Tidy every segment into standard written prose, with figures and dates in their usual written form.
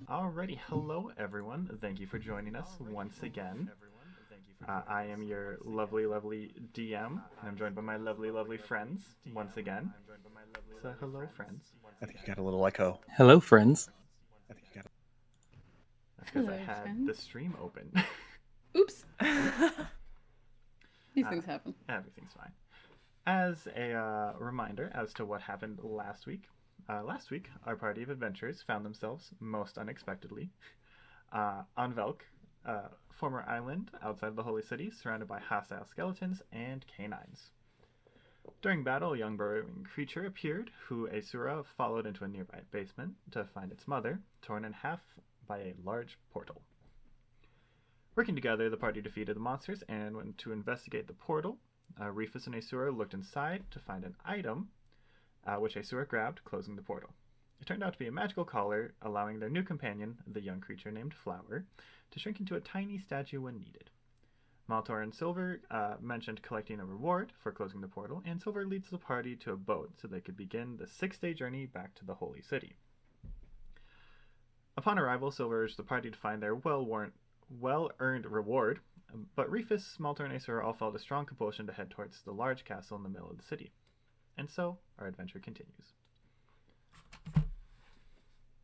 Alrighty, hello everyone. Thank you for joining us once again. I am your lovely DM, and I'm joined by my lovely friends once again. So, hello, friends. I think you got a little echo. Hello, friends. That's because I Hello, had friend. the stream open. Oops. These things happen. Everything's fine. As a reminder as to what happened last week, our party of adventurers found themselves, most unexpectedly, on Velke, former island outside the Holy City, surrounded by hostile skeletons and canines. During battle, a young burrowing creature appeared, who Aeseora followed into a nearby basement to find its mother, torn in half by a large portal. Working together, the party defeated the monsters and went to investigate the portal. Reefus and Aeseora looked inside to find an item, which Aeseora grabbed, closing the portal. It turned out to be a magical collar, allowing their new companion, the young creature named Flower, to shrink into a tiny statue when needed. Maltor and Sylvyre mentioned collecting a reward for closing the portal, and Sylvyre leads the party to a boat so they could begin the 6-day journey back to the Holy City. Upon arrival, Sylvyre urged the party to find their well-earned reward, but Reefus, Maltor, and Aeseora all felt a strong compulsion to head towards the large castle in the middle of the city. And so, our adventure continues.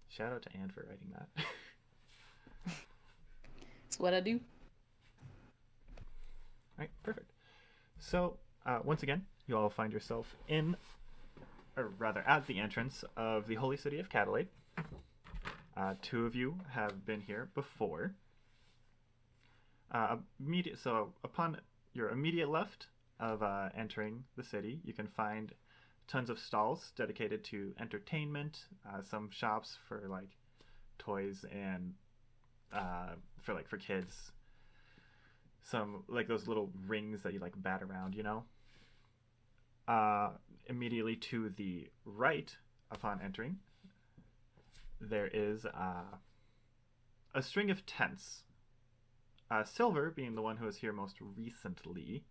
Shout out to Anne for writing that. It's what I do. Alright, perfect. So, once again, you all find yourself at the entrance of the Holy City of Cadelade. Two of you have been here before. So, upon your immediate left of entering the city, you can find tons of stalls dedicated to entertainment, some shops for like toys and for kids, some like those little rings that you like bat around, immediately to the right upon entering, there is a string of tents. Sylvyre, being the one who was here most recently,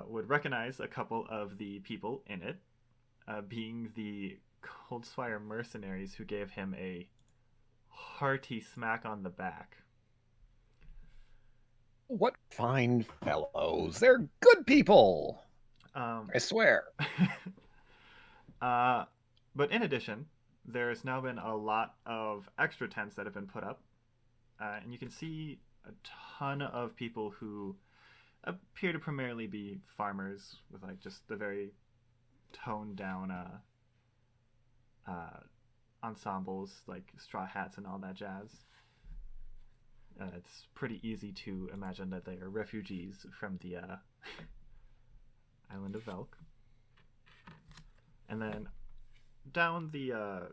would recognize a couple of the people in it, being the Sylvyre mercenaries who gave him a hearty smack on the back. What fine fellows. They're good people. I swear. But in addition, there's now been a lot of extra tents that have been put up. And you can see a ton of people who appear to primarily be farmers with like just the very toned down ensembles, like straw hats and all that jazz. It's pretty easy to imagine that they are refugees from the Island of Velke. And then down the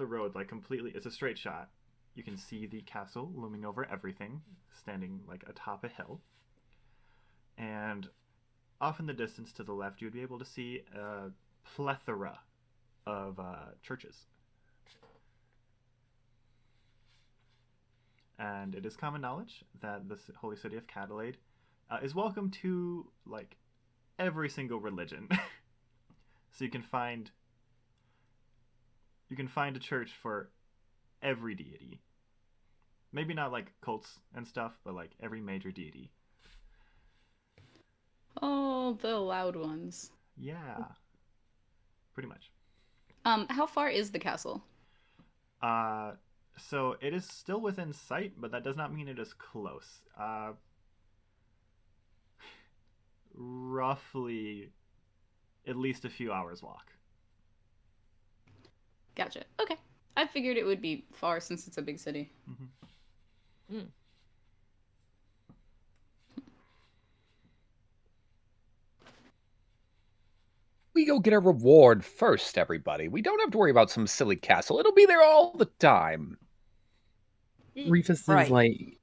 road, like completely, it's a straight shot. You can see the castle looming over everything, standing like atop a hill. And off in the distance to the left, you would be able to see a plethora of churches. And it is common knowledge that the Holy City of Cadelade is welcome to like every single religion. So you can find a church for every deity. Maybe not like cults and stuff, but like every major deity. Oh, the loud ones. Yeah. Pretty much. How far is the castle? So it is still within sight, but that does not mean it is close. Roughly at least a few hours walk. Gotcha. Okay. I figured it would be far since it's a big city. Mm-hmm. We go get a reward first, everybody. We don't have to worry about some silly castle. It'll be there all the time. Reefus is like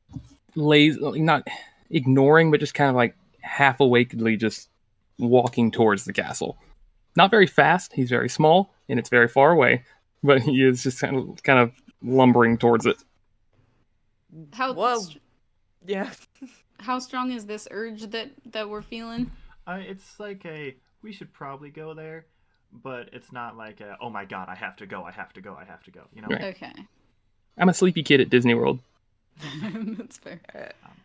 lazy, not ignoring, but just kind of like half awakedly just walking towards the castle. Not very fast. He's very small, and it's very far away, but he is just kind of lumbering towards it. How Yeah. how strong is this urge that we're feeling? It's like we should probably go there, but it's not like oh my god, I have to go, you know? Right. Okay. I'm a sleepy kid at Disney World. That's fair.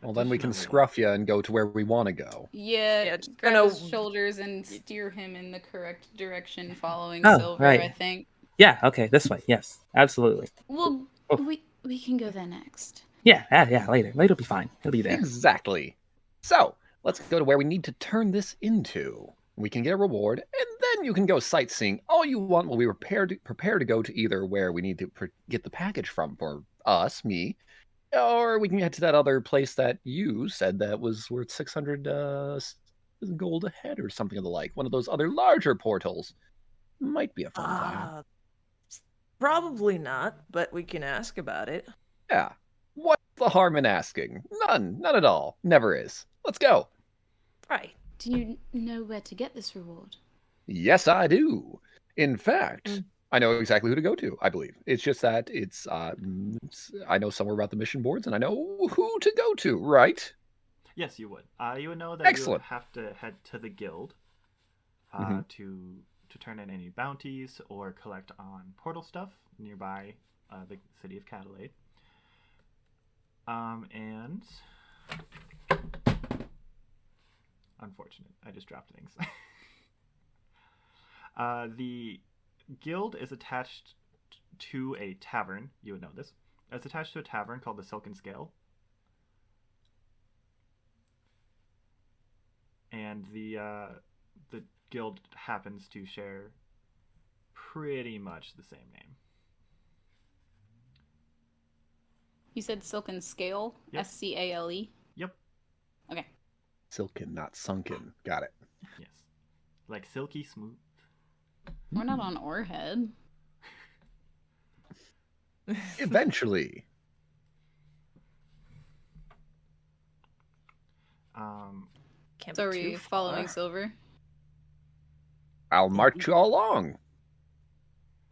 Well, then we can Additionally- scruff you and go to where we want to go. Yeah, just grab gonna- his shoulders and steer him in the correct direction, following Oh, Sylvyre, right. I think. Yeah, okay, this way. Yes, absolutely. Well, Oh. we can go there next. Yeah, later. Later'll be fine. He'll be there. Exactly. So, let's go to where we need to turn this into. We can get a reward, and then you can go sightseeing all you want while we prepare to go to either where we need to get the package from for us, me, or we can head to that other place that you said that was worth 600 gold a head or something of the like. One of those other larger portals. Might be a fun time. Probably not, but we can ask about it. Yeah. What's the harm in asking? None at all. Never is. Let's go. Right. Do you know where to get this reward? Yes, I do. In fact, I know exactly who to go to, I believe. It's just that I know somewhere about the mission boards, and I know who to go to, right? Yes, you would. You would know that Excellent. you would have to head to the guild to turn in any bounties or collect on portal stuff nearby the city of Cadelade. And unfortunate, I just dropped things. The guild is attached to a tavern. You would know this. It's attached to a tavern called the Silken Scale. And the guild happens to share pretty much the same name. You said Silken Scale? Yep. Scale? Yep. Okay. Silken, not sunken. Got it. Yes. Like silky smooth. We're not on Orehead. Eventually. Can't So be are too you following far. Sylvyre? I'll march you all along.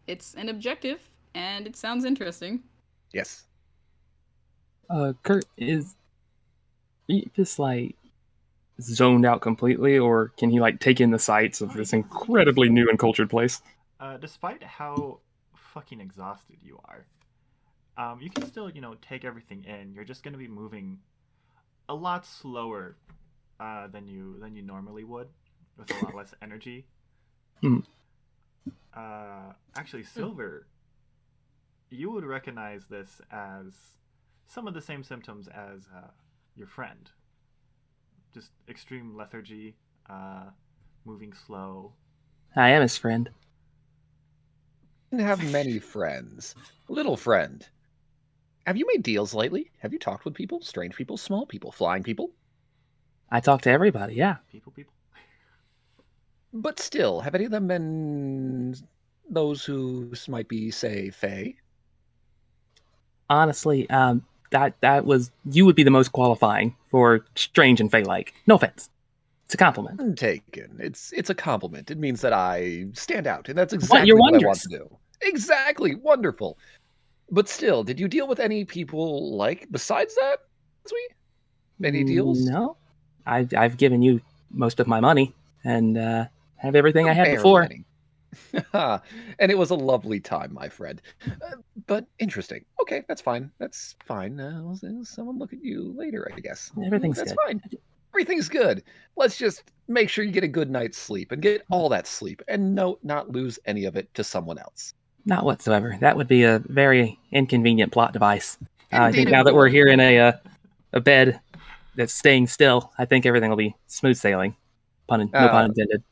It's an objective, and it sounds interesting. Yes. Kurt, is Reefus like zoned out completely, or can he like take in the sights of this incredibly new and cultured place? Despite how fucking exhausted you are, you can still, take everything in. You're just going to be moving a lot slower than you normally would, with a lot less energy. Actually, Sylvyre, you would recognize this as some of the same symptoms as your friend. Just extreme lethargy, moving slow. I am his friend. I didn't have many friends. Little friend. Have you made deals lately? Have you talked with people? Strange people, small people, flying people? I talk to everybody, yeah. People. But still, have any of them been those who might be, say, Fae? Honestly, that was you would be the most qualifying for strange and Fey-like. No offense. It's a compliment. Taken. It's a compliment. It means that I stand out, and that's exactly you're what I want wondrous. to do. Exactly. Wonderful. But still, did you deal with any people like besides that? Sweet. Any deals? No. I've given you most of my money and have everything I had Barely before. any. And it was a lovely time, my friend. But interesting. Okay, that's fine. That's fine. Someone look at you later, I guess. Everything's That's good. fine. Everything's good. Let's just make sure you get a good night's sleep and get all that sleep and not lose any of it to someone else. Not whatsoever. That would be a very inconvenient plot device. I Indeed think it now that we're would. here in a bed that's staying still, I think everything will be smooth sailing. No pun intended.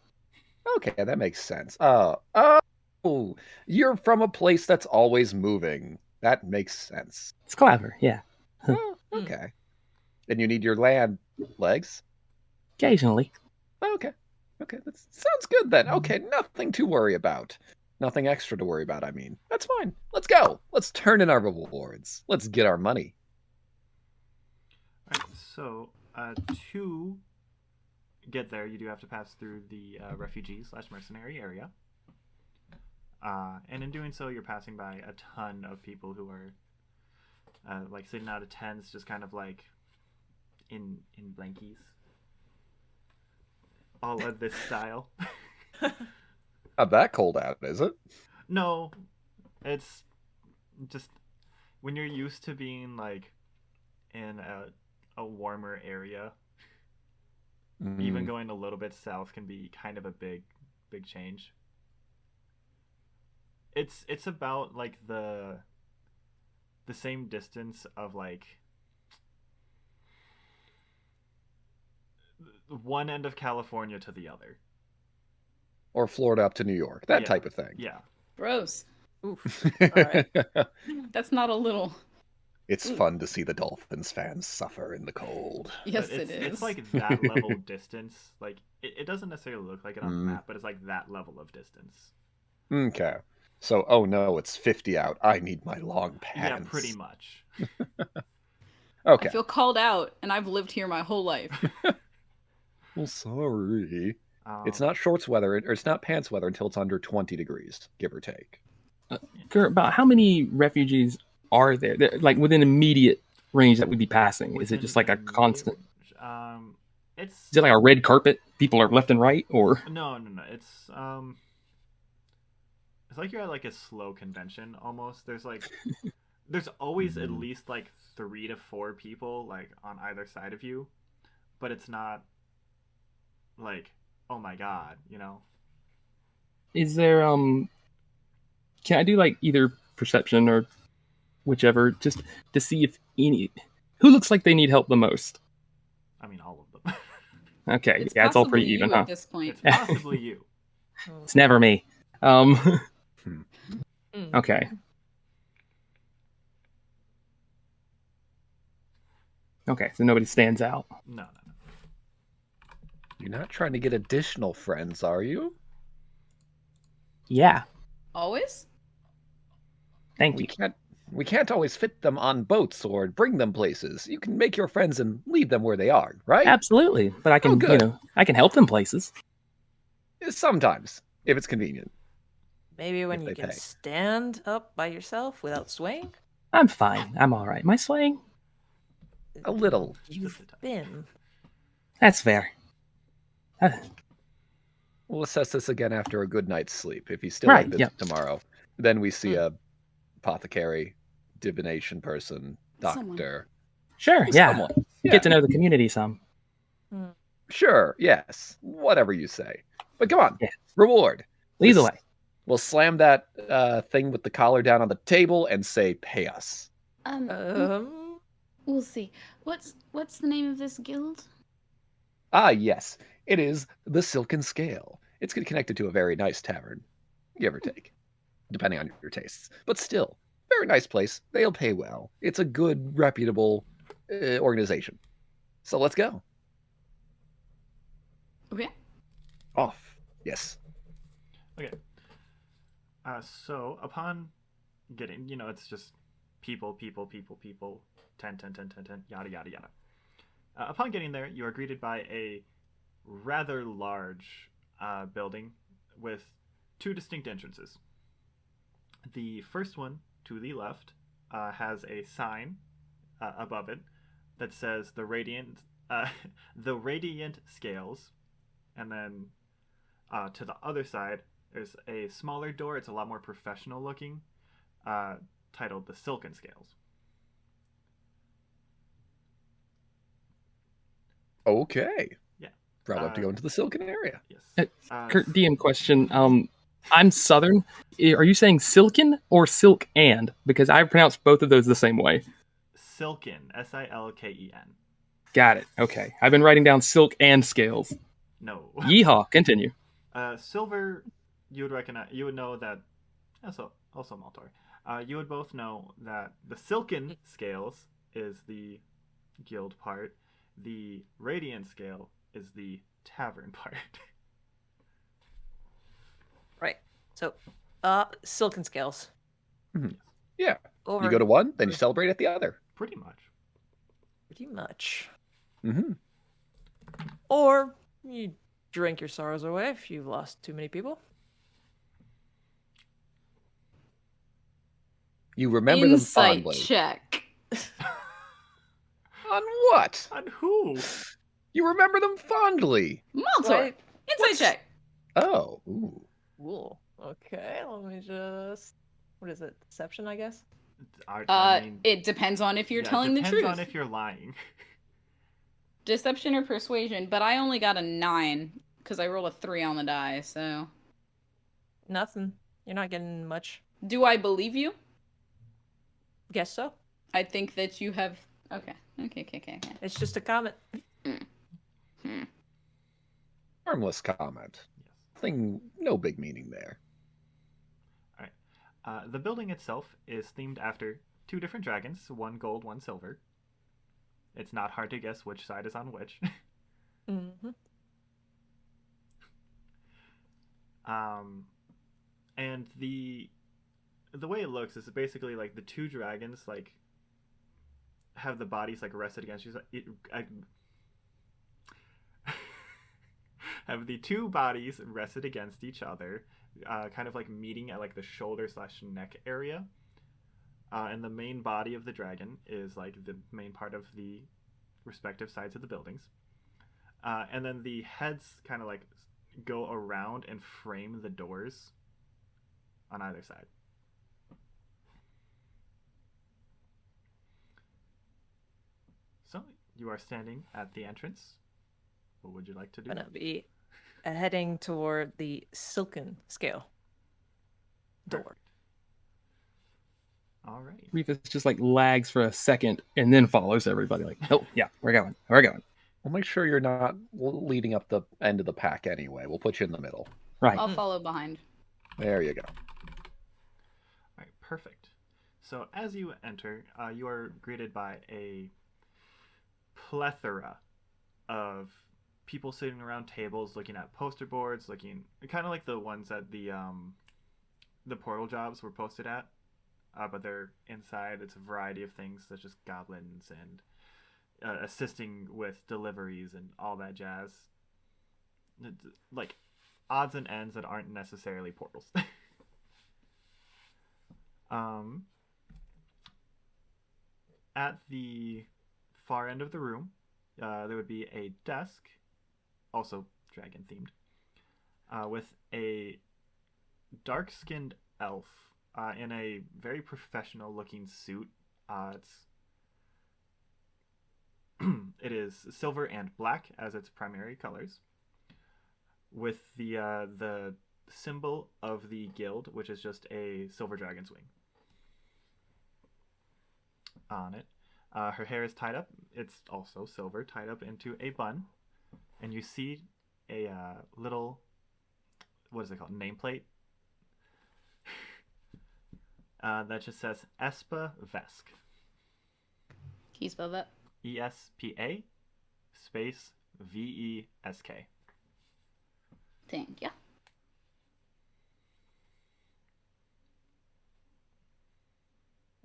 Okay, that makes sense. Oh, you're from a place that's always moving. That makes sense. It's clever, yeah. Oh, okay. And you need your land legs. Occasionally. Okay, that sounds good then. Okay, nothing to worry about. Nothing extra to worry about, I mean. That's fine. Let's go. Let's turn in our rewards. Let's get our money. Alright, so to get there, you do have to pass through the refugee/mercenary area. And in doing so, you're passing by a ton of people who are like sitting out of tents, just kind of like in blankies. All of this style. Not that cold out, is it? No, it's just when you're used to being like in a warmer area, even going a little bit south can be kind of a big change. It's about like the same distance of like one end of California to the other. Or Florida up to New York. That Yeah. type of thing. Yeah. Gross. Oof. All right. That's not a little. It's fun to see the Dolphins fans suffer in the cold. Yes, But it is. It's like that level distance. Like it doesn't necessarily look like it on the map, but it's like that level of distance. Okay. So, oh no, it's 50 out. I need my long pants. Yeah, pretty much. Okay. I feel called out, and I've lived here my whole life. Well, sorry. It's not shorts weather, or it's not pants weather until it's under 20 degrees, give or take. About how many refugees are there? Like within immediate range that we'd be passing? Is it just like a constant? It's Is it like a red carpet? People are left and right, or no. It's like you're at like a slow convention almost. There's always at least like 3 to 4 people like on either side of you, but it's not like, oh my god, you know. is there? Can I do like either perception or whichever, just to see if who looks like they need help the most? I mean, all of them. Okay, It's yeah, it's all possibly pretty even, you huh? at this point. It's possibly you. It's never me. Okay. Okay, so nobody stands out. No. You're not trying to get additional friends, are you? Yeah, Always? thank We you. can't always fit them on boats or bring them places. You can make your friends and leave them where they are, right? Absolutely, but I can, good. I can help them places. Sometimes, if it's convenient. Maybe when If you they can pay. stand up by yourself without swaying. I'm fine. I'm all right. Am I swaying? A little. You've been. That's fair. We'll assess this again after a good night's sleep. If he's still Right, like this yep. tomorrow, then we see a apothecary, divination person, Someone. doctor. Sure, yeah. Someone. Yeah. Get to know the community some. Sure, yes. Whatever you say. But come on. Yeah. Reward. Lead the way. We'll slam that thing with the collar down on the table and say, pay us. We'll see. What's the name of this guild? Ah, yes. It is the Silken Scale. It's connected to a very nice tavern, give or take, depending on your tastes. But still, very nice place. They'll pay well. It's a good, reputable organization. So let's go. Okay. Off. Yes. Okay. So upon getting, it's just people, 10, yada, yada, yada. Upon getting there, you are greeted by a rather large building with 2 distinct entrances. The first one, to the left, has a sign above it that says the Radiant Scales, and then to the other side, there's a smaller door. It's a lot more professional looking, titled the Silken Scales. Okay. Yeah. Probably have to go into the Silken area. Yes. Kurt, DM question. I'm Southern. Are you saying silken or silk and? Because I pronounce both of those the same way. Silken, Silken. Got it. Okay. I've been writing down silk and scales. No. Yeehaw. Continue. Silver, you would recognize. You would know that. Also Maltor. You would both know that the Silken Scales is the guild part. The Radiant Scale is the tavern part. Right. So, Silken Scales. Mm-hmm. Yeah. Over. You go to one, then you celebrate at the other. Pretty much. Pretty much. Mm-hmm. Or you drink your sorrows away if you've lost too many people. You remember Insight them fondly. check. On what? On who? You remember them fondly. Maltor. Right. Insight check. Oh. Ooh. Cool. Okay, let me just. What is it? Deception, I guess? It depends on if you're telling the truth. Depends on if you're lying. Deception or persuasion, but I only got a 9 because I rolled a 3 on the die, so. Nothing. You're not getting much. Do I believe you? Guess so. I think that you have. Okay. It's just a comment. Harmless comment. Yes. No big meaning there. All right. The building itself is themed after 2 different dragons, 1 gold, 1 silver. It's not hard to guess which side is on which. Mm-hmm. And the way it looks is basically like the 2 dragons like have the bodies like rested against you. Have the 2 bodies rested against each other, kind of like meeting at like the shoulder/neck area. And the main body of the dragon is like the main part of the respective sides of the buildings. And then the heads kind of like go around and frame the doors on either side. So you are standing at the entrance. What would you like to do? Gonna be heading toward the silken scale door. All right. Reefus just like lags for a second and then follows everybody. Like, oh yeah, we're going. We'll make sure you're not leading up the end of the pack anyway. We'll put you in the middle. Right. I'll follow behind. There you go. All right, perfect. So as you enter, you are greeted by a plethora of people sitting around tables, looking at poster boards, looking kind of like the ones that the portal jobs were posted at, but they're inside. It's a variety of things such as goblins and assisting with deliveries and all that jazz. Like odds and ends that aren't necessarily portals. At the far end of the room, there would be a desk, also dragon themed, with a dark-skinned elf in a very professional looking suit. It is silver and black as its primary colors, with the symbol of the guild, which is just a silver dragon's wing on it. Her hair is tied up. It's also silver, tied up into a bun, and you see a little, what is it called, nameplate that just says Espa Vesk. Can you spell that? ESPA space VESK. Thank you.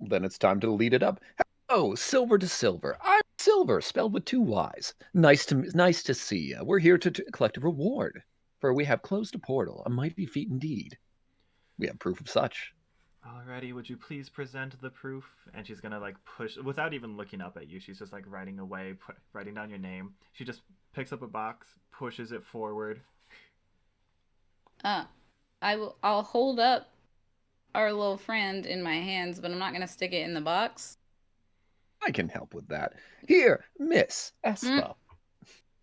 Then it's time to lead it up. Oh, Silver to Silver. I'm Silver, spelled with 2 Y's. Nice to see you. We're here to collect a reward, for we have closed a portal, a mighty feat indeed. We have proof of such. Alrighty, would you please present the proof? And she's gonna like push, without even looking up at you, she's just like writing away, writing down your name. She just picks up a box, pushes it forward. I'll hold up our little friend in my hands, but I'm not gonna stick it in the box. I can help with that. Here, Miss Espa.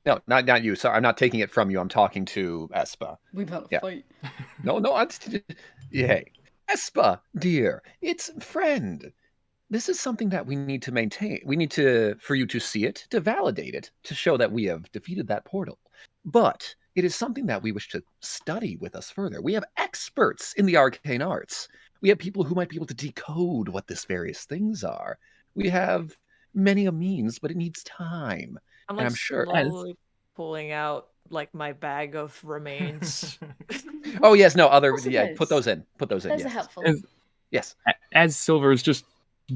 No, not you. Sorry, I'm not taking it from you. I'm talking to Espa. We about to fight. No, hey. Espa, dear, it's friend. This is something that we need to maintain. We need for you to see it, to validate it, to show that we have defeated that portal. But it is something that we wish to study with us further. We have experts in the arcane arts. We have people who might be able to decode what these various things are. We have many a means, but it needs time. I'm sure slowly pulling out like my bag of remains. Oh yes, no other. Also Yeah, those. put those in. Put those in. Those Yes. are helpful. Yes. As Silver is just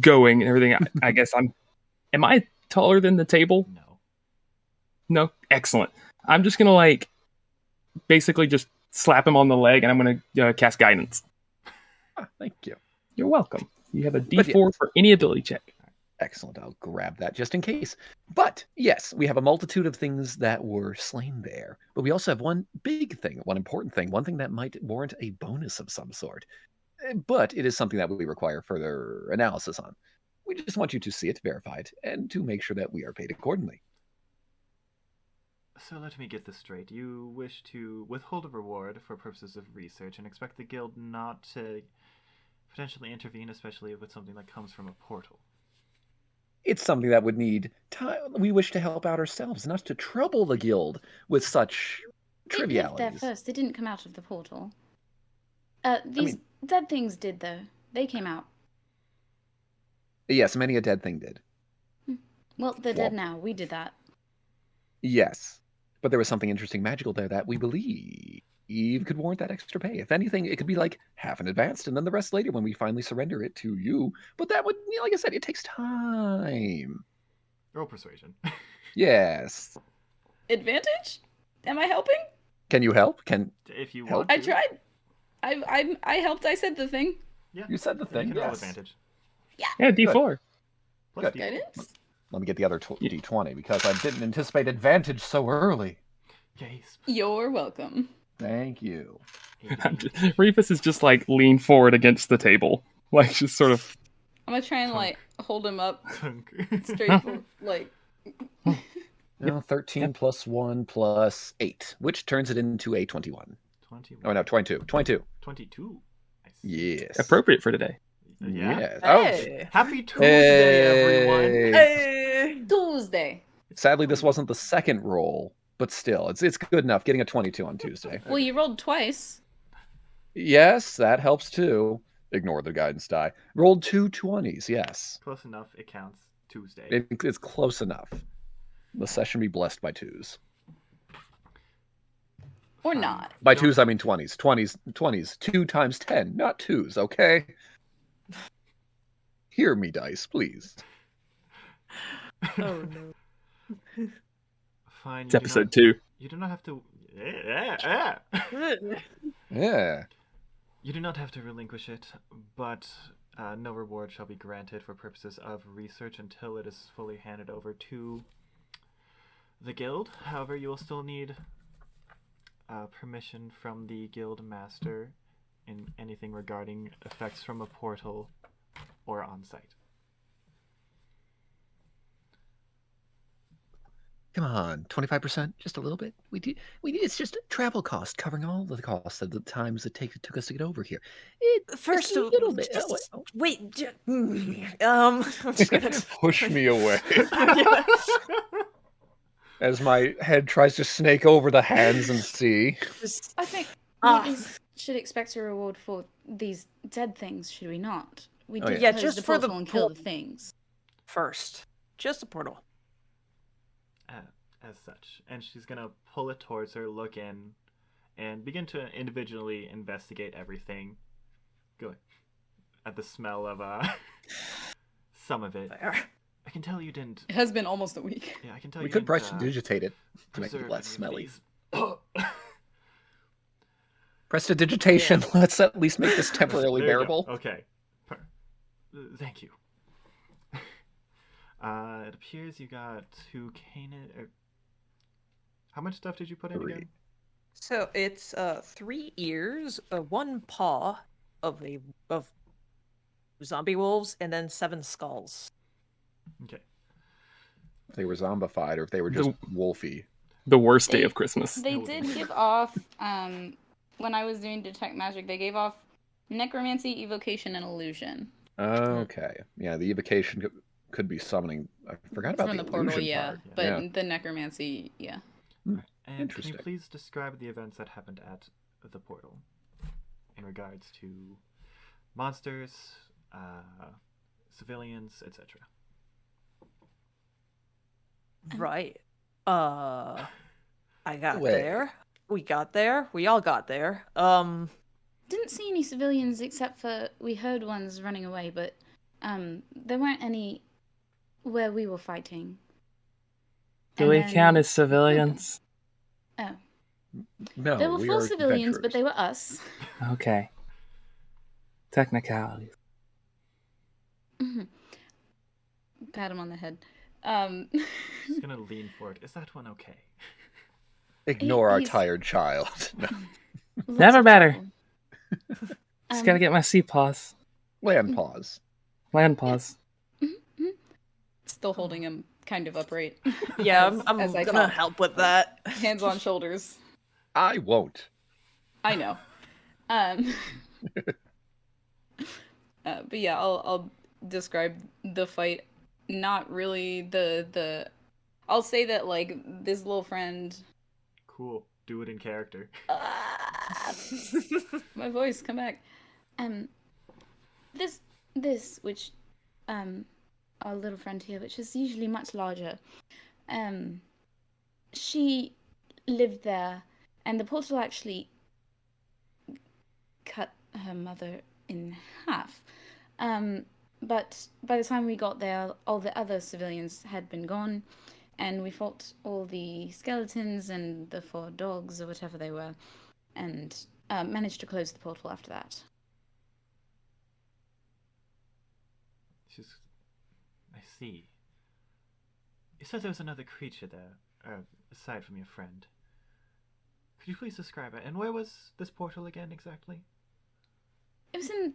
going and everything, I guess am I taller than the table? No. No? Excellent. I'm just going to basically just slap him on the leg and I'm going to cast guidance. Thank you. You're welcome. You have a D4 for any ability check. Excellent. I'll grab that just in case. But yes, we have a multitude of things that were slain there. But we also have one big thing, one important thing, one thing that might warrant a bonus of some sort. But it is something that we require further analysis on. We just want you to see it, verify it, and to make sure that we are paid accordingly. So let me get this straight. You wish to withhold a reward for purposes of research and expect the guild not to potentially intervene, especially with something that comes from a portal. It's something that would need time. We wish to help out ourselves, not to trouble the guild with such It lived trivialities. there first. It didn't come out of the portal. These dead things did, though. They came out. Yes, many a dead thing did. Well, they're dead now. We did that. Yes, but there was something interesting, magical there that we believe could warrant that extra pay. If anything, it could be like half in advance and then the rest later when we finally surrender it to you. But that would, like I said, it takes time. Roll persuasion. Yes. Advantage? Am I helping? Can you help? If you Help? want to. I tried. I helped. I said the thing. Yeah. You said the You thing, can roll yes. advantage. Yeah, D4. Plus Good. D4. Guidance? Let me get the other D20 because I didn't anticipate advantage so early. Yes. You're welcome. Thank you. Reefus is just like leaned forward against the table, like just sort of. I'm gonna try and Tunk. like hold him up Tunk. straight for like. No, 13 plus 1 plus 8, which turns it into a 21. 21. Oh, no, 22. 22. 22. Nice. Yes. Appropriate for today. Yeah. Yes. Hey. Happy Tuesday, everyone. Hey. Tuesday. Sadly, this wasn't the second roll, but still, it's good enough. Getting a 22 on Tuesday. Well, you rolled twice. Yes, that helps too. Ignore the guidance die. Rolled 2 20s, yes. Close enough. It counts. Tuesday. It's close enough. The session be blessed by 2s. Or not. By Don't- 2s, I mean 20s. 20s. 2 times 10, not 2s, okay? Hear me, dice, please. Oh no. Fine. It's episode 2. You do not have to. Yeah. Yeah. You do not have to relinquish it, but no reward shall be granted for purposes of research until it is fully handed over to the guild. However, you will still need permission from the guild master in anything regarding effects from a portal or on site. Come on, 25%, just a little bit. We need. It's just a travel cost covering all the costs of the times it took us to get over here. First just a of little bit. just- Oh, wait. I'm just gonna push me away Yeah. as my head tries to snake over the hands and see. Just- I think Ah. we should expect a reward for these dead things, should we not? We Oh, did yeah. Yeah, close just the for the portal and kill por- the things. First, just a portal. As such. And she's going to pull it towards her, look in, and begin to individually investigate everything. Good. At the smell of some of it. There. I can tell you didn't. It has been almost a week. Yeah, I can tell We you could didn't prestidigitate it to make preserve it less any of smelly. these. Prestidigitation. Let's at least make this temporarily There you go. bearable. Okay. Thank you. It appears you got 2 Canaan. How much stuff did you put in 3. again? So it's 3 ears, 1 paw of zombie wolves, and then 7 skulls. Okay. If they were zombified or if they were just wolfy. The worst day They- of Christmas. They did give off, when I was doing Detect Magic, they gave off Necromancy, Evocation, and Illusion. Okay. Yeah, the evocation could be summoning. I forgot about From the the portal, illusion yeah. part. But Yeah. the Necromancy, yeah. And can Interesting. you please describe the events that happened at the portal in regards to monsters, civilians, etc.? Right. I got Wait. there. We got there. We all got there. Didn't see any civilians except for we heard ones running away, but there weren't any where we were fighting. Do And we then- count as civilians? Oh, No, there were we 4 are civilians, but adventurers. they were us. Okay. Technicalities. Mhm. pat him on the head. She's gonna lean forward. Is that one okay? Ignore our He's- tired child. No. Lots Never of better. trouble. Just gotta get my sea paws. Land pause. Land paws. Still holding him kind of upright. Yeah, As- I'm as I gonna talk. help with that. Hands on shoulders. I won't. I know. But yeah, I'll describe the fight. Not really the. I'll say that like this little friend. Cool. Do it in character. My voice, come back. This which, our little friend here, which is usually much larger. She lived there, and the portal actually cut her mother in half. But by the time we got there, all the other civilians had been gone, and we fought all the skeletons and the 4 dogs or whatever they were, and managed to close the portal after that. I see. You said there was another creature there, aside from your friend. Could you please describe it? And where was this portal again, exactly? It was in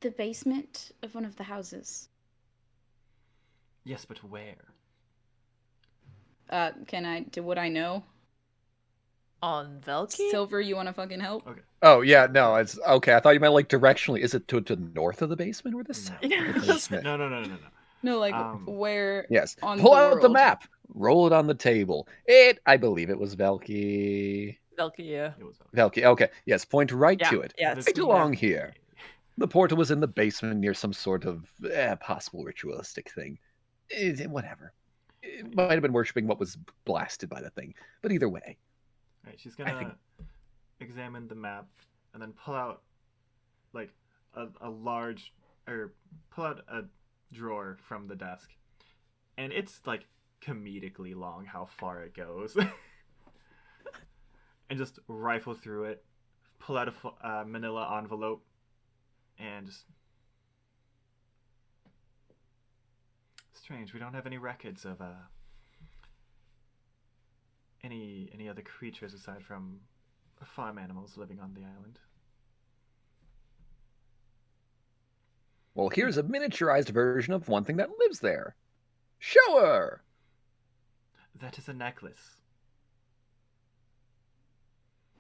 the basement of one of the houses. Yes, but where? Can I do what I know? On Velke? Sylvyre, you want to fucking help? Okay. Oh yeah, no, it's okay. I thought you meant like directionally. Is it to the north of the basement or the south Yeah. of the basement? No. No, like where? Yes. On Pull the out the world. map. Roll it on the table. I believe it was Velke. Velke, yeah. It was Velke. Okay. Yes. Point right Yeah, to it. yeah, This Right was along Velke. here. The portal was in the basement near some sort of possible ritualistic thing. Whatever. It might have been worshipping what was blasted by the thing. But either way. Right, she's I gonna think- examine the map and then pull out like a large, or pull out a drawer from the desk, and it's like comedically long how far it goes, and just rifle through it, pull out a manila envelope, and just strange. We don't have any records of any other creatures aside from farm animals living on the island. Well, here's a miniaturized version of one thing that lives there. Show her! That is a necklace.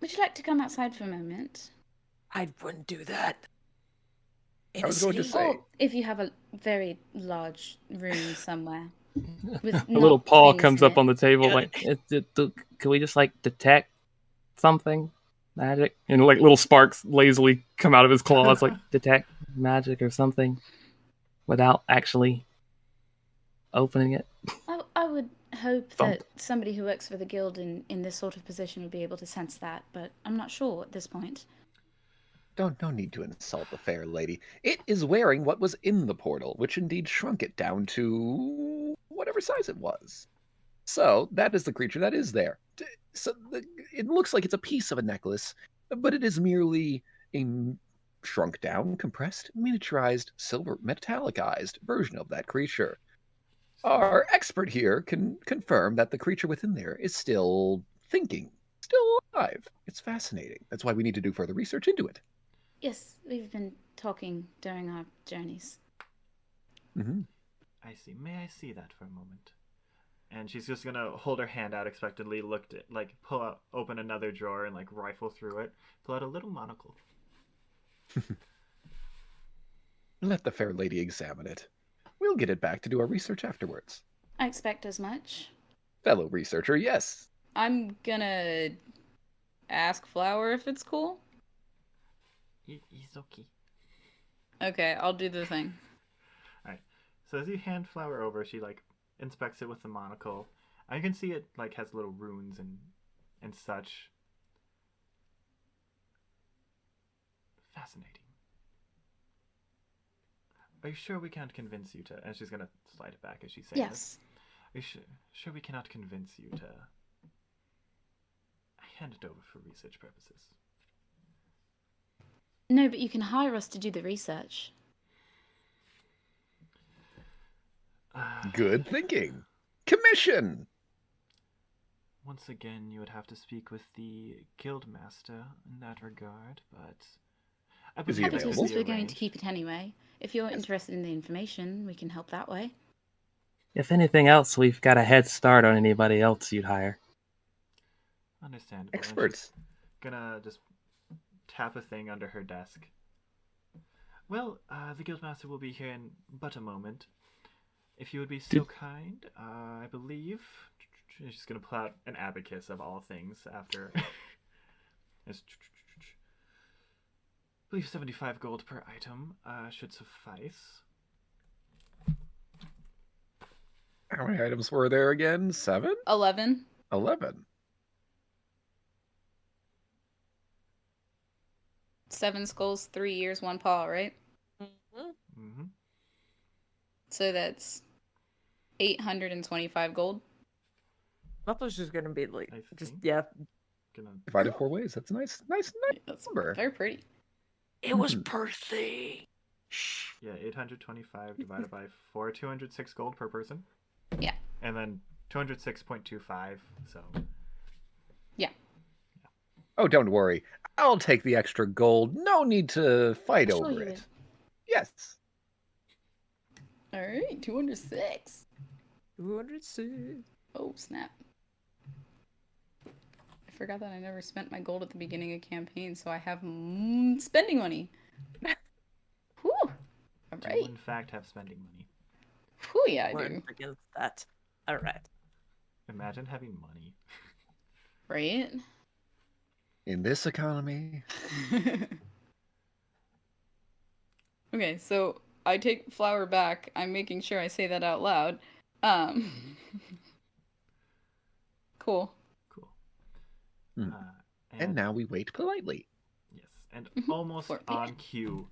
Would you like to come outside for a moment? I wouldn't do that. In I a was going to city? say- Or if you have a very large room somewhere. With A little not paw things comes in up it. on the table, Yeah. like, can we just like detect something magic? And like little sparks lazily come out of his claws, like detect magic or something, without actually opening it. I would hope Thump. that somebody who works for the guild in this sort of position would be able to sense that, but I'm not sure at this point. No need to insult the fair lady. It is wearing what was in the portal, which indeed shrunk it down to whatever size it was. So that is the creature that is there. So it looks like it's a piece of a necklace, but it is merely a shrunk down, compressed, miniaturized, silver metallicized version of that creature. Our expert here can confirm that the creature within there is still thinking, still alive. It's fascinating. That's why we need to do further research into it. Yes, we've been talking during our journeys. Mm-hmm. I see. May I see that for a moment? And she's just gonna hold her hand out expectantly, pull out, open another drawer and like rifle through it, pull out a little monocle. Let the fair lady examine it. We'll get it back to do our research afterwards. I expect as much. Fellow researcher, yes. I'm gonna ask Flower if it's cool. He's okay. Okay, I'll do the thing. Alright. So as you hand Flower over, she like inspects it with the monocle. You can see it like has little runes and such. Fascinating. Are you sure we can't convince you to? And she's gonna slide it back as she's saying this. Yes. Are you sure we cannot convince you to hand it over for research purposes? No, but you can hire us to do the research. Good thinking. Commission. Once again, you would have to speak with the guildmaster in that regard, but I Is he believe Happy it to, can available? since be we're going to arranged. keep it anyway. If you're Yes. interested in the information, we can help that way. If anything else, we've got a head start on anybody else you'd hire. Understandable. And she's Experts. gonna just tap a thing under her desk. Well, the guildmaster will be here in but a moment. If you would be so kind, I believe she's just gonna pull out an abacus of all things after. It's I believe 75 gold per item should suffice. How many items were there again? 7? 11. 11. 7 skulls, 3 ears, 1 paw, right? Mm-hmm. So that's 825 gold. Maltor's just gonna be like, I just think. yeah. Gonna Divided 4 ways. That's a nice That's number. very pretty. It was Mhm. birthday. yeah, 825 divided by 4, 206 gold per person. Yeah. And then 206.25. So Oh, don't worry. I'll take the extra gold. No need to fight Sure over you it. will. Yes. All right, 206. 206. Oh, snap. I forgot that I never spent my gold at the beginning of campaign, so I have spending money. Whew. All do right. you in fact have spending money? Whew, yeah, I do. Warned against that. All right. Imagine having money. Right? In this economy, Okay, so I take flour back. I'm making sure I say that out loud. Cool. Cool. Hmm. Uh, and now we wait politely. yes, and Mhm. almost For- on cue,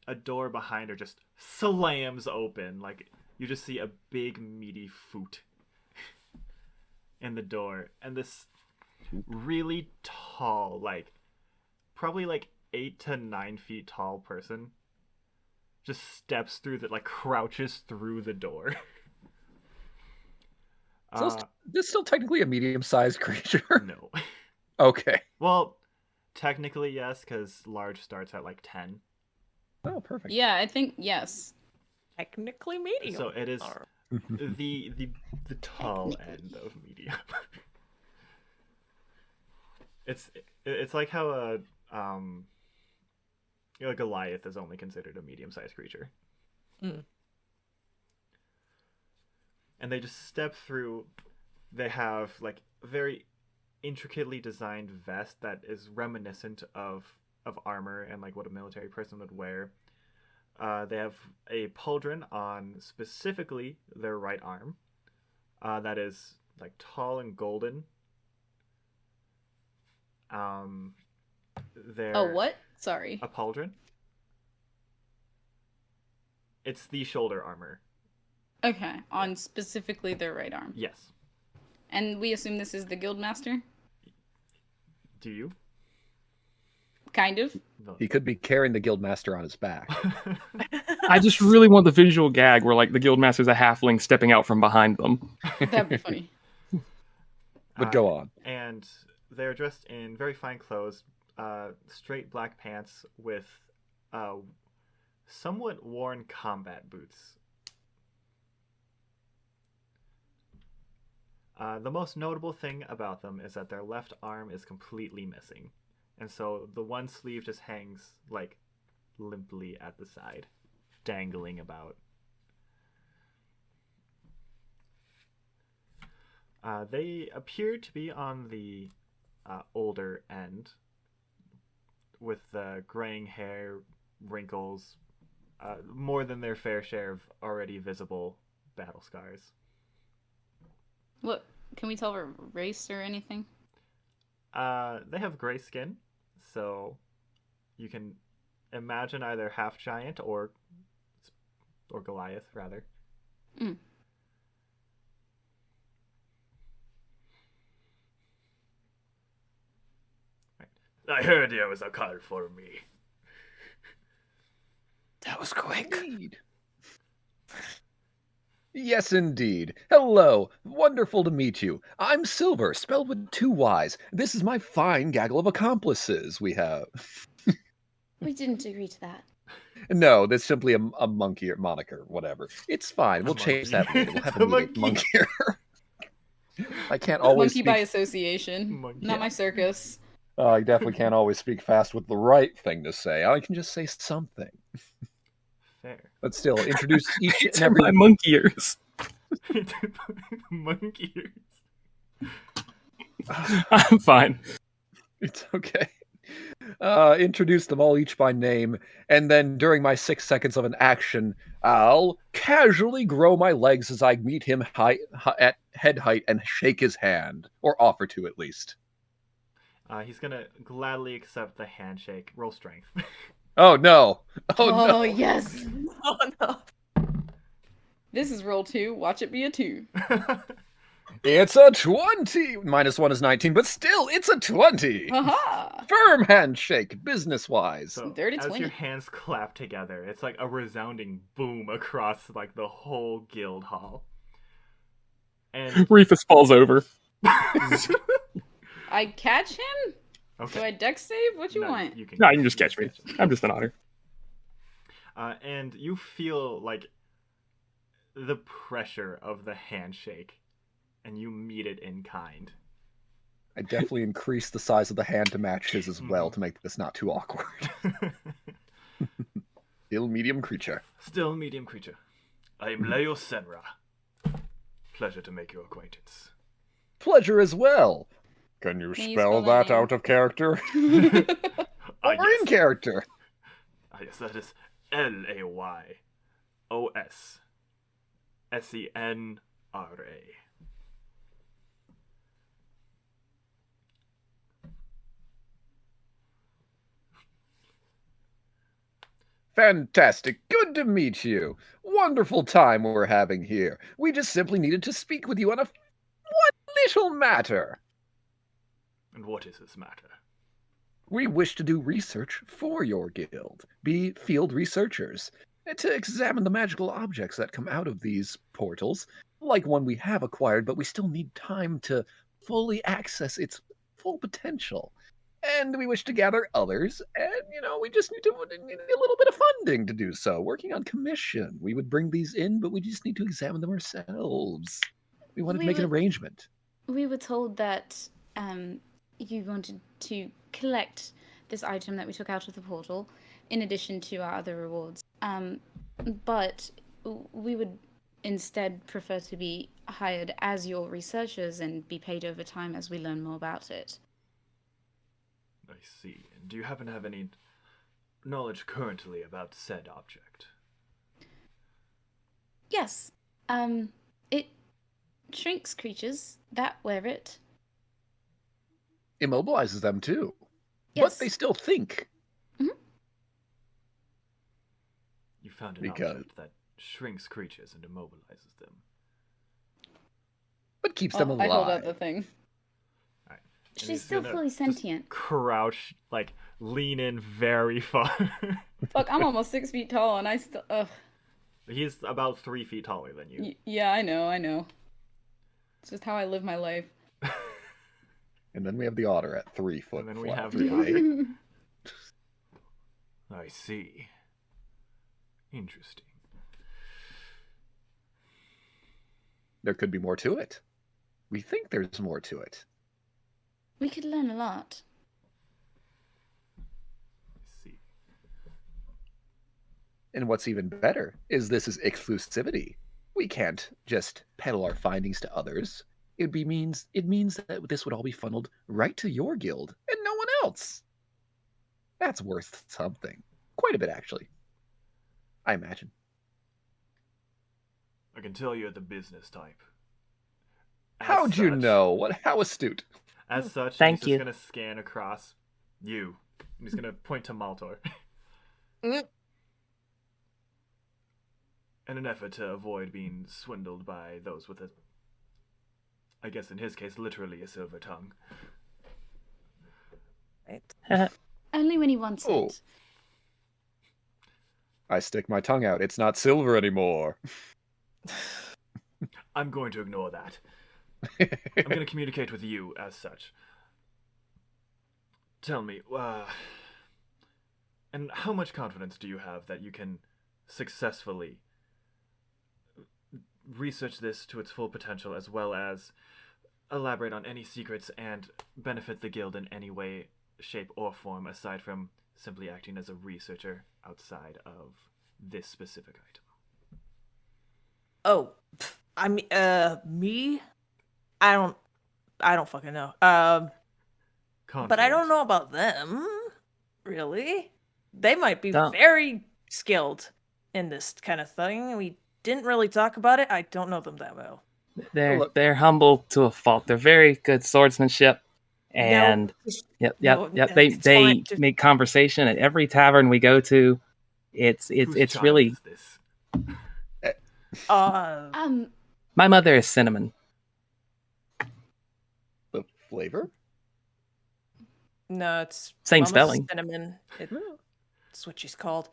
a door behind her just slams open. Like you just see a big meaty foot in the door, and this really tall, like probably like 8 to 9 feet tall person just steps through like crouches through the door. So this is still technically a medium-sized creature. No. Okay. Well, technically yes, because large starts at like 10. Oh, perfect. Yeah, I think yes. Technically medium. So it is Or- the tall end of medium. It's like how a Goliath is only considered a medium-sized creature. Mm. And they just step through. They have like a very intricately designed vest that is reminiscent of armor and like what a military person would wear. They have a pauldron on specifically their right arm that is like tall and golden. Oh, what? Sorry. A pauldron. It's the shoulder armor. Okay, on specifically their right arm. Yes. And we assume this is the guildmaster? Do you? Kind of. No. He could be carrying the guildmaster on his back. I just really want the visual gag where like the guildmaster's a halfling stepping out from behind them. That'd be funny. But go on. And they're dressed in very fine clothes, straight black pants with somewhat worn combat boots. The most notable thing about them is that their left arm is completely missing. And so the one sleeve just hangs, like, limply at the side, dangling about. They appear to be on the older end, with graying hair, wrinkles, more than their fair share of already visible battle scars. What? Can we tell her race or anything? They have gray skin, so you can imagine either half giant or Goliath, rather. Mm. I heard there was a call for me. That was quick. Indeed. Yes, indeed. Hello. Wonderful to meet you. I'm Sylvyre, spelled with 2 Y's. This is my fine gaggle of accomplices we have. We didn't agree to that. No, that's simply a monkey or moniker, whatever. It's fine. We'll change that later. We'll It's have a a meeting. monkey. I can't always Monkey by speak. association, Monkey. not my circus. I definitely can't always speak fast with the right thing to say. I can just say something. Fair. But still, introduce each It's and every. my monkey ears. Monkey ears. I'm fine. It's okay. Introduce them all each by name, and then during my 6 seconds of an action, I'll casually grow my legs as I meet him at head height and shake his hand, or offer to at least. He's gonna gladly accept the handshake. Roll strength. Oh no! Oh Oh, no! yes. Oh no. This is roll 2. Watch it be a 2. It's a 20! -1 is 19, but still, it's a 20! Haha! Firm handshake, business-wise. So, Dirty as 20. your hands clap together, it's like a resounding boom across like the whole guild hall. And Reefus falls over. I catch him? okay. Do I dex save? What you No, want? You can, No, you can just catch me. I'm just an otter. And you feel like the pressure of the handshake, and you meet it in kind. I definitely increased the size of the hand to match his as well to make this not too awkward. Still medium creature. Still medium creature. I am Leo Senra. Pleasure to make your acquaintance. Pleasure as well. Can you Can you spell spell that that name? out of character? Or Yes. in character? Yes, that is LAYOSSENRA. Fantastic. Good to meet you. Wonderful time we're having here. We just simply needed to speak with you on one little matter. And what is this matter? We wish to do research for your guild, be field researchers, to examine the magical objects that come out of these portals, like one we have acquired, but we still need time to fully access its full potential. And we wish to gather others, and, we just need a little bit of funding to do so, working on commission. We would bring these in, but we just need to examine them ourselves. We wanted to make an arrangement. We were told that you wanted to collect this item that we took out of the portal, in addition to our other rewards. But we would instead prefer to be hired as your researchers and be paid over time as we learn more about it. I see. And do you happen to have any knowledge currently about said object? Yes. It shrinks creatures that wear it. Immobilizes them too. Yes. But they still think. You found an Because- object that shrinks creatures and immobilizes them. But keeps them alive. I hold out the thing. Alright. And She's he's still gonna fully just sentient. Crouch, like, lean in very far. Fuck, I'm almost 6 feet tall and I still... Ugh. He's about 3 feet taller than you. Yeah, I know. It's just how I live my life. And then we have the otter at 3 foot. And then we flat. have the otter. I see. Interesting. There could be more to it. We think there's more to it. We could learn a lot. I see. And what's even better is this is exclusivity. We can't just peddle our findings to others. It means that this would all be funneled right to your guild and no one else. That's worth something. Quite a bit, actually. I imagine. I can tell you're the business type. As How'd you such- know? How astute. As such, Thank he's you. just gonna scan across you. He's gonna point to Maltor. Mm. In an effort to avoid being swindled by those with I guess in his case, literally a silver tongue. Right. Only when he wants Oh. it. I stick my tongue out. It's not silver anymore. I'm going to ignore that. I'm going to communicate with you as such. Tell me, and how much confidence do you have that you can successfully research this to its full potential, as well as elaborate on any secrets and benefit the guild in any way, shape, or form, aside from simply acting as a researcher outside of this specific item? Oh, I mean, me? I don't fucking know. But I don't know about them, really. They might be very skilled in this kind of thing. We didn't really talk about it. I don't know them that well. They're humble to a fault. They're very good swordsmanship, and they make conversation at every tavern we go to. It's really. This? My mother is Cinnamon. The flavor? No, it's same Mama's spelling. Cinnamon. It's what she's called.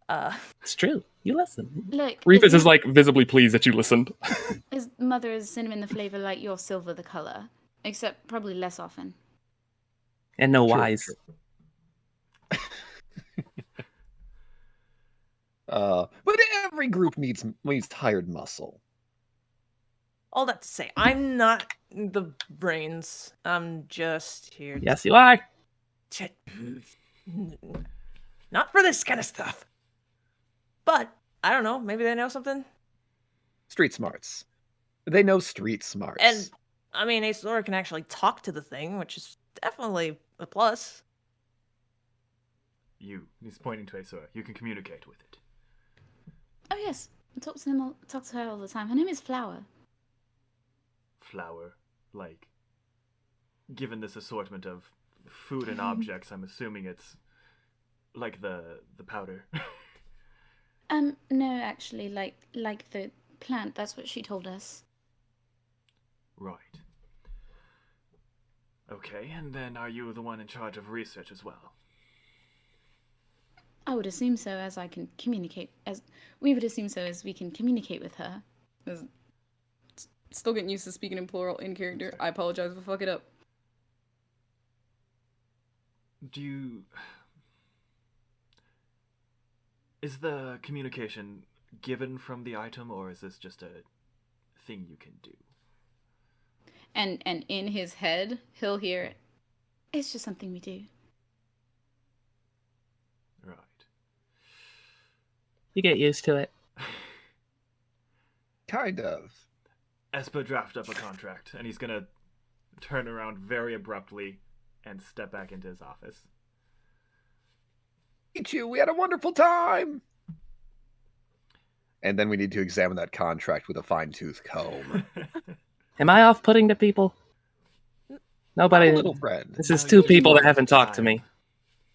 It's true. You listen. Look, Reefus is like visibly pleased that you listened. His mother is Cinnamon the flavor, like your Sylvyre the color, except probably less often. And no wise. But every group needs hired muscle. All that to say, I'm not the brains. I'm just here. Yes, you are. Not for this kind of stuff. But I don't know. Maybe they know something. Street smarts. They know street smarts. And I mean, Aeseora can actually talk to the thing, which is definitely a plus. He's pointing to Aeseora. You can communicate with it. Oh yes, I talk to her all the time. Her name is Flower. Flower, like, given this assortment of food and objects, I'm assuming it's like the powder. No, actually, like the plant. That's what she told us. Right. Okay, and then are you the one in charge of research as well? I would assume so, as we would assume so, as we can communicate with her. Still getting used to speaking in plural in character. I apologize if I fuck it up. Is the communication given from the item, or is this just a thing you can do? And in his head, he'll hear it. It's just something we do. Right. You get used to it. Kind of. Espa draft up a contract, and he's gonna turn around very abruptly and step back into his office. Meet you. We had a wonderful time. And then we need to examine that contract with a fine-tooth comb. Am I off-putting to people? Nobody. Little friend. This is two people that haven't talked to me.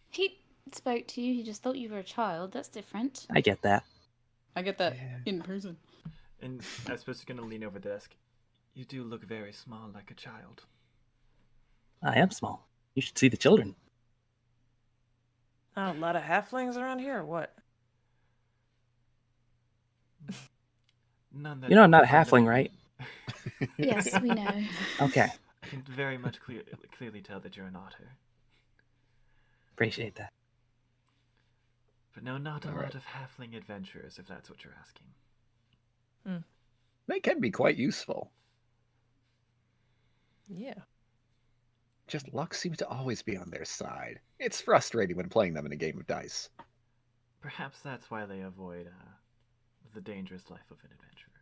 He spoke to you. He just thought you were a child. That's different. I get that. I get that in person. And Espa's gonna lean over the desk. You do look very small, like a child. I am small. You should see the children. A lot of halflings around here, or what? None that You know I'm not a halfling, right? Yes, we know. Okay. I can very much clearly tell that you're an otter. Appreciate that. But no, not a lot of halfling adventurers, if that's what you're asking. They can be quite useful. Yeah. Just luck seems to always be on their side. It's frustrating when playing them in a game of dice. Perhaps that's why they avoid the dangerous life of an adventurer.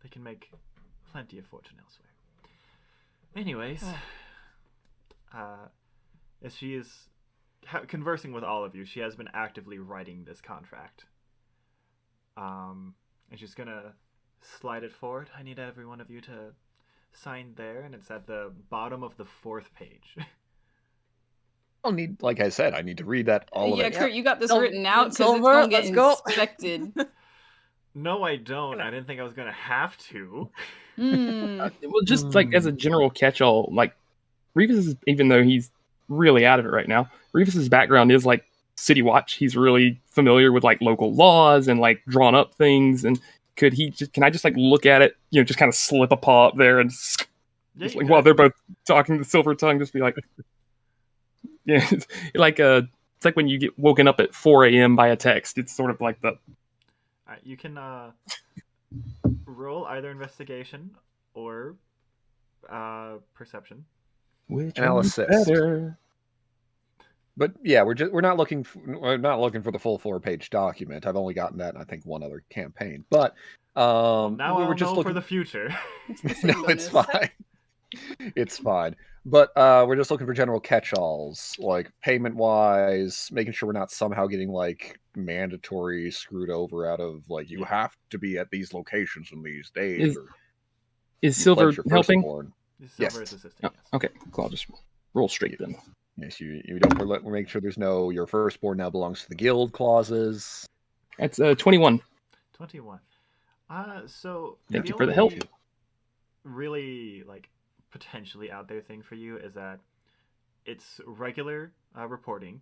They can make plenty of fortune elsewhere. Anyways, as she is conversing with all of you, she has been actively writing this contract. And she's gonna slide it forward. I need every one of you to sign there, and it's at the bottom of the 4th page. I'll need, like I said, I need to read that all of it. Yeah, Kurt, you got this Sil- written out because it's Sylvyre, going to get let's go. inspected. No, I don't. I didn't think I was gonna have to. Well, just like as a general catch-all, like Reefus is, even though he's really out of it right now, Reefus's background is like City Watch. He's really familiar with like local laws and like drawn up things, and Can I just like look at it, just kind of slip a paw up there and just like while they're both talking the silver tongue, just be like, yeah, it's like when you get woken up at 4 a.m. by a text. It's sort of like the. You can roll either investigation or perception. Which analysis. Better? But yeah, we're not looking for the full 4-page document. I've only gotten that in, I think, one other campaign. But now we were I'll just know looking for the future. No, it's fine. It's fine. But we're just looking for general catch-alls, like payment-wise, making sure we're not somehow getting like mandatory screwed over out of like you have to be at these locations in these days. Is Silver helping? Silver is assisting. Oh, yes. Okay, cool. I'll just roll straight then. Yes, you don't make sure there's no your firstborn now belongs to the guild clauses. That's 21. 21. So thank you for the help. Really, like, potentially out there thing for you is that it's regular reporting,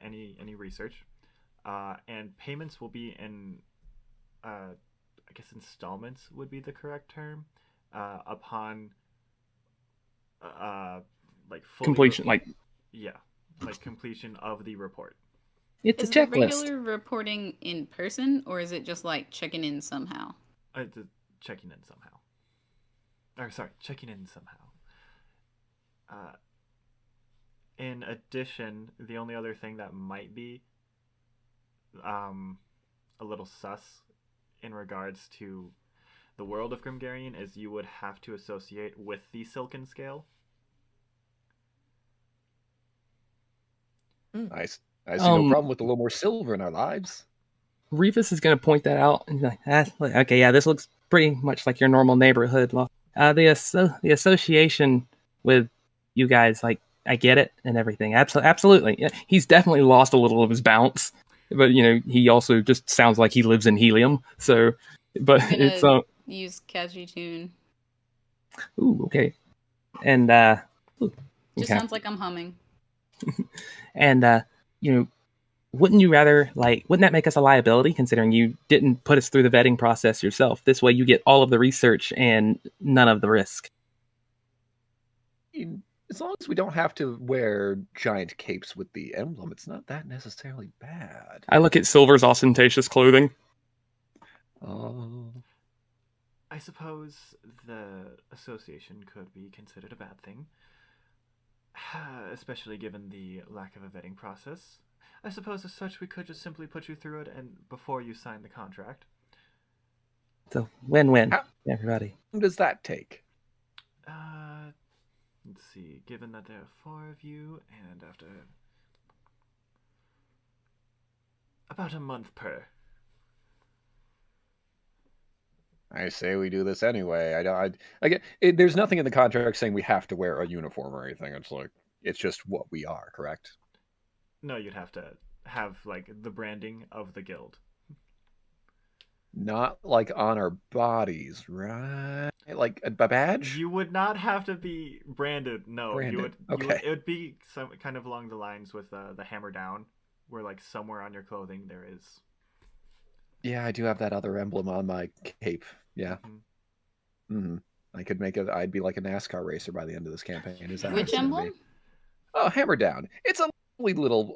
any research, and payments will be in, I guess installments would be the correct term, upon like completion, completion of the report. It's is a checklist. The regular reporting in person, or is it just like checking in somehow? Checking in somehow. Checking in somehow. In addition, the only other thing that might be a little sus in regards to the world of Grimgarian is you would have to associate with the Silken Scale. I see no problem with a little more silver in our lives. Reefus is going to point that out and be like, okay, yeah, this looks pretty much like your normal neighborhood law. The association with you guys, like, I get it and everything. Absolutely. Yeah, he's definitely lost a little of his bounce, but he also just sounds like he lives in helium. So, but it's use catchy tune. Ooh, okay. And just sounds like I'm humming. And wouldn't that make us a liability, considering you didn't put us through the vetting process yourself? This way you get all of the research and none of the risk. As long as we don't have to wear giant capes with the emblem, it's not that necessarily bad. I look at Silver's ostentatious clothing. I suppose the association could be considered a bad thing, especially given the lack of a vetting process. I suppose as such we could just simply put you through it and before you sign the contract. So win-win, everybody. What does that take? Let's see. Given that there are 4 of you, and after about a month per. I say we do this anyway. There's nothing in the contract saying we have to wear a uniform or anything. It's just what we are, correct? No, you'd have to have like the branding of the guild. Not like on our bodies, right? Like a badge? You would not have to be branded. No, branded. It would be some kind of along the lines with the hammer down, where like somewhere on your clothing there is. Yeah, I do have that other emblem on my cape. Yeah. Mm-hmm. I could I'd be like a NASCAR racer by the end of this campaign. Is that which emblem? Oh, hammer down. It's a lovely little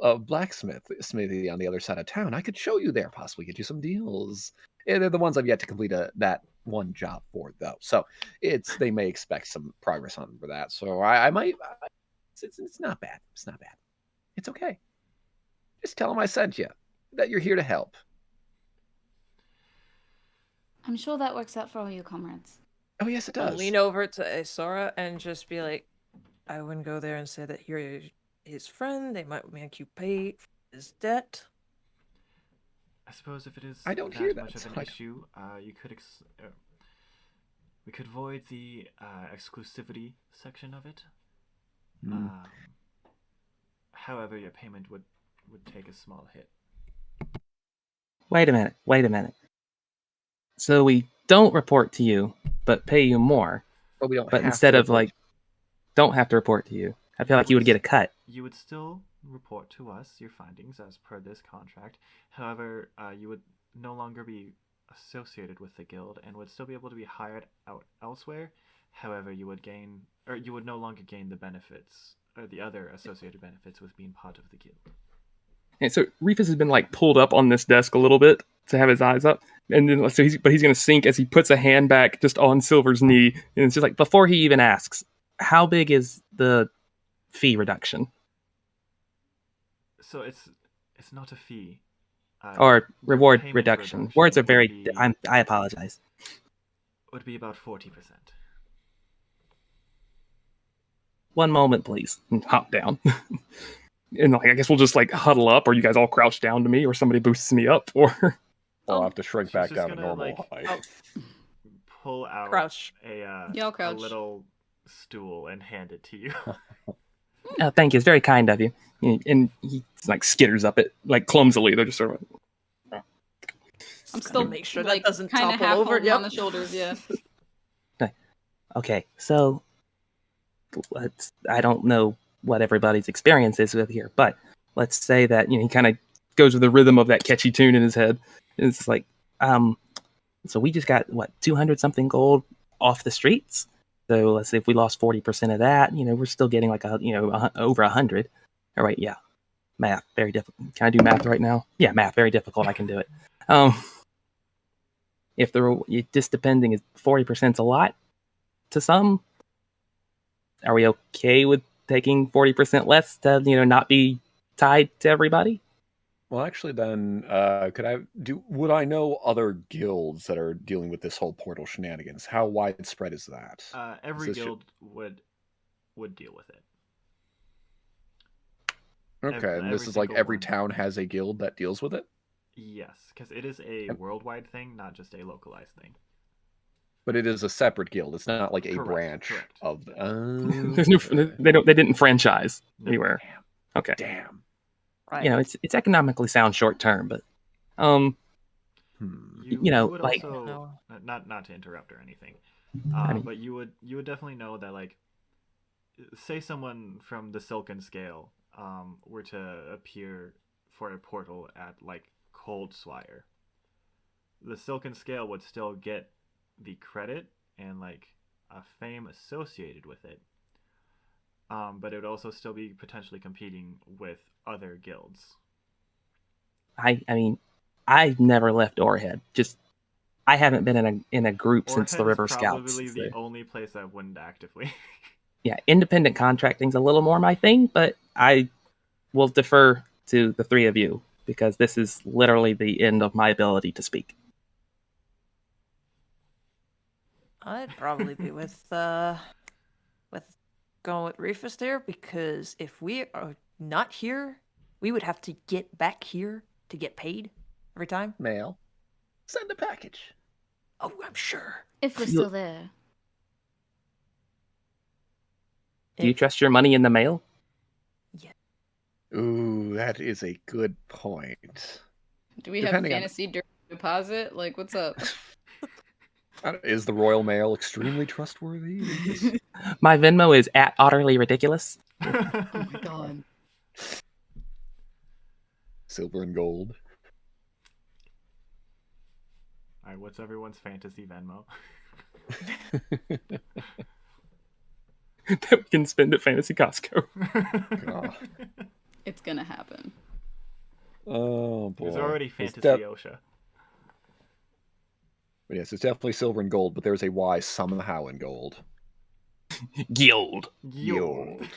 smithy on the other side of town. I could show you there, possibly get you some deals. They're the ones I've yet to complete that one job for, though. So they may expect some progress on for that. So I might. It's not bad. It's not bad. It's okay. Just tell them I sent you. That you're here to help. I'm sure that works out for all you comrades. Oh yes, it does. I'll lean over to Aeseora and just be like, I wouldn't go there and say that you're his friend. They might make you pay for his debt. I suppose if it is I don't hear much that, of an issue, you could we could void the exclusivity section of it. However, your payment would take a small hit. Wait a minute. So we don't report to you, but pay you more. But we don't. But instead of don't have to report to you. I feel like you would get a cut. You would still report to us your findings as per this contract. However, you would no longer be associated with the guild and would still be able to be hired out elsewhere. However, you would no longer gain the benefits or the other associated benefits with being part of the guild. And so Reefus has been like pulled up on this desk a little bit to have his eyes up, and then so he's going to sink as he puts a hand back just on Sylvyre's knee, and it's just like before he even asks, how big is the fee reduction? So it's not a fee. Or reward reduction. Words are very... I apologize. Would be about 40%. One moment, please. And hop down. And like, I guess we'll just like huddle up, or you guys all crouch down to me, or somebody boosts me up, or... I'll have to shrink back down to normal height. Pull out Crouch. a little stool and hand it to you. Oh, thank you. It's very kind of you. And he like skitters up it, like clumsily. They're just sort of... I'm still make sure like, that doesn't kind of topple half over. on the shoulders, yeah. Okay, so I don't know what everybody's experience is with here, but let's say that he kind of goes with the rhythm of that catchy tune in his head. And it's like, so we just got 200 something gold off the streets. So let's say if we lost 40% of that, we're still getting like over 100. All right, yeah, math very difficult. Can I do math right now? Yeah, math very difficult. I can do it. If just depending, is 40% is a lot to some. Are we okay with taking 40% less to not be tied to everybody? Well, actually, then would I know other guilds that are dealing with this whole portal shenanigans? How widespread is that? Every guild would deal with it. Okay, and this is like every town has a guild that deals with it? Yes, because it is a worldwide thing, not just a localized thing. But it is a separate guild. It's not like a branch of. There's they didn't franchise anywhere. Damn. Okay. Damn. Right. It's economically sound short term, but you would like also, not to interrupt or anything, but you would definitely know that, like, say someone from the Silken Scale were to appear for a portal at like Sylvyre, the Silken Scale would still get the credit and like a fame associated with it, but it would also still be potentially competing with other guilds. I mean, I've never left Orehead. Just I haven't been in a group since the River Scouts. Probably the only place I wouldn't actively. Yeah, independent contracting's a little more my thing, but I will defer to the three of you because this is literally the end of my ability to speak. I'd probably be with going with Reefus there, because if we are not here, we would have to get back here to get paid every time. Mail. Send a package. Oh, I'm sure. If we're still there. Do you trust your money in the mail? Yeah. Ooh, that is a good point. Do we have fantasy deposit? Like, what's up? Is the Royal Mail extremely trustworthy? My Venmo is at utterly ridiculous. Oh my god. Silver and gold. Alright, what's everyone's fantasy Venmo? That we can spend at Fantasy Costco. It's gonna happen. Oh boy. There's already Fantasy OSHA. But yes, it's definitely silver and gold, but there's a Y somehow in gold. Guild. Guild.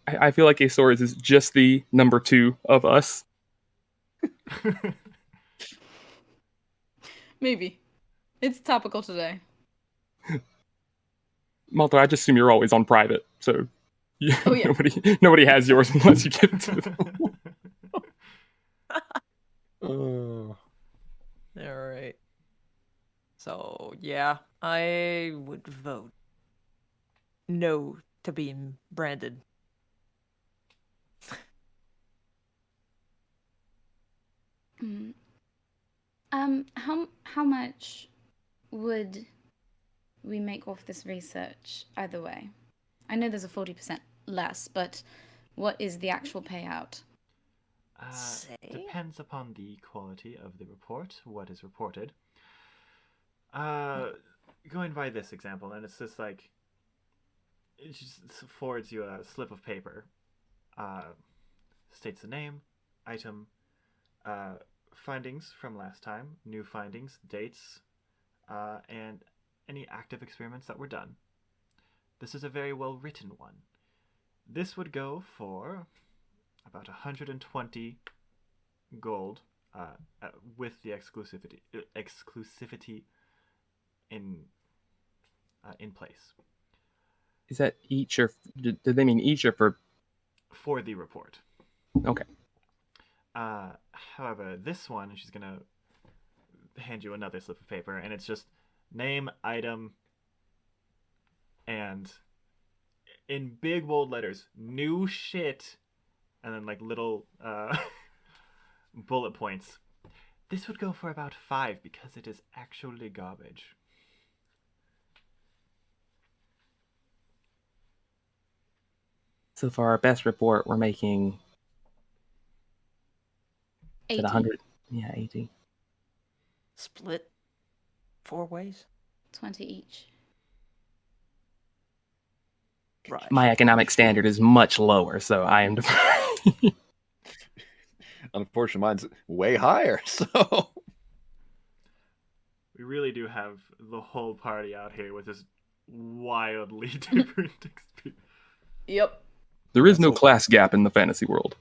I feel like Aeseora is just the number 2 of us. Maybe. It's topical today. Maltor, I just assume you're always on private, so yeah. nobody has yours unless you give it to them. Oh. All right. So, yeah, I would vote no to being branded. How much would we make off this research either way? I know there's a 40% less, but what is the actual payout? say? Depends upon the quality of the report, what is reported. Going by this example, and it's just like, it just forwards you a slip of paper. States the name, item, findings from last time, new findings, dates, and any active experiments that were done. This is a very well written one. This would go for about 120 gold with the exclusivity in place. Is that each or do they mean each or for the report? Okay. However, this one, she's gonna hand you another slip of paper, and it's just name, item, and in big bold letters, new shit, and then like little bullet points. This would go for about 5 because it is actually garbage. So for our best report, we're making 80. 100. Yeah, 80. Split 4 ways? 20 each. Right. My economic standard is much lower, so I am deferring. Unfortunately, mine's way higher, so... We really do have the whole party out here with this wildly different experience. Yep. There is no class gap in the fantasy world.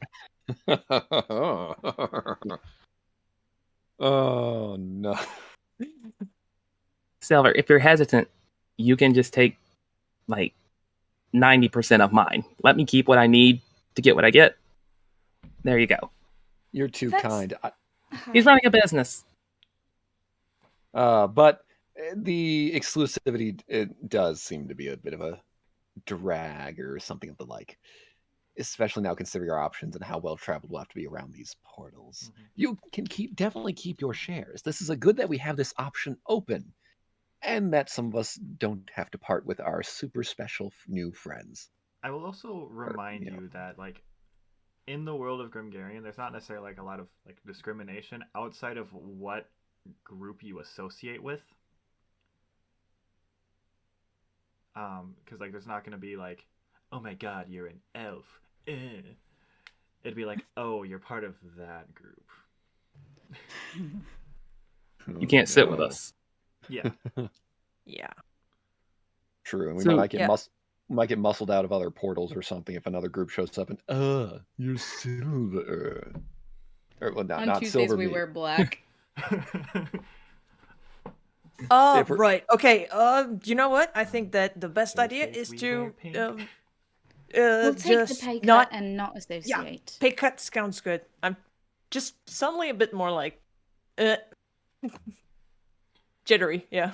Oh, no. Sylvyre, if you're hesitant, you can just take, like, 90% of mine. Let me keep what I need to get what I get. There you go. You're too That's- kind. He's running a business. But the exclusivity, it does seem to be a bit of a drag or something of the like. Especially now considering our options and how well traveled we'll have to be around these portals. Mm-hmm. You can definitely keep your shares. This is a good that we have this option open. And that some of us don't have to part with our super special new friends. I will also remind you that, like, in the world of Grimgarian, there's not necessarily like a lot of like discrimination outside of what group you associate with. Because like there's not going to be like, oh my god, you're an elf. It'd be like, oh, you're part of that group. You can't sit with us. Yeah. Yeah. True, and we So- might get muscled out of other portals or something if another group shows up and you're Sylvyre. Or well, On not Tuesdays silver we meat. wear black. If we're- Right. Okay. You know what? I think that the best idea Tuesdays is we to wear pink. We'll take the just pay cut not and not associate. pay cut sounds good. I'm just suddenly a bit more like jittery. Yeah.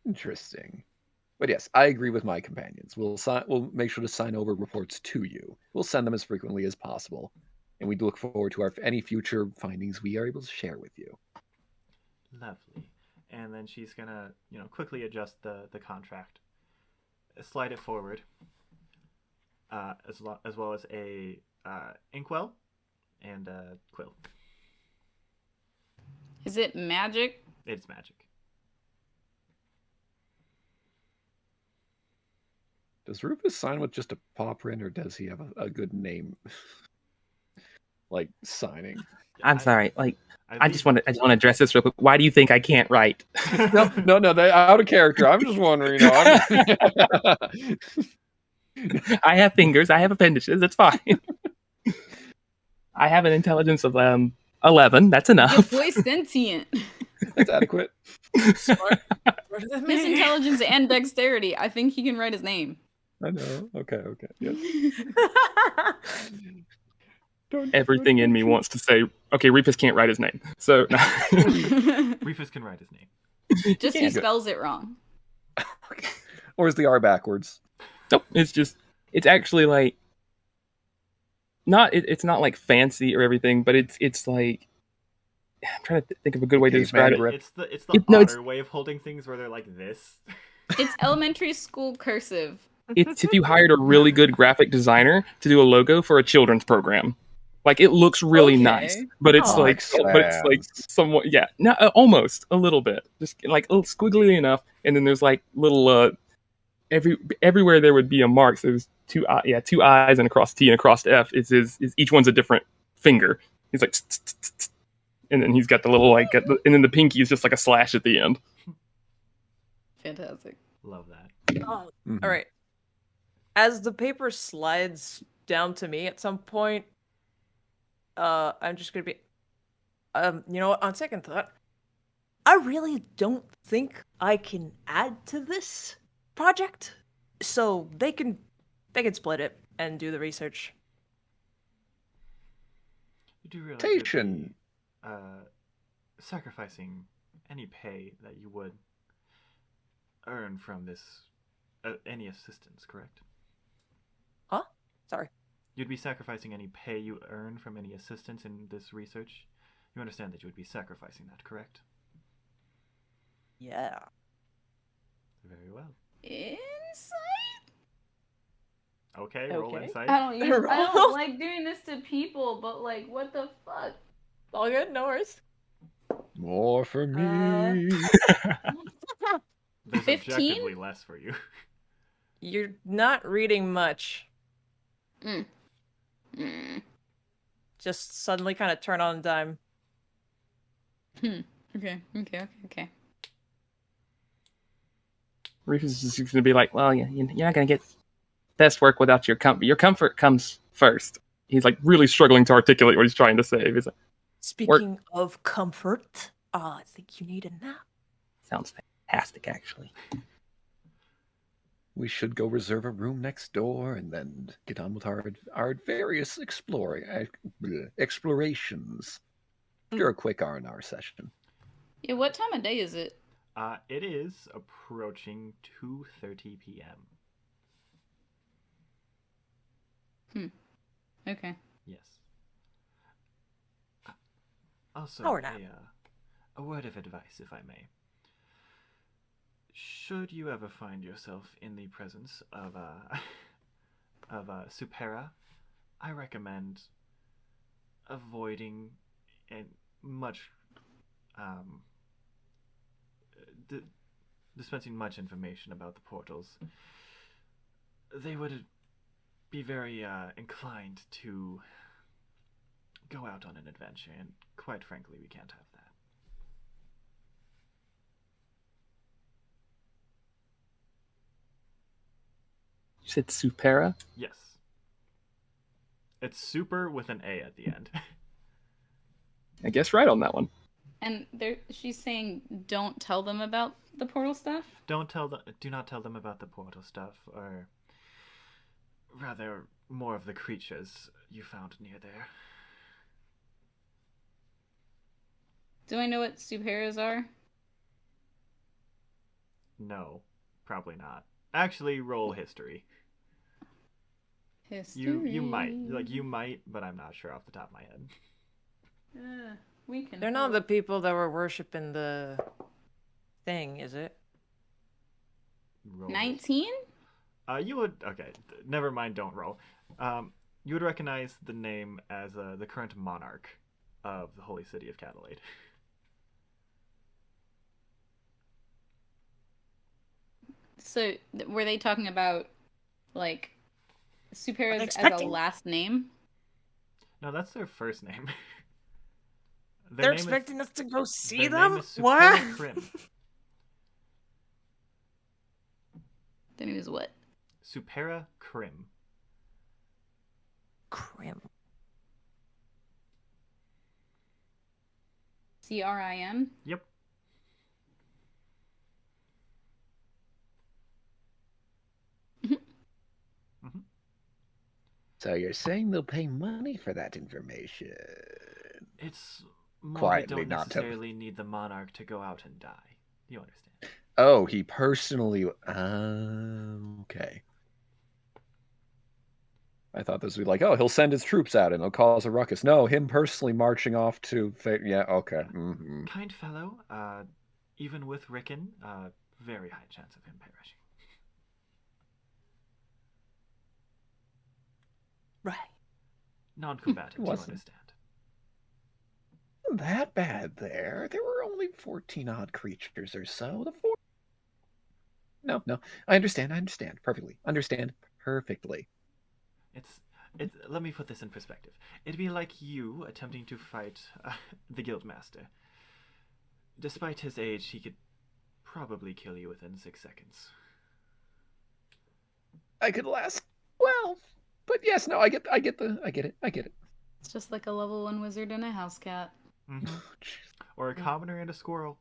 Interesting. But yes, I agree with my companions. We'll make sure to sign over reports to you. We'll send them as frequently as possible. And we look forward to any future findings we are able to share with you. Lovely. And then she's gonna, quickly adjust the contract, slide it forward, as well as a inkwell and a quill. Is it magic? It's magic. Does Rufus sign with just a paw print, or does he have a good name, like signing? I'm sorry. Like, I just leave- want to address this real quick. Why do you think I can't write? No, they out of character. I'm just wondering. I have fingers. I have appendages. It's fine. I have an intelligence of 11. That's Your enough. boy's sentient. That's adequate. Smarter than His me. intelligence and dexterity. I think he can write his name. I know. Okay. Yes. Everything in me wants to say, okay, Reefus can't write his name. So, no. Reefus can write his name. Just he spells it wrong. Or is the R backwards? Nope, it's actually like, it's not like fancy or everything, but it's like, I'm trying to think of a good way to describe it. Grip. It's the No, otter way of holding things where they're like this. It's elementary school cursive. It's if you hired a really good graphic designer to do a logo for a children's program. Like it looks really Okay. nice, but it's Oh, like somewhat, yeah, no, almost a little bit, just like a little squiggly enough. And then there's like little everywhere there would be a mark. So there's two eyes and across T and across F. Is each one's a different finger. He's like, tsk, tsk, tsk, tsk. And then he's got the little and then the pinky is just like a slash at the end. Fantastic. Love that. Oh, Mhm. all right. As the paper slides down to me at some point, I'm just gonna be, you know what? On second thought, I really don't think I can add to this project, so they can split it and do the research. You do realize you'd Station. be, sacrificing any pay that you would earn from this, any assistance, correct? Huh? Sorry. You'd be sacrificing any pay you earn from any assistance in this research. You understand that you would be sacrificing that, correct? Yeah. Very well. Insight? Okay, roll Okay. insight. I don't like doing this to people, but like, what the fuck? All good, no worries. More for me. There's 15? objectively less for you. You're not reading much. Just suddenly kind of turn on a dime. Okay. Reefus is just going to be like, well, you're not going to get best work without your comfort. Your comfort comes first. He's like really struggling to articulate what he's trying to say. He's like, Speaking of comfort, I think you need a nap. sounds fantastic, actually. We should go reserve a room next door and then get on with our various explorations. Do a quick R&R session. Yeah, what time of day is it? It is approaching 2:30 p.m. Okay. Yes. Also, Hour nap. a word of advice, if I may. Should you ever find yourself in the presence of Supera, I recommend avoiding dispensing much information about the portals. They would be very inclined to go out on an adventure, and quite frankly, we can't have that. You said Supera? Yes. It's super with an A at the end. I guess right on that one. And she's saying, don't tell them about the portal stuff? Do not tell them about the portal stuff, or rather, more of the creatures you found near there. Do I know what Superas are? No, probably not. Actually, roll history. History. You might, but I'm not sure off the top of my head. We can. They're not the people that were worshiping the thing, is it? Roll 19? You would never mind. Don't roll. You would recognize the name as the current monarch of the Holy City of Cadelade. So, were they talking about, like, Superas as a Unexpected. last name? No, that's their first name. They're expecting us to go see their name them? is Supera What? Crim. Their name is what? Supera Crim. Crim. CRIM? Yep. So you're saying they'll pay money for that information? It's more Quietly, we don't not to- necessarily need the monarch to go out and die. You understand? Oh, he personally... okay. I thought this would be like, oh, he'll send his troops out and he'll cause a ruckus. No, him personally marching off to... Yeah, okay. Mm-hmm. Kind fellow. Even with Rickon, very high chance of him perishing. Right. Non-combatant, you wasn't. understand. Wasn't that bad there. There were only 14 odd creatures or so. No. I understand perfectly. It's let me put this in perspective. It'd be like you attempting to fight the Guildmaster. Despite his age, he could probably kill you within 6 seconds. I could last well, but yes, no, I get it. It's just like a level 1 wizard and a house cat. Mm-hmm. Or a commoner and a squirrel.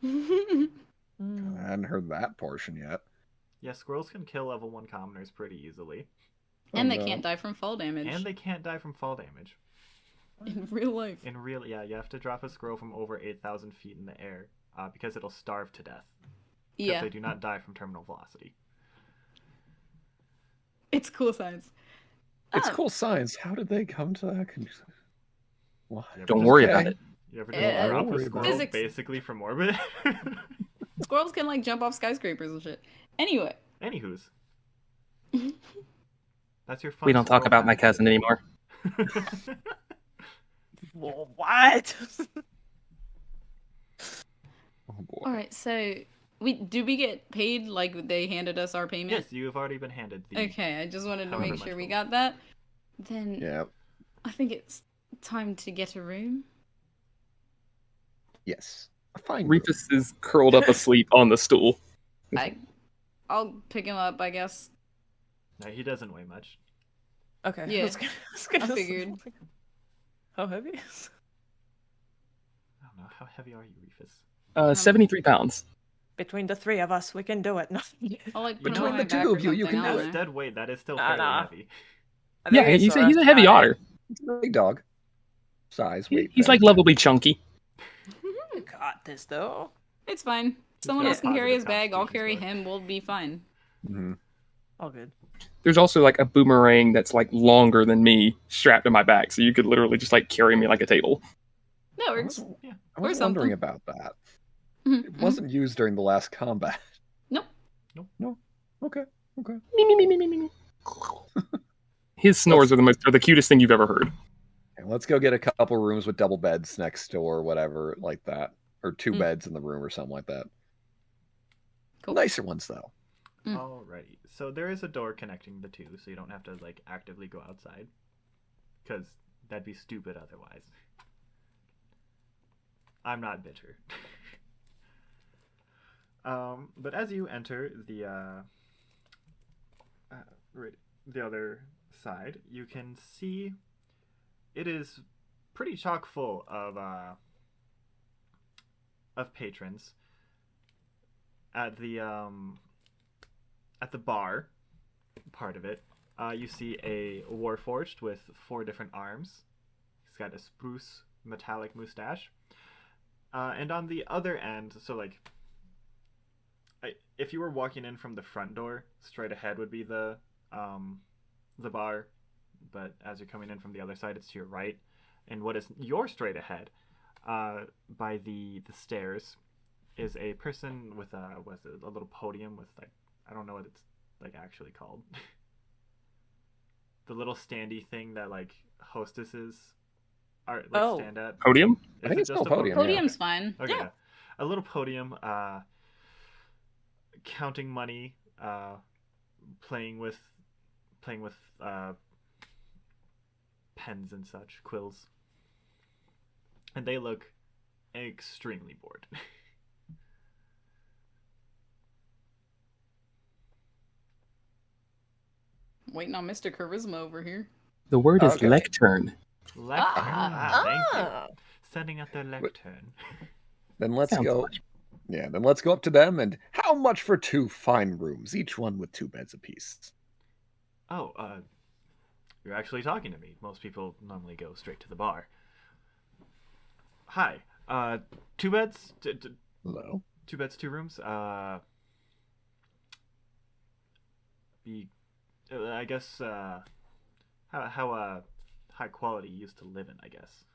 I hadn't heard that portion yet. Yeah, squirrels can kill level 1 commoners pretty easily. And they can't die from fall damage. In real life. Yeah, you have to drop a squirrel from over 8,000 feet in the air because it'll starve to death. Because Yeah. they do not die from terminal velocity. It's cool science. It's cool science. How did they come to that conclusion? What? Don't worry about it. You ever just drop a squirrel Physics. basically from orbit? Squirrels can like jump off skyscrapers and shit. Anyway. Anywho's. That's your fun. We don't talk about my cousin anymore. Well, what? Oh boy. All right, so we get paid like they handed us our payment? Yes, you have already been handed the... Okay, I just wanted to however make much sure we gold. got that. Then Yeah. I think it's time to get a room. Yes. A fine. Reefus is curled up asleep on the stool. I'll pick him up, I guess. No, he doesn't weigh much. Okay. Yeah, I I figured. How heavy? I don't know. How heavy are you, Reefus? 73 pounds. Between the three of us, we can do it. I'll like put him Between on the my two back or of you, you something, can I do don't it. That's know. dead weight. That is still Nah, fairly nah. heavy. Yeah, he's a heavy otter. It's a big dog. Size, weight. He's like lovably chunky. You got this, though. It's fine. Someone got else can carry his positive bag, I'll constitution carry score. him, we'll be fine. Mm-hmm. All good. There's also like a boomerang that's like longer than me strapped to my back, so you could literally just like carry me like a table. That I works. was, Yeah. I was Or wondering something. about that. Mhm, It mhm. wasn't used during the last combat. Nope. No. Okay. Me, me, me, me, me, me, me. His snores are the cutest thing you've ever heard. Okay, let's go get a couple rooms with double beds next door, or whatever, like that, or 2 beds in the room, or something like that. Cool. Nicer ones, though. Mm. Alrighty. So there is a door connecting the two, so you don't have to like actively go outside, because that'd be stupid otherwise. I'm not bitter. But as you enter the other side, you can see it is pretty chock full of patrons at the bar part of it. You see a warforged with 4 different arms. He's got a spruce metallic mustache. And on the other end, so like, if you were walking in from the front door, straight ahead would be the bar, but as you're coming in from the other side, it's to your right. And what is your straight ahead, by the stairs, is a person with a little podium with like, I don't know what it's like actually called. The little standy thing that like hostesses are like stand at. Podium? I think it's just still a podium. Podium's fine. Okay. Yeah. A little podium, counting money, playing with pens and such, quills. And they look extremely bored. Waiting on Mr. Charisma over here. The word is Okay. lectern. Lectern. Thank you. Sending out their lectern. Then let's Sounds go. Yeah, then let's go up to them. And how much for 2 fine rooms, each one with 2 beds apiece? Oh, you're actually talking to me. Most people normally go straight to the bar. Hi. 2 beds? Hello. 2 beds, 2 rooms? I guess, how high quality you used to live in, I guess.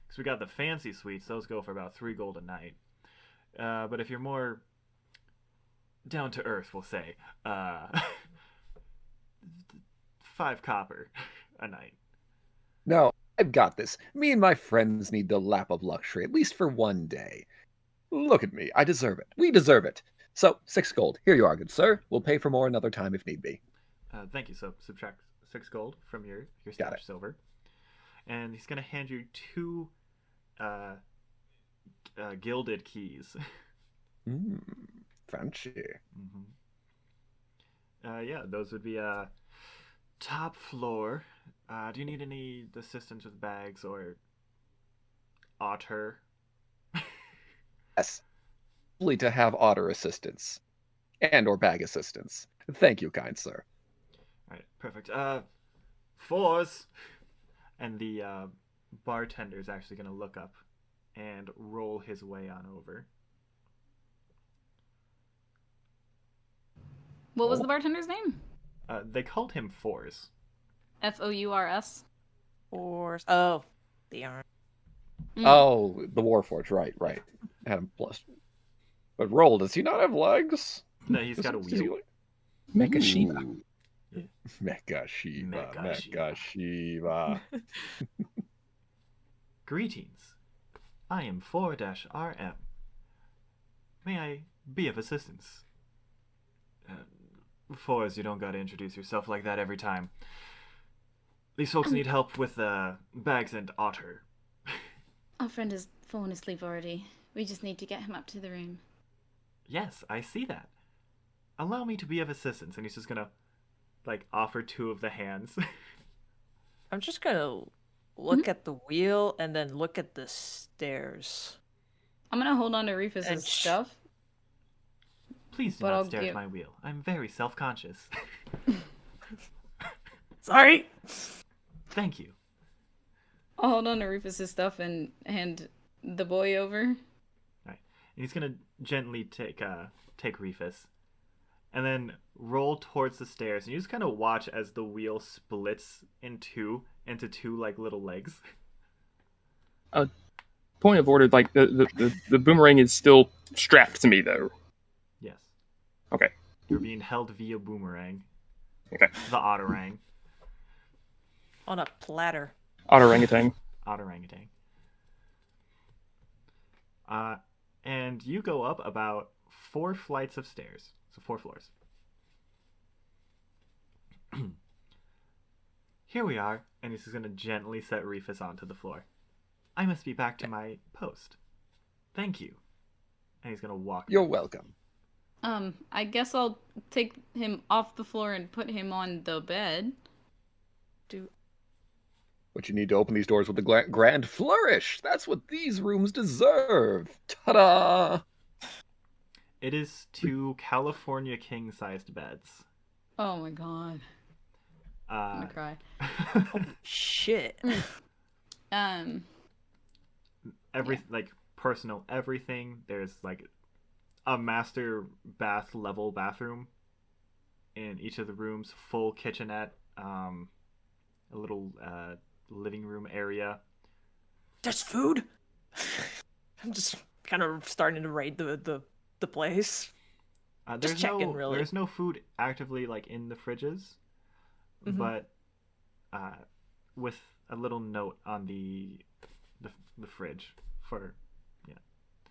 Because we got the fancy suites, those go for about 3 gold a night. But if you're more down to earth, we'll say, 5 copper a night. No, I've got this. Me and my friends need the lap of luxury, at least for one day. Look at me. I deserve it. We deserve it. So, 6 gold. Here you are, good sir. We'll pay for more another time if need be. Thank you. So subtract 6 gold from your Got stash silver. And he's going to hand you 2 gilded keys. Fancy. Yeah, those would be top floor. Do you need any assistance with bags or otter? Yes. Lovely to have otter assistance. And or bag assistance. Thank you, kind sir. All right, perfect. 4s. And the bartender's actually going to look up and roll his way on over. What was the bartender's name? They called him Fours. Fours. Or oh, the arm. Oh, the Warforged, right. Had him plus. But Roll, does he not have legs? No, he's got a wheel. Mecha Shiva. Mecha Shiva. Greetings. I am 4-RM. May I be of assistance? Fours, you don't gotta introduce yourself like that every time. These folks need help with bags and otter. Our friend has fallen asleep already. We just need to get him up to the room. Yes, I see that. Allow me to be of assistance. And he's just gonna, offer 2 of the hands. I'm just gonna look at the wheel and then look at the stairs. I'm gonna hold on to Reefus' stuff. Please do not stare at my wheel. I'm very self-conscious. Sorry. Thank you. I'll hold on to Reefus' stuff and hand the boy over. All right. And he's gonna gently take Reefus, and then roll towards the stairs. And you just kind of watch as the wheel splits into 2 little legs. Point of order, the boomerang is still strapped to me though. Yes. Okay. You're being held via boomerang. Okay. The otarang. On a platter. Orangutan. Orangutan. And you go up about 4 flights of stairs. So 4 floors. Here we are. And he's just going to gently set Reefus onto the floor. I must be back to my post. Thank you. And he's going to walk. You're welcome. I guess I'll take him off the floor and put him on the bed. But you need to open these doors with a grand flourish. That's what these rooms deserve. Ta-da! It is 2 California king-sized beds. Oh my god. I'm gonna cry. Oh, shit. Personal everything. There's a master bath level bathroom in each of the rooms, full kitchenette, a little living room area. There's food. I'm just kind of starting to raid the place. Just checking, really. There's no food actively in the fridges, but with a little note on the fridge for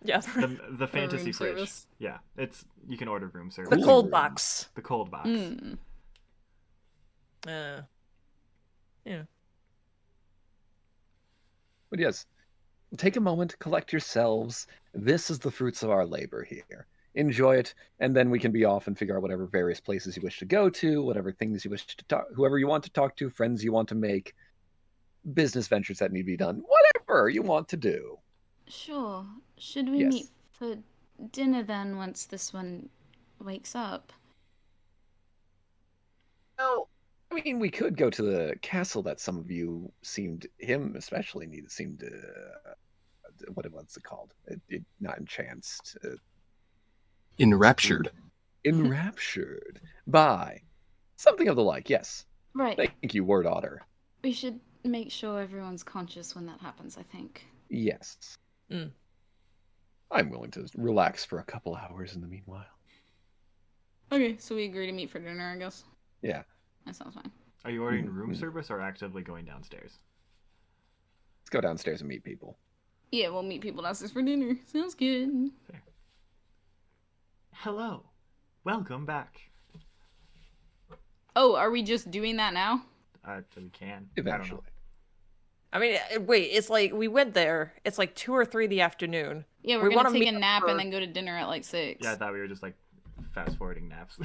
the fantasy fridge. Service. Yeah, you can order room service. The cold box. The cold box. Yeah. But yes, take a moment, collect yourselves. This is the fruits of our labor here. Enjoy it, and then we can be off and figure out whatever various places you wish to go to, whatever things you wish to talk, whoever you want to talk to, friends you want to make, business ventures that need to be done, whatever you want to do. Sure. Should we meet for dinner then once this one wakes up? Well, I mean, we could go to the castle that some of you seemed what's it called? Not entranced. Enraptured. Enraptured by something of the like, yes. Right. Thank you, Word Otter. We should make sure everyone's conscious when that happens, I think. Yes. I'm willing to relax for a couple hours in the meanwhile. Okay, so we agree to meet for dinner, I guess. Yeah. That sounds fine. Are you ordering room service or actively going downstairs? Let's go downstairs and meet people. Yeah, we'll meet people downstairs for dinner. Sounds good. Fair. Hello. Welcome back. Oh, are we just doing that now? We can. Eventually. I mean, wait, it's like we went there. It's like 2 or 3 in the afternoon. Yeah, we're We gonna wanna take a meet nap for- and then go to dinner at like 6. Yeah, I thought we were just like fast forwarding naps.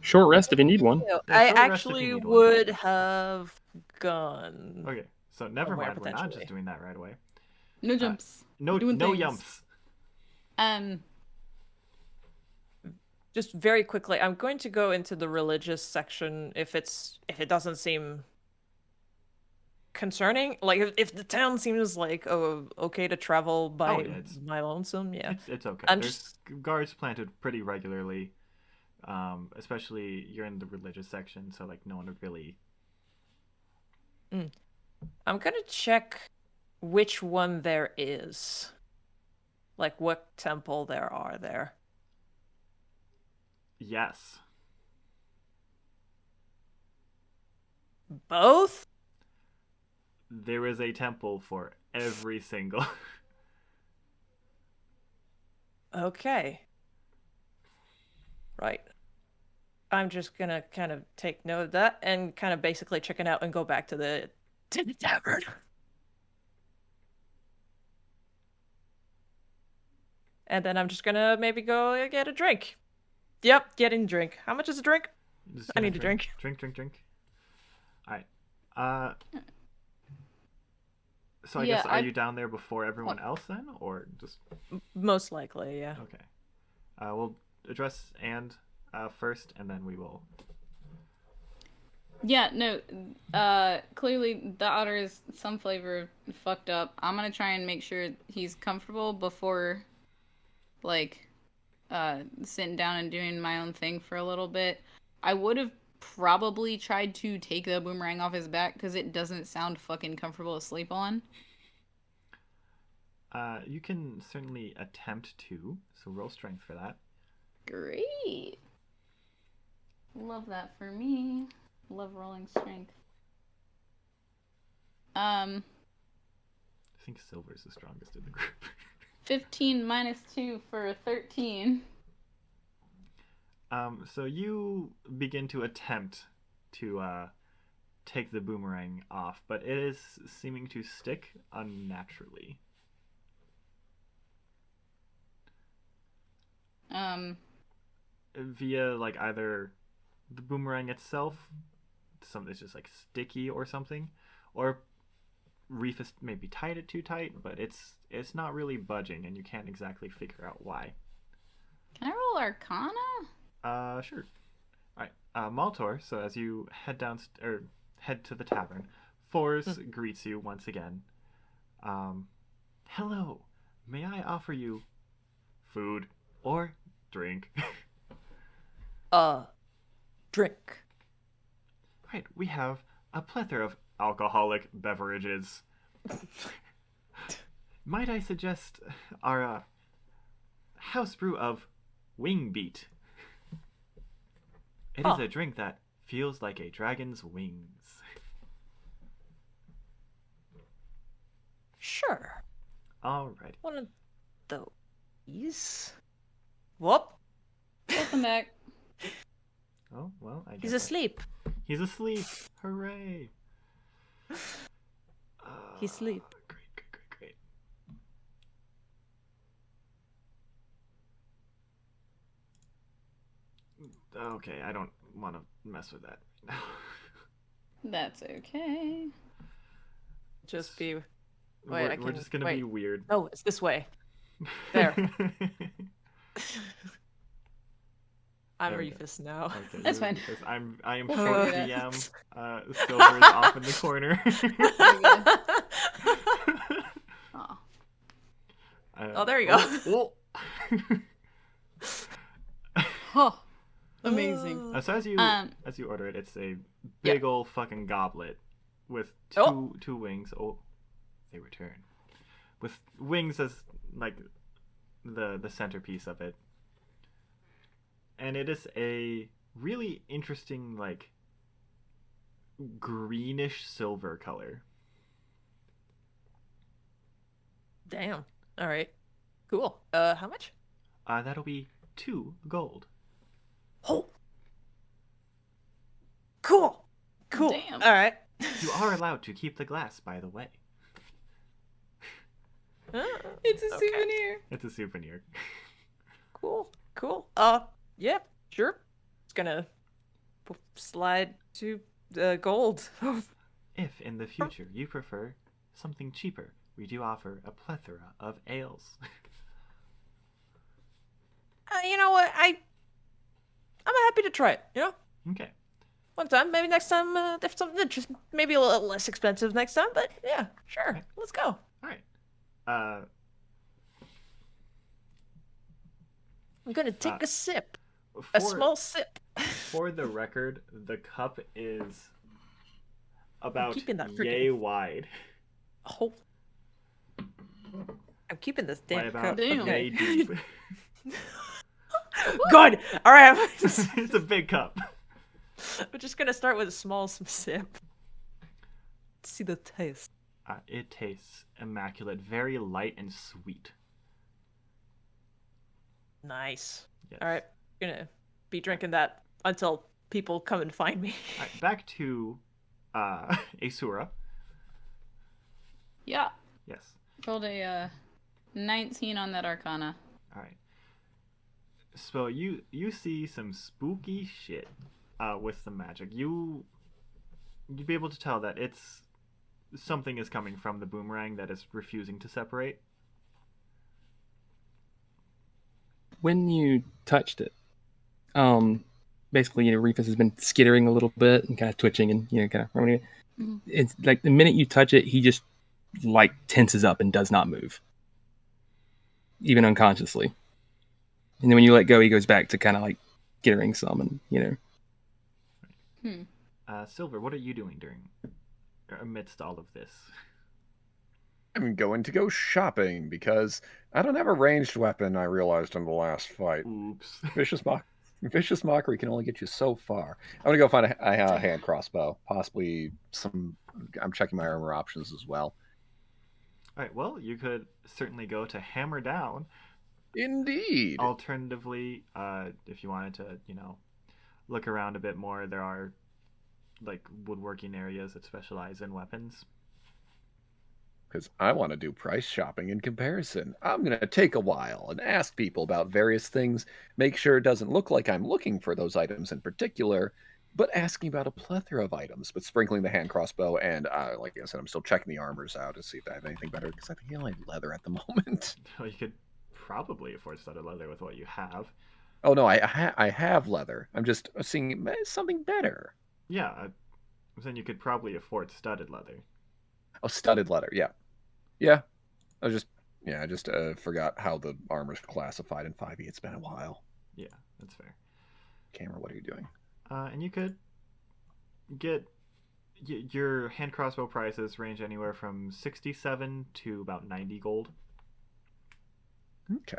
Short rest if you need one. No, Yeah, I short rest if you actually need one. would have gone. Okay, so never Somewhere, mind. We're not potentially. just doing that right away. No jumps. No, Doing no things. yumps. Just very quickly, I'm going to go into the religious section if it doesn't seem concerning. Like if the town seems like okay to travel by yeah, it's- my lonesome, yeah. It's okay. I'm There's guards planted pretty regularly. Especially you're in the religious section, so like no one would really. I'm gonna check which one there is. Like what temple there are there. Yes. Both? There is a temple for every single. Okay. Right. I'm just gonna kind of take note of that and kind of basically chicken out and go back to the tavern. And then I'm just gonna maybe go get a drink. Yep, getting a drink. How much is a drink? Just I gonna need a drink. Drink. Alright. So I Yeah, guess are you down there before everyone else then? Or just Most likely, yeah. okay. We'll address and first and then we will Yeah, no. Clearly the otter is some flavor fucked up. I'm gonna try and make sure he's comfortable before, like, sitting down and doing my own thing for a little bit. I would have probably tried to take the boomerang off his back because it doesn't sound fucking comfortable to sleep on. you can certainly attempt to, so roll strength for that. Great. Love that for me. Love rolling strength. I think Sylvyre's the strongest in the group. 15 minus 2 for 13. So you begin to attempt to take the boomerang off, but it is seeming to stick unnaturally. Via like either the boomerang itself, something's just like sticky or something, or Reefus maybe tied it too tight, but it's not really budging, and you can't exactly figure out why. Can I roll Arcana? Sure. All right, Maltor. So as you head head to the tavern, Force greets you once again. Hello. May I offer you food or drink? Drink. Right, we have a plethora of alcoholic beverages. Might I suggest our house brew of Wing Beat? It is a drink that feels like a dragon's wings. Sure. Alright. One of those. Whoop. Welcome back. Oh, well, I guess He's asleep. He's asleep. Hooray. He's asleep. Great. Okay, I don't want to mess with that right now. That's okay. Just be. Wait, we're just gonna be weird. No, it's this way. There. I'm There we go. Reefus now. Okay, That's you're fine. Reefus. I am Oh, short yeah. DM. Silver is off in the corner. Aw. Oh, there you go. Oh. Huh. Amazing. So as you order it, it's a Yeah. big old fucking goblet with Oh. two wings. Oh, they return with wings as like the centerpiece of it, and it is a really interesting like greenish silver color. Damn. All right. Cool. How much? That'll be 2 gold. Oh. Cool. Damn. All right. You are allowed to keep the glass, by the way. It's a souvenir. It's a souvenir. Cool. Yeah, sure. It's gonna slide to gold. If in the future you prefer something cheaper, we do offer a plethora of ales. You know what? I'm happy to try it. You know, Okay. one time, maybe next time. If something just maybe a little less expensive next time. But yeah, sure. Okay. Let's go. All right. I'm gonna take a sip. For, A small sip. For the record, the cup is about keeping that yay wide. Oh. I'm keeping this By damn about cup. Damn. yay deep. Good. All right. It's a big cup. I'm just gonna start with a small sip. See the taste. It tastes immaculate, very light and sweet. Nice. Yes. All right. Gonna be drinking that until people come and find me. All right, back to Aeseora. Yeah. Yes. Rolled a 19 on that Arcana. All right. So you see some spooky shit with the magic. You'd be able to tell that something is coming from the boomerang that is refusing to separate. When you touched it, basically, Reefus has been skittering a little bit and kind of twitching and kind of running. Mhm. It's like the minute you touch it, he just like tenses up and does not move, even unconsciously. And then when you let go, he goes back to kind of like skittering some, and Sylvyre, what are you doing amidst all of this? I'm going to go shopping because I don't have a ranged weapon, I realized in the last fight. Oops. Vicious Mockery can only get you so far. I'm going to go find a hand crossbow. Possibly I'm checking my armor options as well. All right, well, you could certainly go to Hammer Down. Indeed. Alternatively, if you wanted to, look around a bit more, there are like woodworking areas that specialize in weapons. Because I want to do price shopping in comparison. I'm going to take a while and ask people about various things, make sure it doesn't look like I'm looking for those items in particular, but asking about a plethora of items, but sprinkling the hand crossbow, and like I said, I'm still checking the armors out to see if I have anything better, because I think I only have leather at the moment. Well, you could probably afford studded leather with what you have. Oh, no, I have leather. I'm just seeing something better. Yeah, then you could probably afford studded leather. Oh, studded leather, yeah. Yeah, I just forgot how the armor's classified in 5e. It's been a while. Yeah, that's fair. Camera, what are you doing? And you could get your hand crossbow prices range anywhere from 67 to about 90 gold. Okay.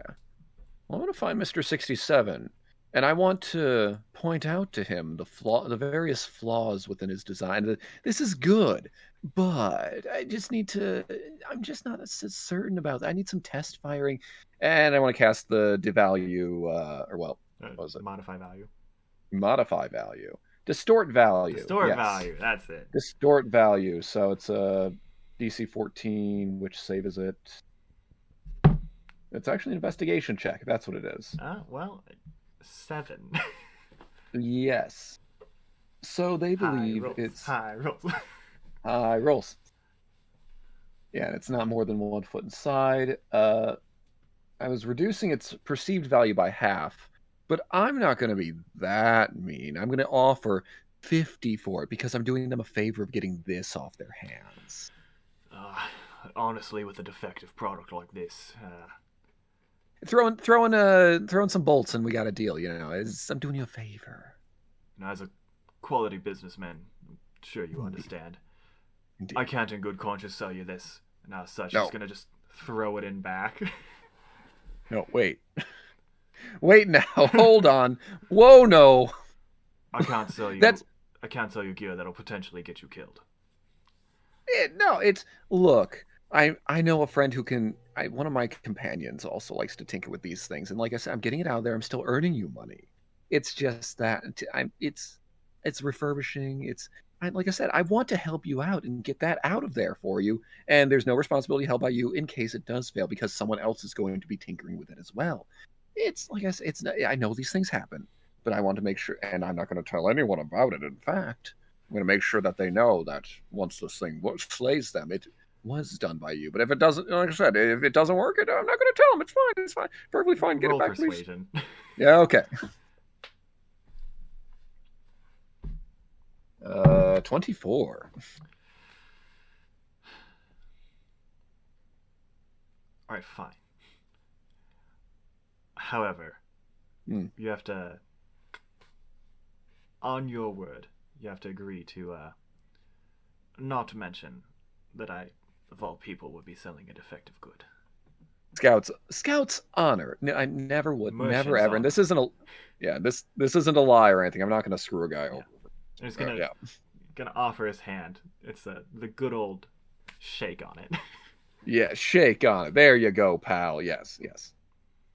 Well, I want to find Mr. 67, and I want to point out to him the various flaws within his design. This is good, but I'm just not certain about that. I need some test firing, and I want to cast the devalue, what was it? Modify value. Modify value. Distort value. Distort yes. value, that's it. Distort value. So it's a DC 14, which save is it? It's actually an investigation check. That's what it is. Well, 7. Yes. So they believe it's high rolls. High rolls. Yeah, and it's not more than 1 foot inside. I was reducing its perceived value by half, but I'm not going to be that mean. I'm going to offer 50 for it because I'm doing them a favor of getting this off their hands. Honestly, with a defective product like this, throwing some bolts and we got a deal. I'm doing you a favor. As a quality businessman, I'm sure you understand. Indeed. I can't in good conscience sell you this, and as such, No. just gonna just throw it in back. No, wait. Wait now. Hold on. Whoa, no. I can't sell you. I can't sell you gear that'll potentially get you killed. Look. I know a friend who can one of my companions also likes to tinker with these things, and like I said, I'm getting it out there. I'm still earning you money. It's just that it's refurbishing. Like I said, I want to help you out and get that out of there for you. And there's no responsibility held by you in case it does fail, because someone else is going to be tinkering with it as well. It's like I said, I know these things happen, but I want to make sure, and I'm not going to tell anyone about it. In fact, I'm going to make sure that they know that once this thing slays them, it was done by you. But if it doesn't, like I said, if it doesn't work, I'm not going to tell them. It's fine. It's fine. Perfectly fine. Get Roll it back, persuasion. please. Yeah. Okay. 24. All right, fine. However, you have to, on your word, you have to agree to not mention that I, of all people, would be selling a defective good. Scouts honor. No, I never would, Merchant's never ever. And this isn't this isn't a lie or anything. I'm not going to screw a guy over. He's gonna offer his hand. It's the good old shake on it. Yeah, shake on it. There you go, pal. Yes.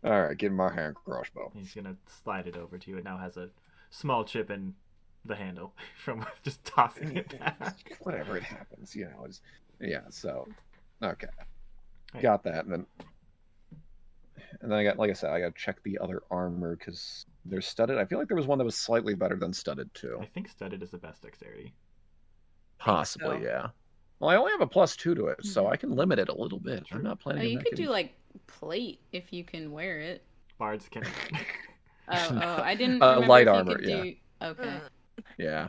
All right, give him my hand crossbow. He's gonna slide it over to you. It now has a small chip in the handle from just tossing it back. Whatever, it happens, So, okay, got that, and then I got, like I said, I got to check the other armor because they're studded. I feel like there was one that was slightly better than studded too. I think studded is the best dexterity. Possibly, yeah. Well, I only have a +2 to it, so I can limit it a little bit. I'm not planning. You could do like plate if you can wear it. Bards can. I didn't. Remember light if armor, you could do... Okay. Yeah.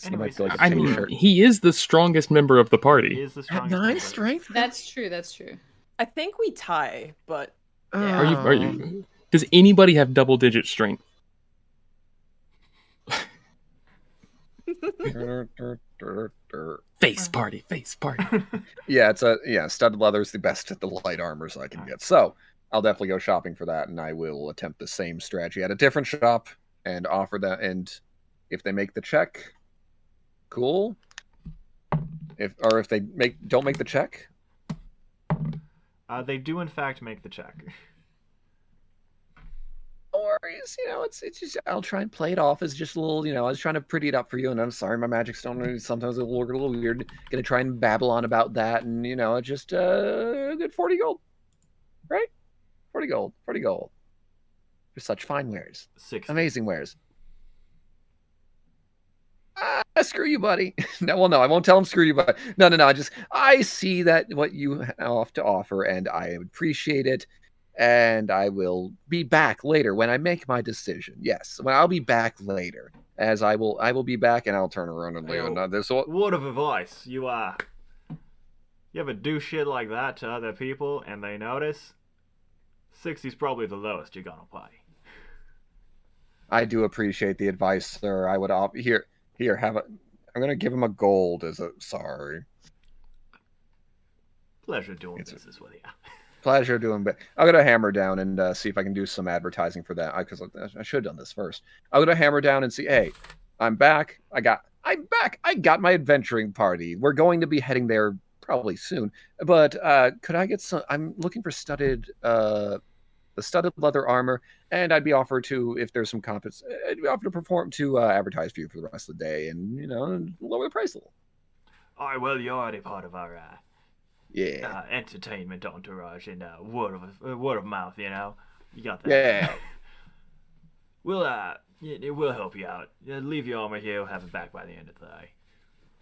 Anyways, like a I mean, he is the strongest member of the party. He is the At strongest 9 member. strength. That's true. I think we tie, but Are you? Does anybody have double-digit strength? Face party. Yeah, studded leather is the best at the light armors I can get. So I'll definitely go shopping for that, and I will attempt the same strategy at a different shop and offer that. And if they make the check, cool. If they don't make the check, they do in fact make the check. or it's just I'll try and play it off as just a little, I was trying to pretty it up for you, and I'm sorry my magic's sometimes it'll look a little weird. Gonna try and babble on about that, and just a good 40 gold, right? 40 gold for such fine wares, 60. amazing wares. Screw you, buddy. No, I won't tell him screw you, buddy. No. I see that what you have to offer, and I appreciate it. And I will be back later when I make my decision. Yes, I'll be back later, as I will be back, and I'll turn around and leave. Word of advice: you ever do shit like that to other people, and they notice? 60's probably the lowest you're gonna pay. I do appreciate the advice, sir. I would here have a. I'm gonna give him a gold as a sorry. Pleasure doing business with you. Pleasure doing, but I'll go to Hammer Down and see if I can do some advertising for that, because I should have done this first. I'll go to Hammer Down and see, hey, I'm back. I'm back. I got my adventuring party. We're going to be heading there probably soon. But could I get some? I'm looking for the studded leather armor, and I'd be offered to, if there's some compets, I'd be offered to advertise for you for the rest of the day, and lower the price a little. All right, well, you're already part of our entertainment entourage and word of mouth. You got that. Yeah. We'll help you out. Leave your armor here. We'll have it back by the end of the day.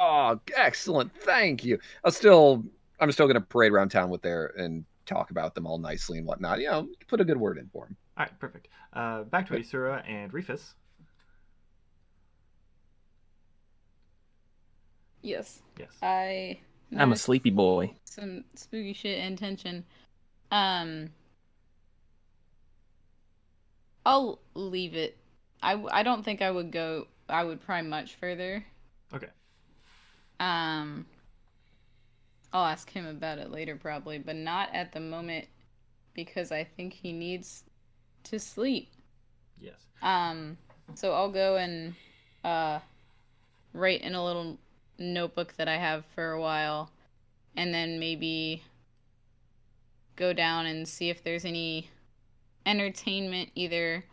Oh, excellent! Thank you. I'm still gonna parade around town with and talk about them all nicely and whatnot. Put a good word in for them. All right, perfect. Back to Aeseora and Reefus. Yes. I'm a sleepy boy. Some spooky shit and tension. I'll leave it. I don't think I would pry much further. Okay. I'll ask him about it later probably, but not at the moment because I think he needs to sleep. Yes. So I'll go and write in a little notebook that I have for a while, and then maybe go down and see if there's any entertainment either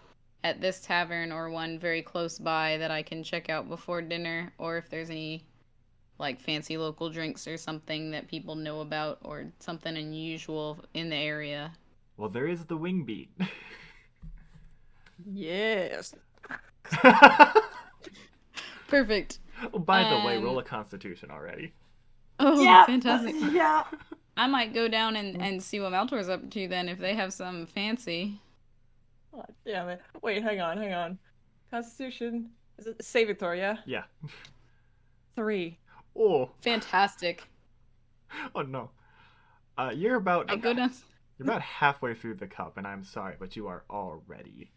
at this tavern or one very close by that I can check out before dinner, or if there's any like fancy local drinks or something that people know about or something unusual in the area. Well, there is the wing beat. Yes. Perfect. Oh, by the way, roll a constitution already. Oh, Yeah. fantastic. Yeah. I might go down and see what Maltor's up to then if they have some fancy. Oh, damn it. Wait, hang on. Constitution. Is it saving throw, yeah? Yeah. 3. Oh. Fantastic. Oh no. You're about I go down. You're about halfway through the cup, and I'm sorry, but you are already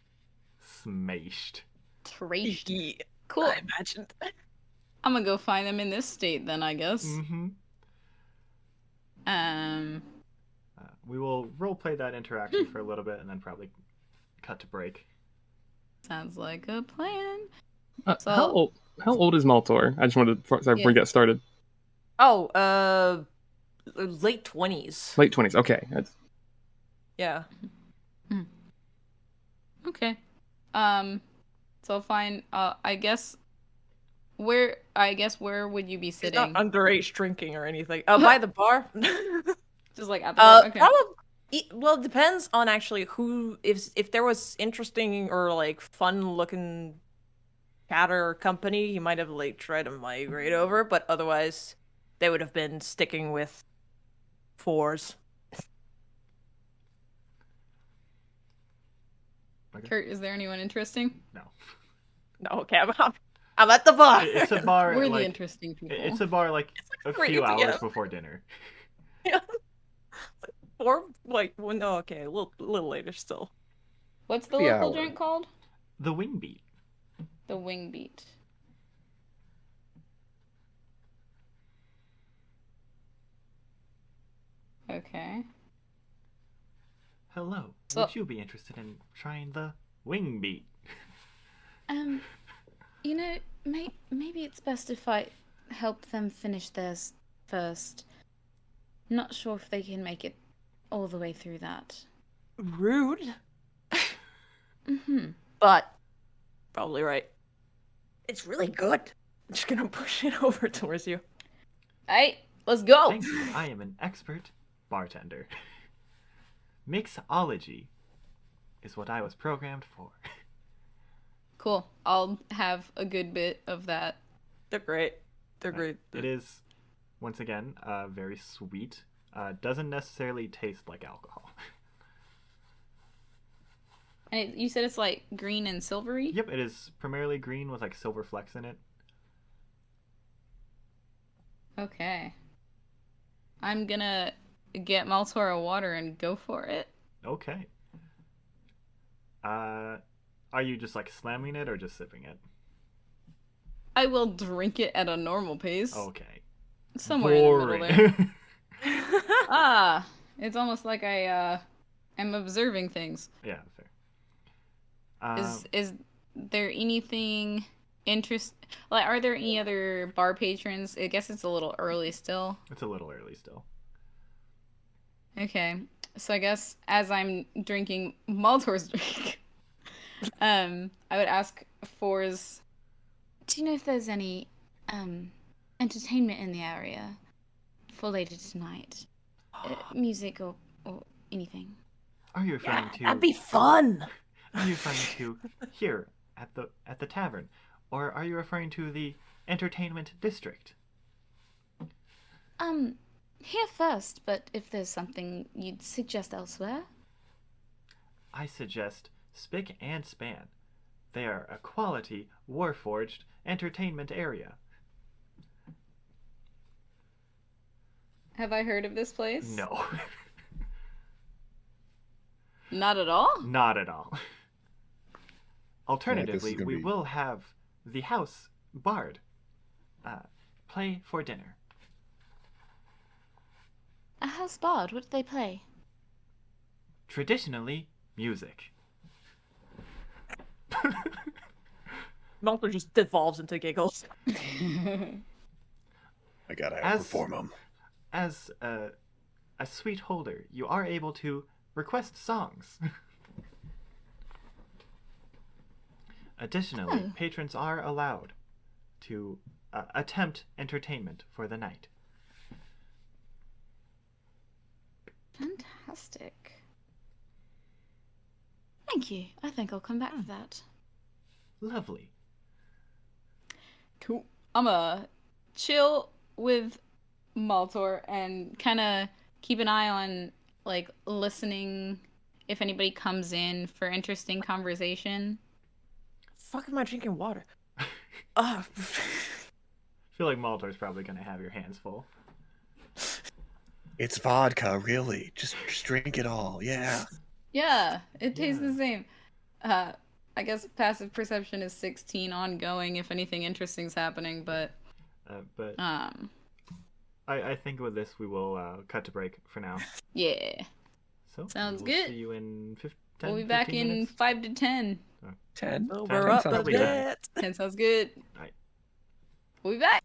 smashed. Trashed. Cool. I imagined. I'm gonna go find them in this state then, I guess. Mm-hmm. Um. We will roleplay that interaction for a little bit, and then probably cut to break. Sounds like a plan. So, how old is Maltor? I just wanted to before we get started. Oh, late 20s. Late 20s. Okay. Yeah. Okay. So fine. I guess where would you be It's sitting? not underage drinking or anything. By the bar. Just like at the bar. Okay. Probably. Well, it depends on actually who. If there was interesting or like fun looking chatter company, you might have like tried to migrate over, but otherwise, they would have been sticking with 4s. Okay. Kurt, is there anyone interesting? No. No, okay, I'm at the bar. It's a bar. We're like, the interesting people. It's a bar like a few hours before dinner. Yeah. Or like, well, no, okay, a little later still. What's the local drink called? The wing beat. The wing beat. Okay. Hello. So- Would you be interested in trying the wing beat? You know, maybe it's best if I help them finish theirs first. Not sure if they can make it all the way through that. Rude. Mm-hmm. But probably right. It's really good. I'm just gonna push it over towards you. Hey, let's go! Thank you. I am an expert bartender. Mixology is what I was programmed for. Cool. I'll have a good bit of that. They're great. They're great. It is, once again, very sweet. Doesn't necessarily taste like alcohol. And you said it's like green and silvery? Yep, it is primarily green with like silver flecks in it. Okay. I'm gonna get Maltor a water and go for it. Okay. Are you just like slamming it or just sipping it? I will drink it at a normal pace. Okay. Somewhere in the middle there. It's almost like I am observing things. Yeah, fair. Is there anything like, are there any other bar patrons? I guess it's a little early still. It's a little early still. Okay. So I guess as I'm drinking Maltor's drink, I would ask Fours, do you know if there's any entertainment in the area for later tonight? Music or anything? Are you referring to? That'd be fun. Are you referring to here at the tavern, or are you referring to the entertainment district? Here first, but if there's something you'd suggest elsewhere? I suggest Spick and Span. They are a quality, warforged entertainment area. Have I heard of this place? No. Not at all? Not at all. Alternatively, we will have the house bard play for dinner. A house bard? What do they play? Traditionally, music. Maltor just devolves into giggles. I gotta outperform him. As a suite holder, you are able to request songs. Additionally, patrons are allowed to attempt entertainment for the night. Fantastic. Thank you. I think I'll come back for that. Lovely. Cool. I'm gonna chill with Maltor and kind of keep an eye on, like, listening if anybody comes in for interesting conversation. Fuck am I drinking water? I feel like Maltor's probably going to have your hands full. It's vodka, really. Just drink it all. Yeah. Yeah, it tastes the same. I guess passive perception is 16 ongoing if anything interesting's happening, but I think with this we will cut to break for now. Yeah. So Sounds we'll good. See you in 10, We'll be back in minutes. 5 to 10. 10. Sober up a bit. 10 sounds good. All right. We'll be back.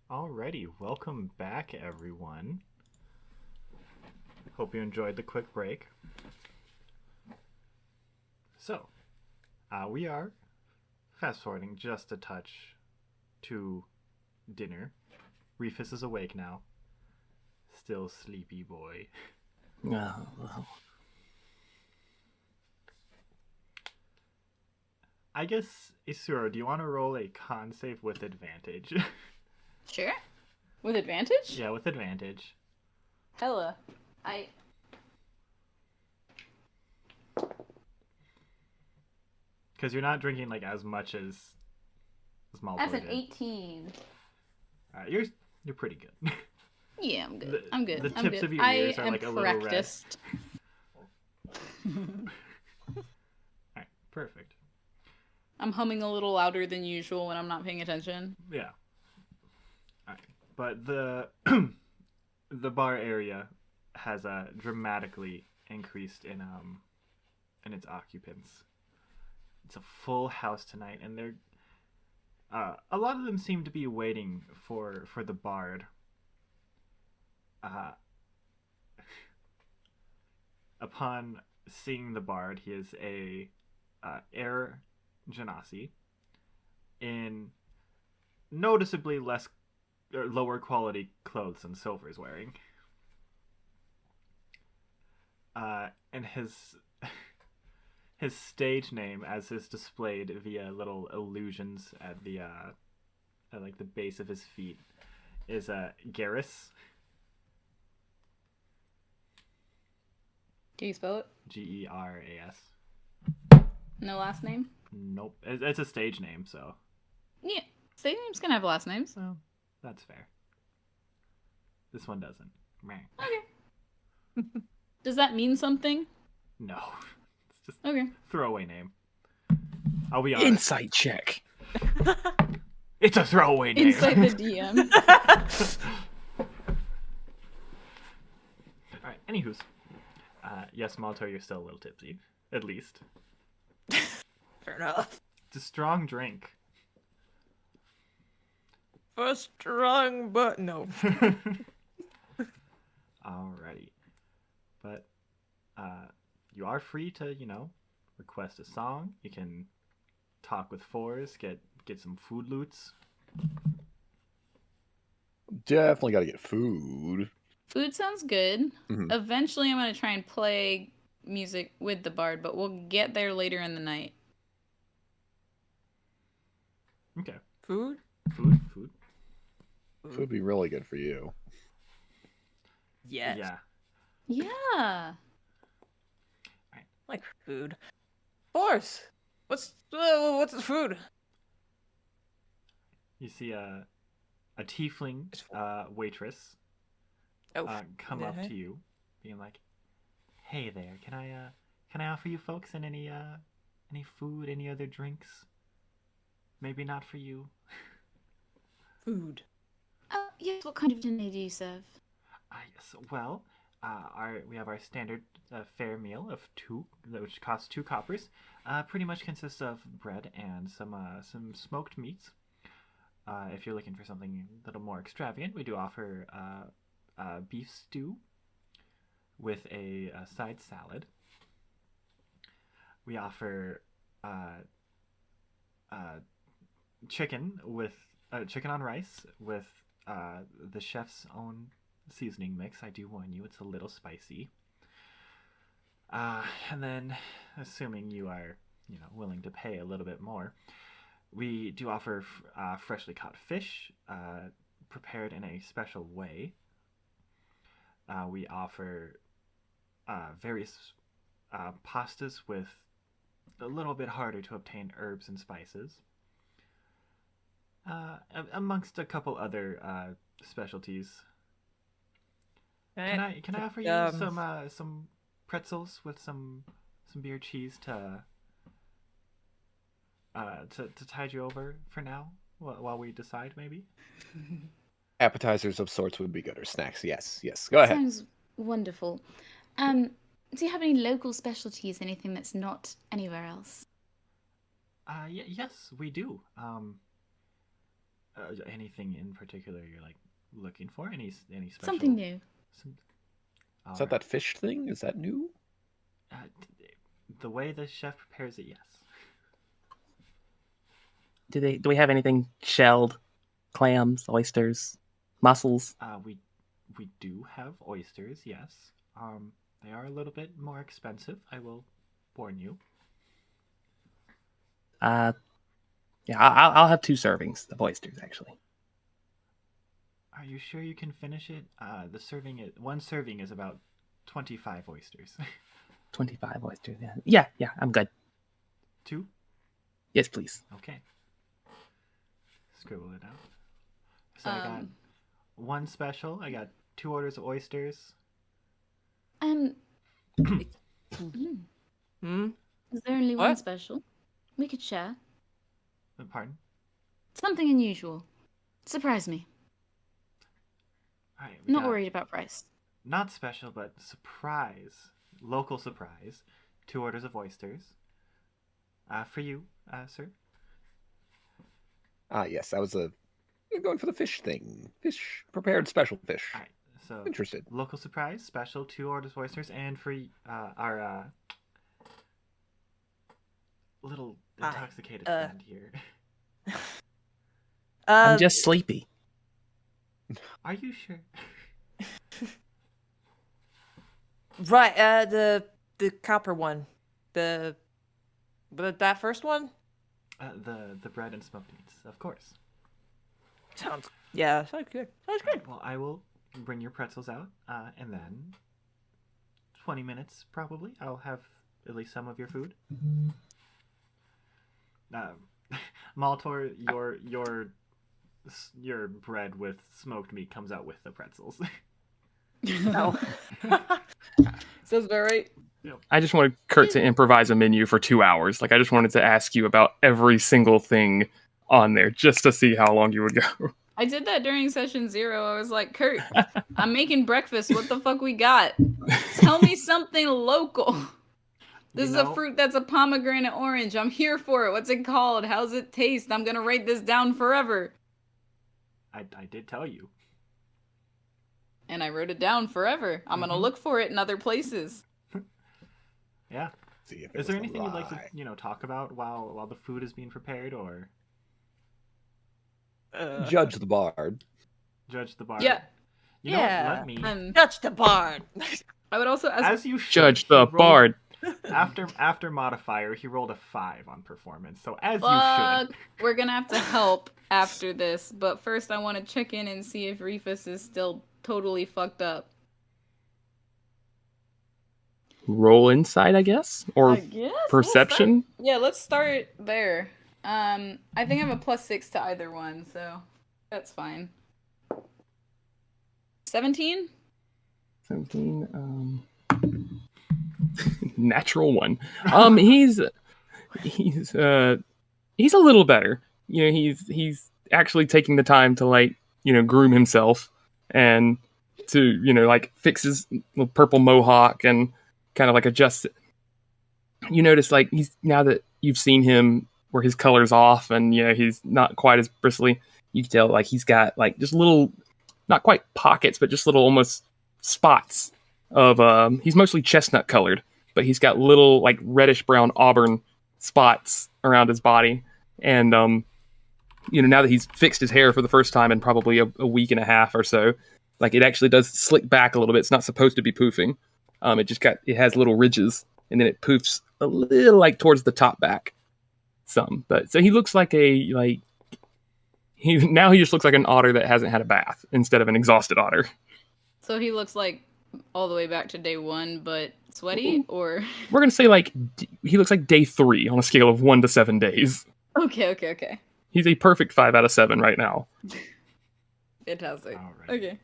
Alrighty, welcome back, everyone. Hope you enjoyed the quick break. So, we are fast-forwarding just a touch to dinner. Reefus is awake now. Still sleepy boy. Oh. I guess, Aeseora, do you want to roll a con save with advantage? Sure. With advantage? Yeah, with advantage. Hella. Because you're not drinking like as much as Maltor That's an did. 18. You're pretty good. Yeah, I'm good. I'm good. The I'm tips good. of your ears are like a little red. practiced. Alright, perfect. I'm humming a little louder than usual when I'm not paying attention. Yeah. Alright. But the the bar area has dramatically increased in its occupants. It's a full house tonight, and they're a lot of them seem to be waiting for the bard. Upon seeing the bard, he is a air genasi in noticeably less or lower quality clothes than Sylvyre is wearing. And his stage name, as is displayed via little illusions at the at like the base of his feet, is Garrus. Can you spell it? Geras. No last name? Nope. It's a stage name, so. Yeah. Stage names can have last names. Well, that's fair. This one doesn't. Meh. Okay. Does that mean something? No. It's just Okay. throwaway name. I'll be honest. Insight check. It's a throwaway name. Inside the DM. Alright, anywho's. Yes, Maltor, you're still a little tipsy. At least. Fair enough. It's a strong drink. For strong, but no. Alrighty. But you are free to, request a song. You can talk with fours, get some food loots. Definitely got to get food. Food sounds good. Mhm. Eventually I'm going to try and play music with the bard, but we'll get there later in the night. Okay. Food? Food. Food would be really good for you. Yes. Yeah. Yeah. Like food. Force. What's the food? You see a tiefling waitress come up to you, being like, "Hey there, can I offer you folks any food, any other drinks? Maybe not for you." Food. Yes, what kind of dinner do you serve? Yes. Well, we have our standard fare meal of 2, which costs 2 coppers. Pretty much consists of bread and some smoked meats. if you're looking for something a little more extravagant, we do offer beef stew with a side salad. We offer chicken on rice with the chef's own seasoning mix. I do warn you, it's a little spicy. And then, assuming you are, willing to pay a little bit more, we do offer freshly caught fish, prepared in a special way. We offer various pastas with a little bit harder to obtain herbs and spices, amongst a couple other specialties. Can I offer you some pretzels with some beer cheese to tide you over for now while we decide, maybe? Appetizers of sorts would be good, or snacks. Yes. Go ahead. Sounds wonderful. Do you have any local specialties? Anything that's not anywhere else? Yes, we do. Anything in particular you're looking for? Any special? Something new. Is that fish thing? Is that new? The way the chef prepares it, yes. Do we have anything shelled? Clams, oysters, mussels? We do have oysters, yes. They are a little bit more expensive, I will warn you. Yeah, I'll have 2 servings of oysters, actually. Are you sure you can finish it? One serving is about 25 oysters. 25 oysters, yeah. Yeah, I'm good. 2? Yes, please. Okay. Scribble it out. So I got 1 special. I got 2 orders of oysters. Is there only one special? We could share. Pardon? Something unusual. Surprise me. All right, Not worried about price. Not special, but surprise. Local surprise. 2 orders of oysters. For you, sir. Yes, that was you're going for the fish thing. Fish, prepared special fish. All right, so interested. Local surprise, special, 2 orders of oysters, and for our little intoxicated friend here. I'm just sleepy. Are you sure? Right, the copper one. That first one? The bread and smoked meats, of course. Sounds good. Sounds good. Right, well, I will bring your pretzels out, and then 20 minutes probably, I'll have at least some of your food. Maltor, your bread with smoked meat comes out with the pretzels. No. Sounds about right. Yep. I just wanted Kurt to improvise a menu for 2 hours. I just wanted to ask you about every single thing on there just to see how long you would go. I did that during session 0. I was like, Kurt, I'm making breakfast. What the fuck we got? Tell me something local. This is a fruit that's a pomegranate orange. I'm here for it. What's it called? How's it taste? I'm going to write this down forever. I did tell you. And I wrote it down forever. I'm going to look for it in other places. Yeah. Is there anything you'd like to, talk about while the food is being prepared, or judge the bard? Judge the bard. Yeah. You know what? Let me judge the bard. I would also ask. As you should, judge the bard. After modifier, he rolled a 5 on performance. So as you should. We're gonna have to help after this, but first I want to check in and see if Reefus is still totally fucked up. Roll insight, I guess, or I guess? perception. Let's start there. I think I have a +6 to either one, so that's fine. 17. 17. Natural 1. He's a little better. He's actually taking the time to groom himself and to fix his little purple mohawk and kind of adjust it. You notice he's, now that you've seen him where his color's off and he's not quite as bristly, You can tell like he's got like just little, not quite pockets, but just little almost spots of. He's mostly chestnut colored, but he's got little like reddish brown auburn spots around his body, and now that he's fixed his hair for the first time in probably a week and a half or so, like it actually does slick back a little bit. It's not supposed to be poofing. It has little ridges, and then it poofs a little like towards the top back some. But so he looks like he just looks like an otter that hasn't had a bath instead of an exhausted otter. So he looks like all the way back to day 1, but sweaty, or we're gonna say like he looks like day 3 on a scale of 1 to 7 days. Okay. He's a perfect 5 out of 7 right now. Fantastic. Alright. Okay.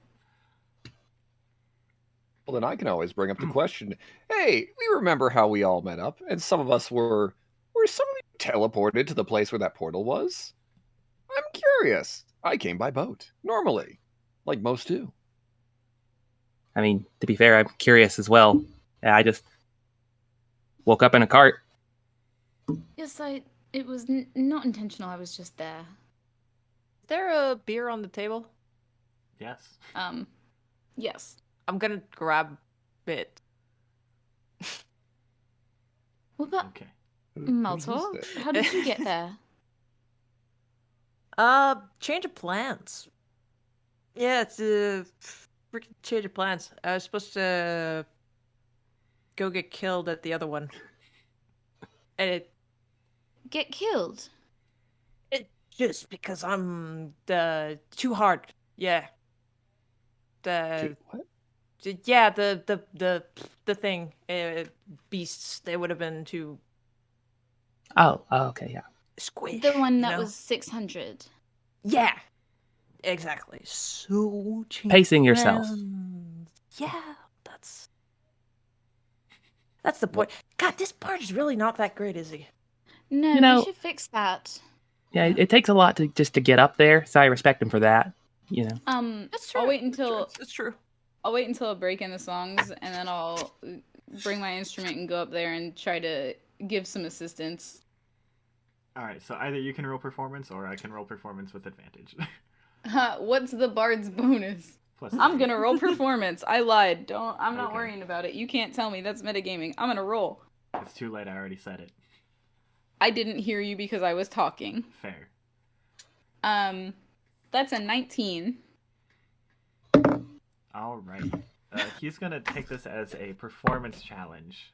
Well, then I can always bring up the question. Hey, we remember how we all met up, and some of us were some of you teleported to the place where that portal was? I'm curious. I came by boat, normally, like most do. I mean, to be fair, I'm curious as well. I just woke up in a cart. Yes, it was not intentional. I was just there. Is there a beer on the table? Yes. Yes. I'm gonna grab it. What about Okay. Maltor? How did you get there? Change of plans. Yeah, it's a freaking change of plans. I was supposed to go get killed at the other one. And it Get killed? just because I'm too hard. Yeah. What? Yeah, the thing. Beasts, they would have been too Oh, okay, yeah. squish. The one that you know? was 600. Yeah. Exactly. So Pacing yourself. Yeah, that's the point. God, this part is really not that great, is he? No, we should fix that. Yeah, it takes a lot to get up there, so I respect him for that. That's true. I'll wait until It's true. I'll wait until I break in the songs, and then I'll bring my instrument and go up there and try to give some assistance. Alright, so either you can roll performance or I can roll performance with advantage. What's the bard's bonus? Plus I'm 3. gonna roll performance. I lied. I'm not Okay. worrying about it. You can't tell me that's metagaming. I'm gonna roll. It's too late, I already said it. I didn't hear you because I was talking. Fair. That's a 19. Alright. He's gonna take this as a performance challenge.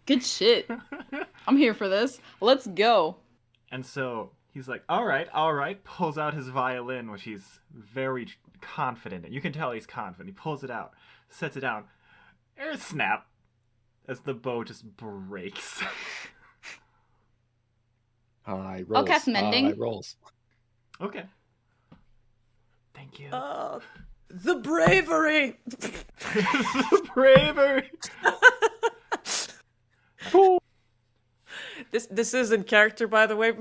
Good shit. I'm here for this. Let's go. And so he's like, alright, pulls out his violin, which he's very confident in. You can tell he's confident. He pulls it out, sets it down. Air snap as the bow just breaks. High rolls. I'll cast Mending. High rolls. Okay. Thank you. The bravery. Bravery. This is in character, by the way.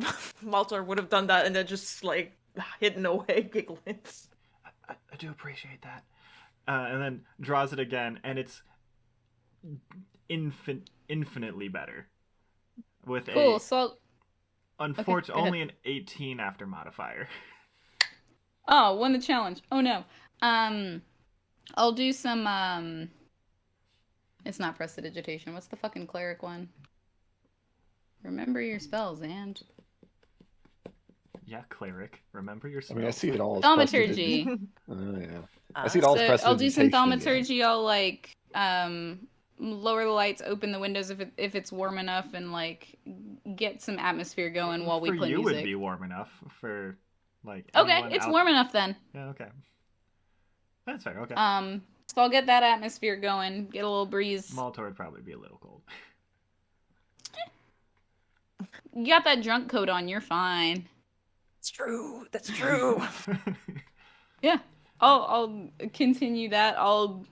Maltor would have done that and then just like hidden away, giggling. I do appreciate that. And then draws it again, and it's infinitely better. With Cool. So, unfortunately, okay, only an 18 after modifier. won the challenge. Oh no. I'll do some. It's not prestidigitation. What's the fucking cleric one? Remember your spells, and Yeah, cleric. Remember your I spells. mean, I see it all as thaumaturgy. Oh, yeah. I see it all as I'll do some prestidigitation, thaumaturgy. I'll like lower the lights, open the windows if it's warm enough, and like get some atmosphere going while we for play you music. would be warm enough. For like Okay, anyone it's out- warm enough then. Yeah, okay. That's fair. Okay. So I'll get that atmosphere going, get a little breeze. Maltor would probably be a little cold. You got that drunk coat on, you're fine. It's true. That's true. Yeah. I'll continue that. I'll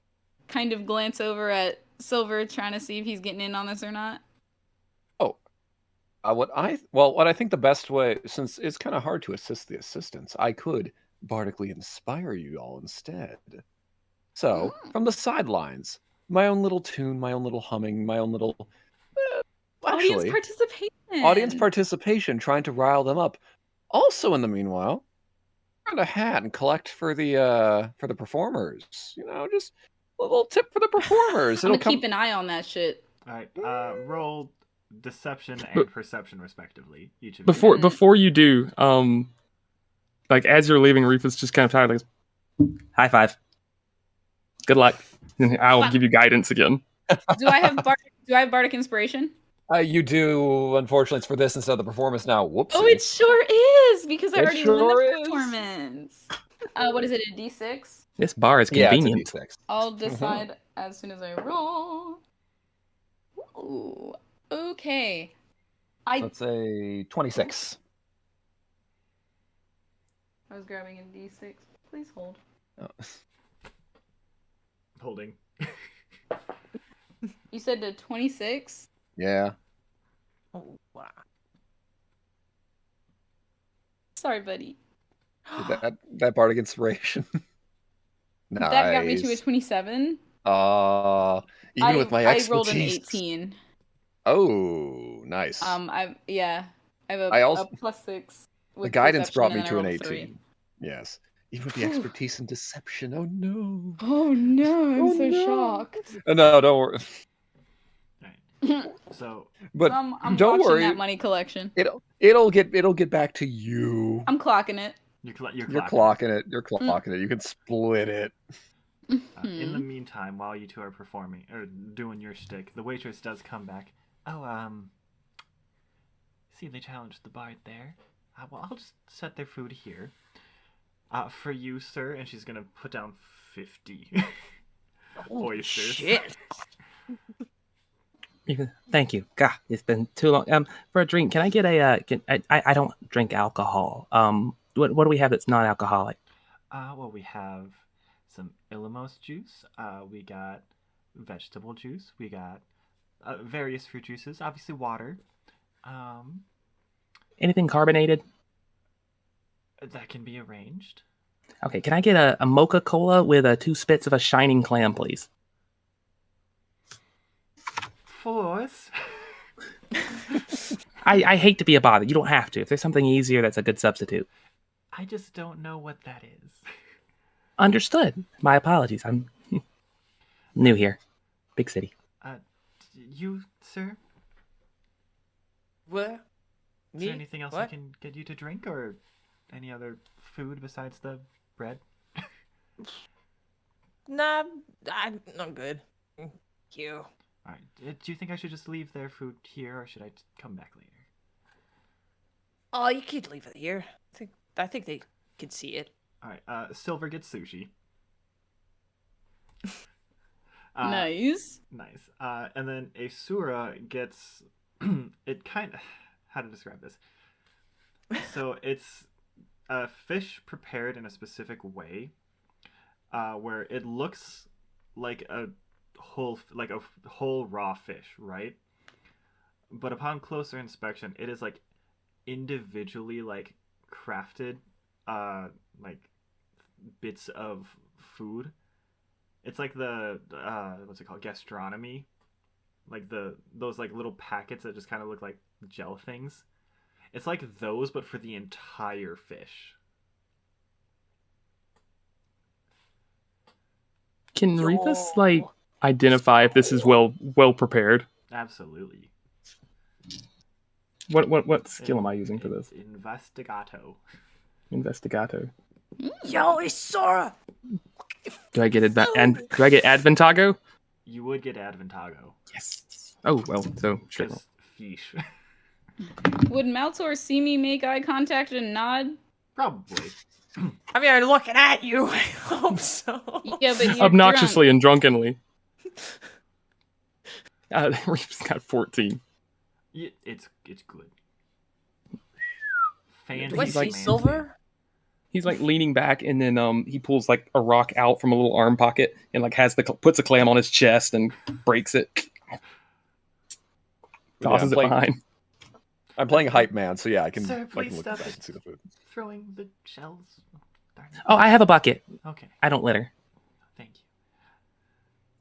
kind of glance over at Sylvyre, trying to see if he's getting in on this or not. What I think the best way, since it's kind of hard to assist the assistants, I could bardically inspire you all instead. So, from the sidelines, my own little tune, my own little humming, my own little... Audience participation. Audience participation, trying to rile them up. Also, in the meanwhile, around a hat and collect for the performers. Just a little tip for the performers. I'm gonna keep an eye on that shit. All right. Roll deception and perception respectively. Each of Before you do, like as you're leaving, Reefus just kind of tired. Like, high five. Good luck. I'll give you guidance again. Do I have bardic inspiration? You do. Unfortunately, it's for this instead of the performance now. Whoops. Oh, it sure is because I already won the performance. What is it? A D6? This bar is convenient. It's a D6. I'll decide as soon as I roll. Ooh. Okay. Let's say 26. I was grabbing a D6. Please hold. Oh. Holding. You said a 26? Yeah. Oh, wow. Sorry, buddy. that bardic inspiration. Nice. That got me to a 27. Even with my expertise. I rolled an 18. Oh, nice. I have a +6. The guidance brought me to an 18. 3. Yes. Even with the expertise in deception. Oh no. Oh no, I'm shocked. No, don't worry. Right. So, but I'm don't worry. That money collection. It'll get back to you. I'm clocking it. You're clocking it. You're clocking it. You can split it. In the meantime, while you two are performing or doing your shtick, the waitress does come back. Oh, see, they challenged the bard there. Well, I'll just set their food here. For you, sir, and she's gonna put down 50 oysters. Shit. Thank you. God, it's been too long. For a drink, can I get I don't drink alcohol. What do we have that's not alcoholic? Well, we have some Illumos juice. We got vegetable juice. We got various fruit juices. Obviously, water. Anything carbonated? That can be arranged. Okay, can I get a mocha cola with 2 spits of a shining clam, please? Force. I hate to be a bother. You don't have to. If there's something easier, that's a good substitute. I just don't know what that is. Understood. My apologies. I'm new here. Big city. You, sir? What? Is there anything else I can get you to drink, or any other food besides the bread? Nah, I'm good. Thank you. Alright, do you think I should just leave their food here, or should I come back later? Oh, you could leave it here. I think they can see it. Alright, Sylvyre gets sushi. Nice. Nice. And then Aeseora gets... it kind of... How to describe this? So it's a fish prepared in a specific way, where it looks like a whole raw fish, right? But upon closer inspection, it is like individually like crafted bits of food. It's like the what's it called, gastronomy, like those like little packets that just kind of look like gel things. It's like those, but for the entire fish. Can Reefus identify if this is well prepared? Absolutely. What skill am I using for this? Investigato. Yo, Aeseora! Do I get Adventago? You would get Adventago. Yes. Oh well, so straight roll. Fish. Would Maltor see me make eye contact and nod? Probably. I mean, I'm looking at you. I hope so. Yeah, but you're obnoxiously and drunkenly. Reef's got 14. It's good. Fancy. Do I see Sylvyre? He's like leaning back, and then he pulls like a rock out from a little arm pocket, and like puts a clam on his chest and breaks it. Tosses it behind. I'm playing hype man, so yeah, I can. Sir, please I can look stop back and see the food. Throwing the shells. Darn it. Oh, I have a bucket. Okay. I don't litter. Thank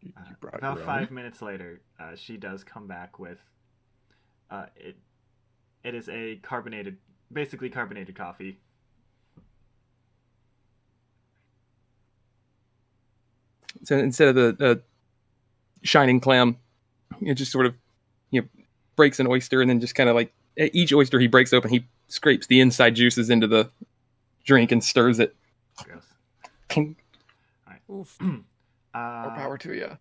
you. You brought About your 5 own? minutes later, she does come back with it is a basically carbonated coffee. So instead of the shining clam, it just sort of breaks an oyster, and then just kind of like each oyster he breaks open, he scrapes the inside juices into the drink and stirs it. Gross. Right. More power to you.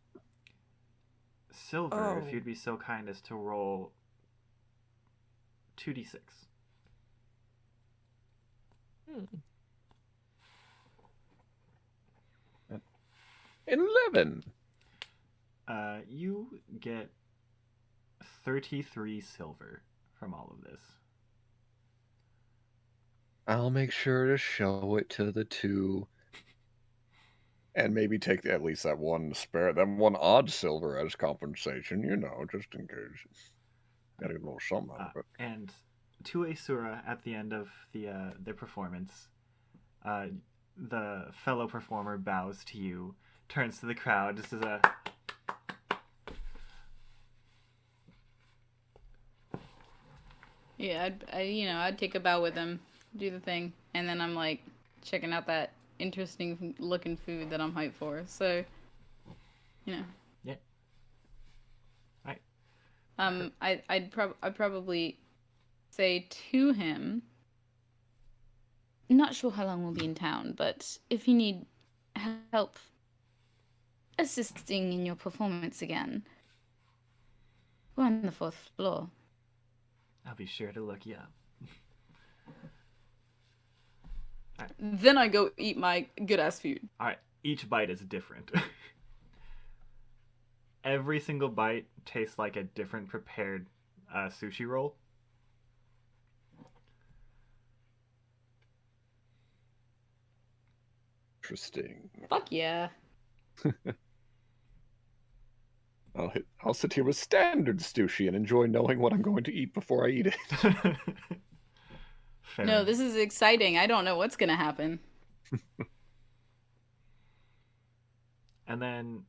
Sylvyre, if you'd be so kind as to roll 2d6. 11. You get 33 silver from all of this. I'll make sure to show it to the two. And maybe take at least that one odd silver as compensation, just in case. Gotta get a little something out of it. And to Aeseora, at the end of the performance, the fellow performer bows to you, turns to the crowd, just as a... Yeah, I'd take a bow with him, do the thing, and then I'm like checking out that interesting looking food that I'm hyped for. So, Yeah. Right. I'd probably say to him, not sure how long we'll be in town, but if you need help assisting in your performance again, we're on the 4th floor. I'll be sure to look you up. Then I go eat my good-ass food. Alright, each bite is different. Every single bite tastes like a different prepared sushi roll. Interesting. Fuck yeah. I'll sit here with standard sushi and enjoy knowing what I'm going to eat before I eat it. No, this is exciting. I don't know what's going to happen. And then,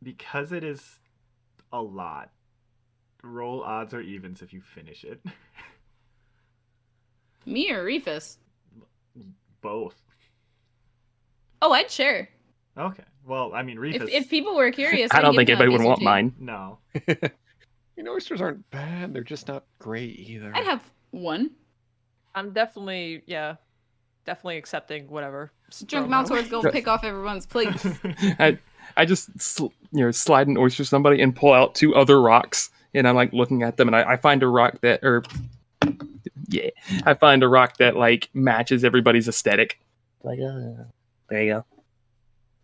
because it is a lot, roll odds or evens if you finish it. Me or Reefus? Both. Oh, I'd share. Okay. Well, I mean, Reefus... If people were curious... I don't think anybody would want mine. No. Oysters aren't bad. They're just not great either. I'd have one. I'm definitely accepting whatever. Drunk Maltor's go pick off everyone's plates. I just slide an oyster to somebody and pull out 2 other rocks, and I'm like looking at them, and I find a rock that like matches everybody's aesthetic. Like, there you go.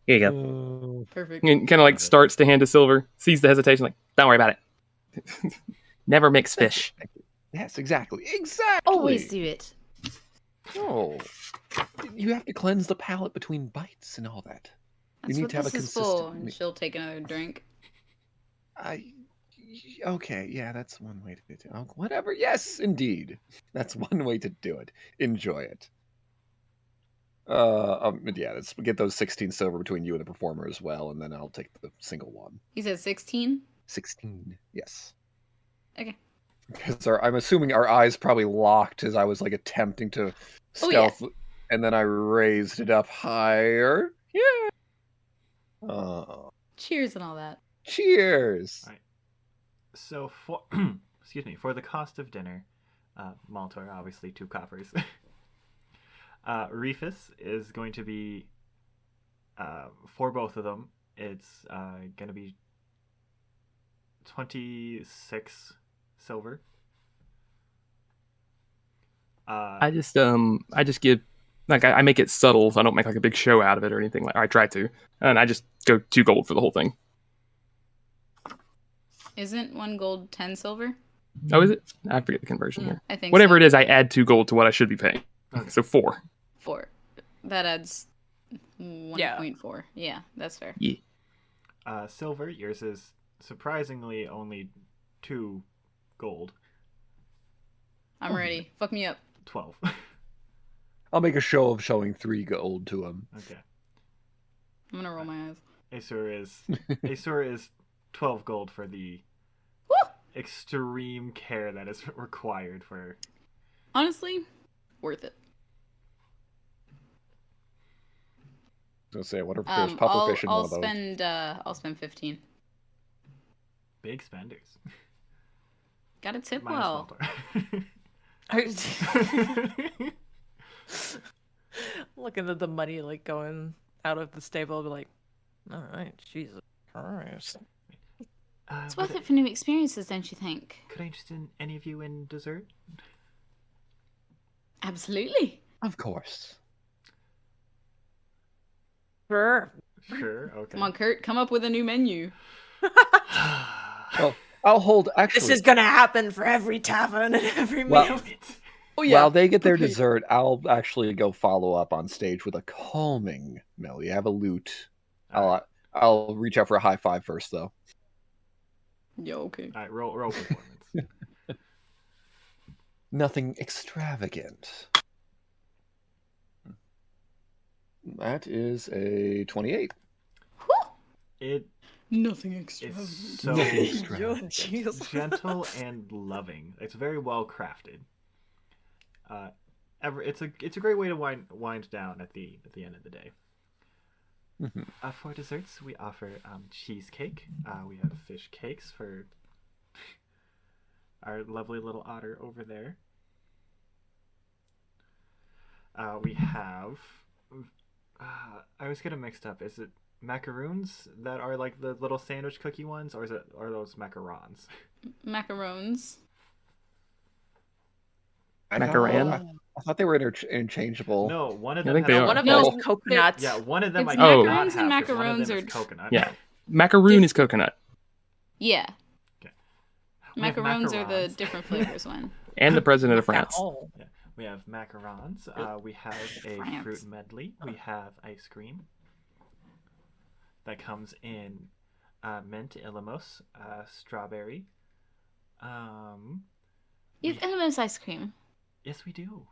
Here you go. Perfect. And kind of like starts to hand to Silver, sees the hesitation, like, don't worry about it. Never mix fish. Yes, exactly. Always do it. No. You have to cleanse the palate between bites and all that. That's you need what to have this a is for. And she'll take another drink. Okay, yeah, that's one way to do it. Whatever. Yes, indeed. That's one way to do it. Enjoy it. Yeah, let's get those 16 silver between you and the performer as well, and then I'll take the single one. You said 16? 16, yes. Okay. Because I'm assuming our eyes probably locked as I was like attempting to stealth, and then I raised it up higher. Yeah. Cheers and all that. Cheers. All right. So for for the cost of dinner, Maltor obviously 2 coppers. Reefus is going to be for both of them. It's going to be 26 silver. I just give, like, I make it subtle, so I don't make like a big show out of it or anything. Like I try to, and I just go 2 gold for the whole thing. Isn't 1 gold 10 silver? Oh, is it? I forget the conversion here. I think whatever so. it is, I add 2 gold to what I should be paying. Okay. So 4. 4. That adds 1.4. Yeah, that's fair. Yeah. Silver, yours is surprisingly only 2 gold. I'm ready. Fuck me up. 12. I'll make a show of showing 3 gold to him. Okay. I'm gonna roll my eyes. Aeseora is 12 gold for the Woo! extreme care that is required for... Honestly, worth it. gonna say, what if there's pufferfish in one I'll of those? I'll spend 15. Big spenders. Gotta tip Minus well. Maltor. Looking at the money like going out of the stable, I'll be like, all right, Jesus Christ. It's worth it for new experiences, don't you think? Could I interest in any of you in dessert? Absolutely. Of course. Sure. Sure, okay. Come on, Kurt, come up with a new menu. Well, I'll hold. Actually, This is gonna happen for every tavern and every Well, meal. Oh yeah. while they get their dessert, I'll actually go follow up on stage with a calming melody. I have a lute. I'll reach out for a high five first, though. Yeah, okay. All right, roll performance. Nothing extravagant. That is a 28. Nothing It's extravagant. so Extravagant. gentle and loving. It's very well crafted. It's a great way to wind down at the end of the day. Mm-hmm. For desserts, we offer cheesecake. We have fish cakes for our lovely little otter over there. We have. I always get them mixed up. Is it macaroons that are like the little sandwich cookie ones, or are those macarons? Macarons. Macaron? I thought they were interchangeable. No, one of I them. think they are. One of No, those is coconuts. Yeah, one of them It's I do Oh. not macarons have. and 'Cause one of macarons them are- is coconut. Yeah. Macaroon is coconut. Yeah. We have Macarons are the macarons. different flavors one. And the president of France. Oh. Yeah. We have macarons. We have a France. fruit medley. We have ice cream that comes in mint, illumos, strawberry. You have Illumos ice cream. Yes, we do.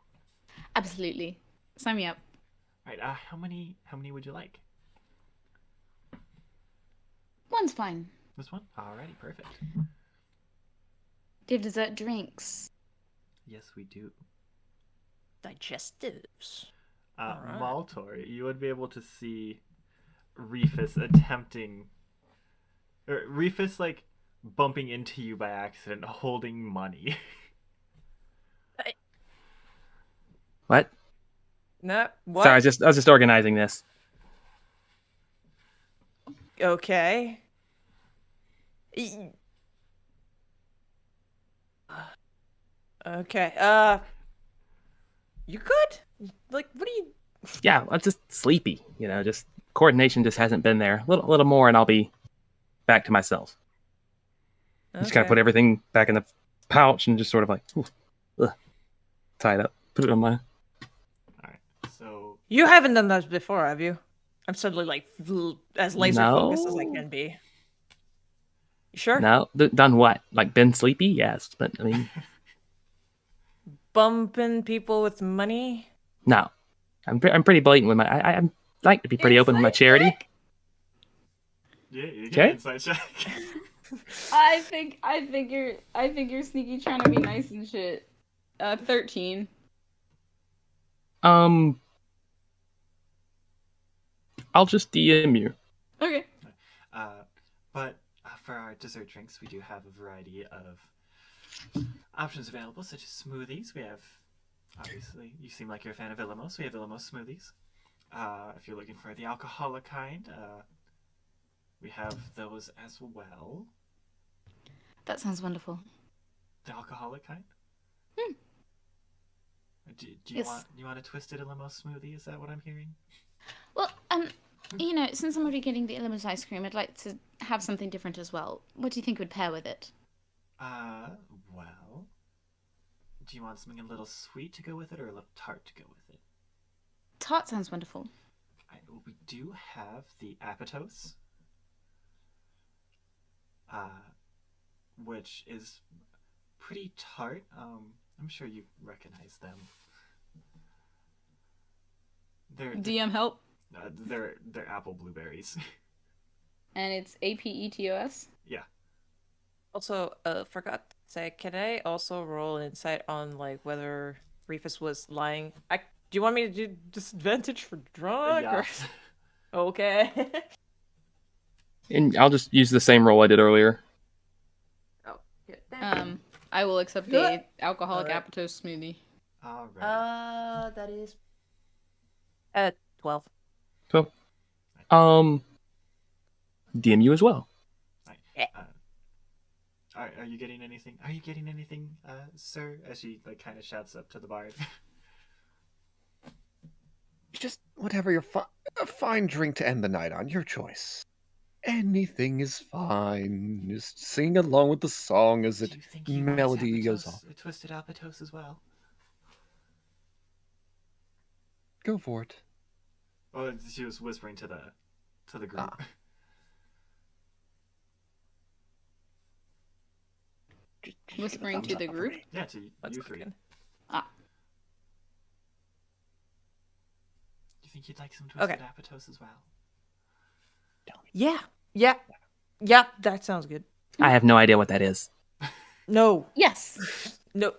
Absolutely. Sign me up. All right. How many would you like? One's fine. This one. Alrighty, perfect. Do you have dessert drinks? Yes, we do. Digestives. Alright. Maltor, you would be able to see Reefus attempting, or Reefus like bumping into you by accident, holding money. What? No. What? Sorry, I was just organizing this. Okay. Okay. You good? Like, what are you? Yeah, I'm just sleepy. Just coordination just hasn't been there. A little more, and I'll be back to myself. Just kind of put everything back in the pouch and just sort of like tie it up, put it on my. All right. So You haven't done that before, have you? I'm suddenly like as laser focused as I No. can be. You sure? No, done what? Like been sleepy? Yes, but I mean, Bumping people with money. no. I'm pretty blatant with my. I like to be pretty open with my charity. yeah, you get Okay. an insight check. I think you're sneaky trying to be nice and shit. 13. I'll just DM you. Okay. But for our dessert drinks, we do have a variety of options available, such as smoothies. We have, obviously, you seem like you're a fan of Illumos. We have Illumos smoothies. If you're looking for the alcoholic kind, we have those as well. That sounds wonderful. The alcoholic kind? Do you Yes. want a twisted Illumos smoothie? Is that what I'm hearing? Well, since I'm already getting the Illumos ice cream, I'd like to have something different as well. What do you think would pair with it? Well, do you want something a little sweet to go with it or a little tart to go with it? Tart sounds wonderful. We do have the Apatos, which is pretty tart. I'm sure you recognize them. They're DM help. they're apple blueberries. And it's APETOS. Yeah. Also, forgot to say, can I also roll insight on like whether Reefus was lying? Do you want me to do disadvantage for drunk? Yeah. Or... Okay. And I'll just use the same roll I did earlier. Oh, good. I will accept the alcoholic Alright. apatose smoothie. All right. That is 12. So, DM you as well. Are you getting anything? Are you getting anything, sir? As she like kind of shouts up to the bard. Just whatever a fine drink to end the night on, your choice. Anything is fine. Just sing along with the song as it Do you think he melody wants goes off. a twisted apatose as well? Go for it. Oh, she was whispering to the group. Whispering to the group? Yeah, to you three. Fucking- Ah. Do you think you'd like some twisted Okay. apatose as well? Yeah. That sounds good. I have no idea what that is. No. Yes. No.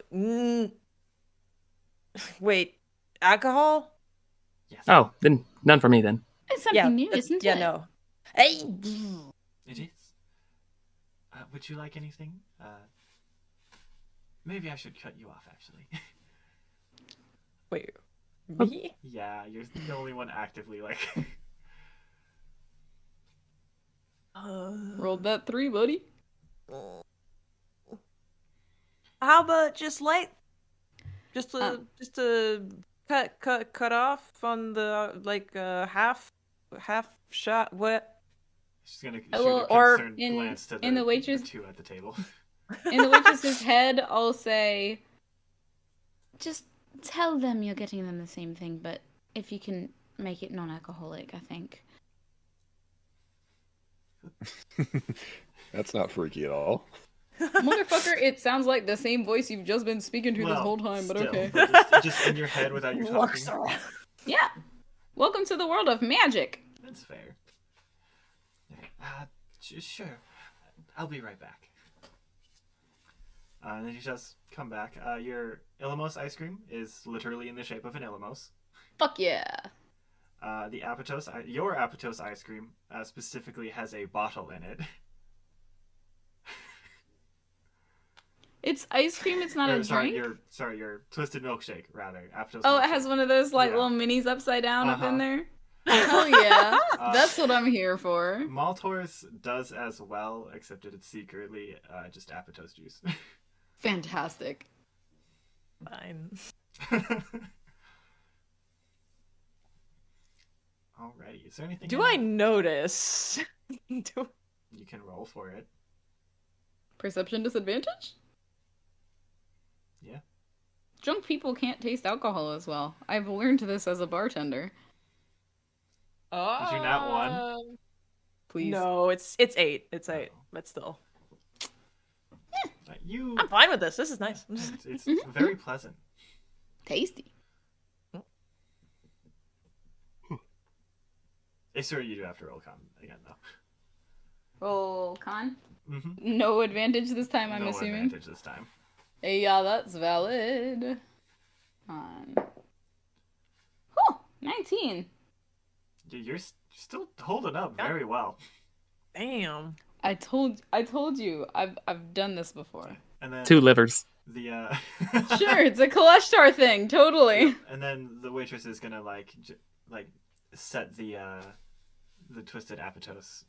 Wait. Alcohol? Yes. Oh, then none for me then. It's something new, that's- isn't yeah, it? no. Hey. It is. Would you like anything? Maybe I should cut you off, actually. Wait. Me? Yeah, you're the only one actively like. Rolled that 3, buddy. How about just to cut off on the half shot? What? She's gonna shoot Well, a or concerned in- glance to in the waitress- the two at the table. In the waitress's head, I'll say, just tell them you're getting them the same thing, but if you can make it non-alcoholic, I think. That's not freaky at all. Motherfucker, it sounds like the same voice you've just been speaking to this whole time, but still, okay. but just in your head without you talking. Yeah. Welcome to the world of magic. That's fair. Sure. I'll be right back. And then she does come back. Your Illumos ice cream is literally in the shape of an Illumos. Fuck yeah. The Apatose, your Apatose ice cream specifically has a bottle in it. It's ice cream, it's not a drink? Your twisted milkshake, rather. Apatose Oh, it milkshake. has one of those Yeah. little minis upside down up in Uh-huh. there? Hell yeah. That's what I'm here for. Maltor's does as well, except that it's secretly just Apatose juice. Fantastic. Fine. Alrighty, is there anything? Do I notice? You can roll for it. Perception disadvantage? Yeah. Drunk people can't taste alcohol as well. I've learned this as a bartender. Oh. Did you not one? Please. No, it's 8. It's 8, Oh. but still. You. I'm fine with this. This is nice. It's very pleasant. Tasty. Aeseora, you do have to roll con again, though. Roll con? Mm-hmm. No advantage this time, I'm no assuming. advantage this time. Yeah, that's valid. Con. Oh, 19. You're still holding up very well. Damn. I told you, I've done this before. And then 2 livers. the Sure, it's a Kalashtar thing, totally. And then the waitress is gonna like set the twisted Apatose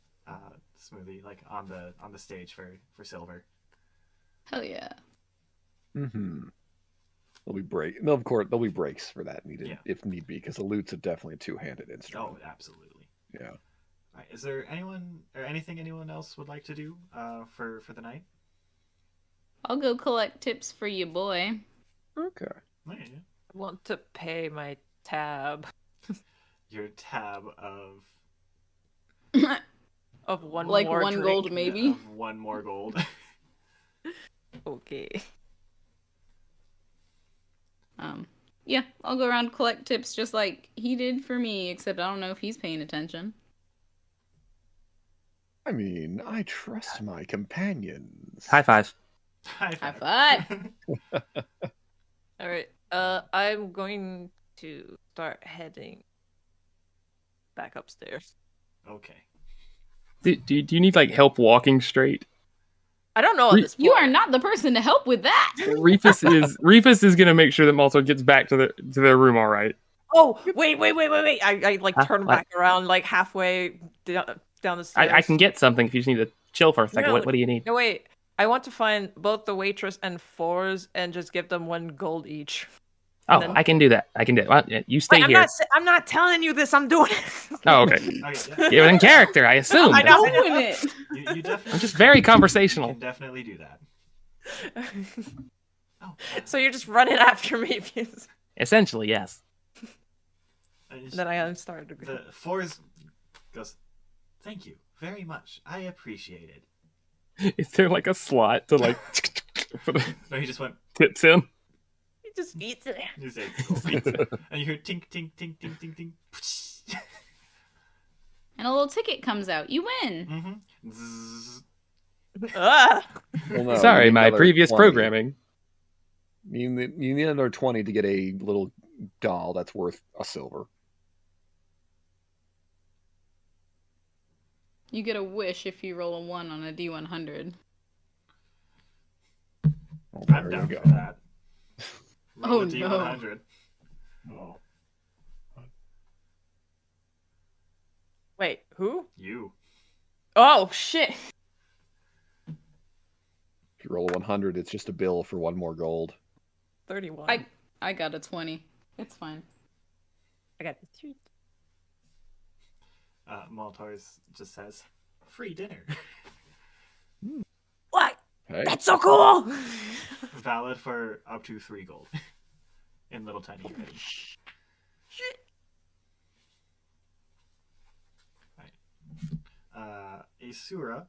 smoothie like on the stage for Sylvyre. Hell yeah. Mm-hmm. There'll be breaks for that needed if need be, because the lute's definitely a two-handed instrument. Oh, absolutely. Yeah. All right, is there anything anyone else would like to do for the night? I'll go collect tips for you, boy. Okay. Oh, yeah. I want to pay my tab Your tab of of one Like more one drink. gold, maybe? of one more gold. Okay. Yeah, I'll go around collect tips just like he did for me, except I don't know if he's paying attention. I mean, I trust my companions. High five. High five. High five. All right. I'm going to start heading back upstairs. Okay. Do you need like help walking straight? I don't know at this point. You are not the person to help with that. Reefus is gonna make sure that Maltor gets back to their room all right. Oh, wait. I like turn back around like halfway down the stairs. I can get something if you just need to chill for a second. No, What do you need? No, wait. I want to find both the waitress and Fours and just give them 1 gold each. Oh, then... I can do that. Well, you stay here. I'm not telling you this. I'm doing it. Oh, okay. You're in character, I assume. I know. Doing it. You definitely. I'm just very conversational. You can definitely do that. So you're just running after me. Essentially, yes. Then I started to. The Fours goes. Thank you very much. I appreciate it. Is there like a slot to like? No, he just went tips in. He just eats it. He just eats it. And you hear tink tink tink tink tink tink. And a little ticket comes out. You win. Well, no, sorry, my previous 20. programming. You need another 20 to get a little doll that's worth a silver. You get a wish if you roll a 1 on a D100. I'm down for that. Roll a D100. Oh. Wait, who? You. Oh, shit. If you roll a 100, it's just a bill for 1 more gold. 31. I got a 20. It's fine. I got the 2. Maltor's just says, free dinner. What? Hey. That's so cool! Valid for up to 3 gold. In little tiny penny. Shit. Right. Aeseora.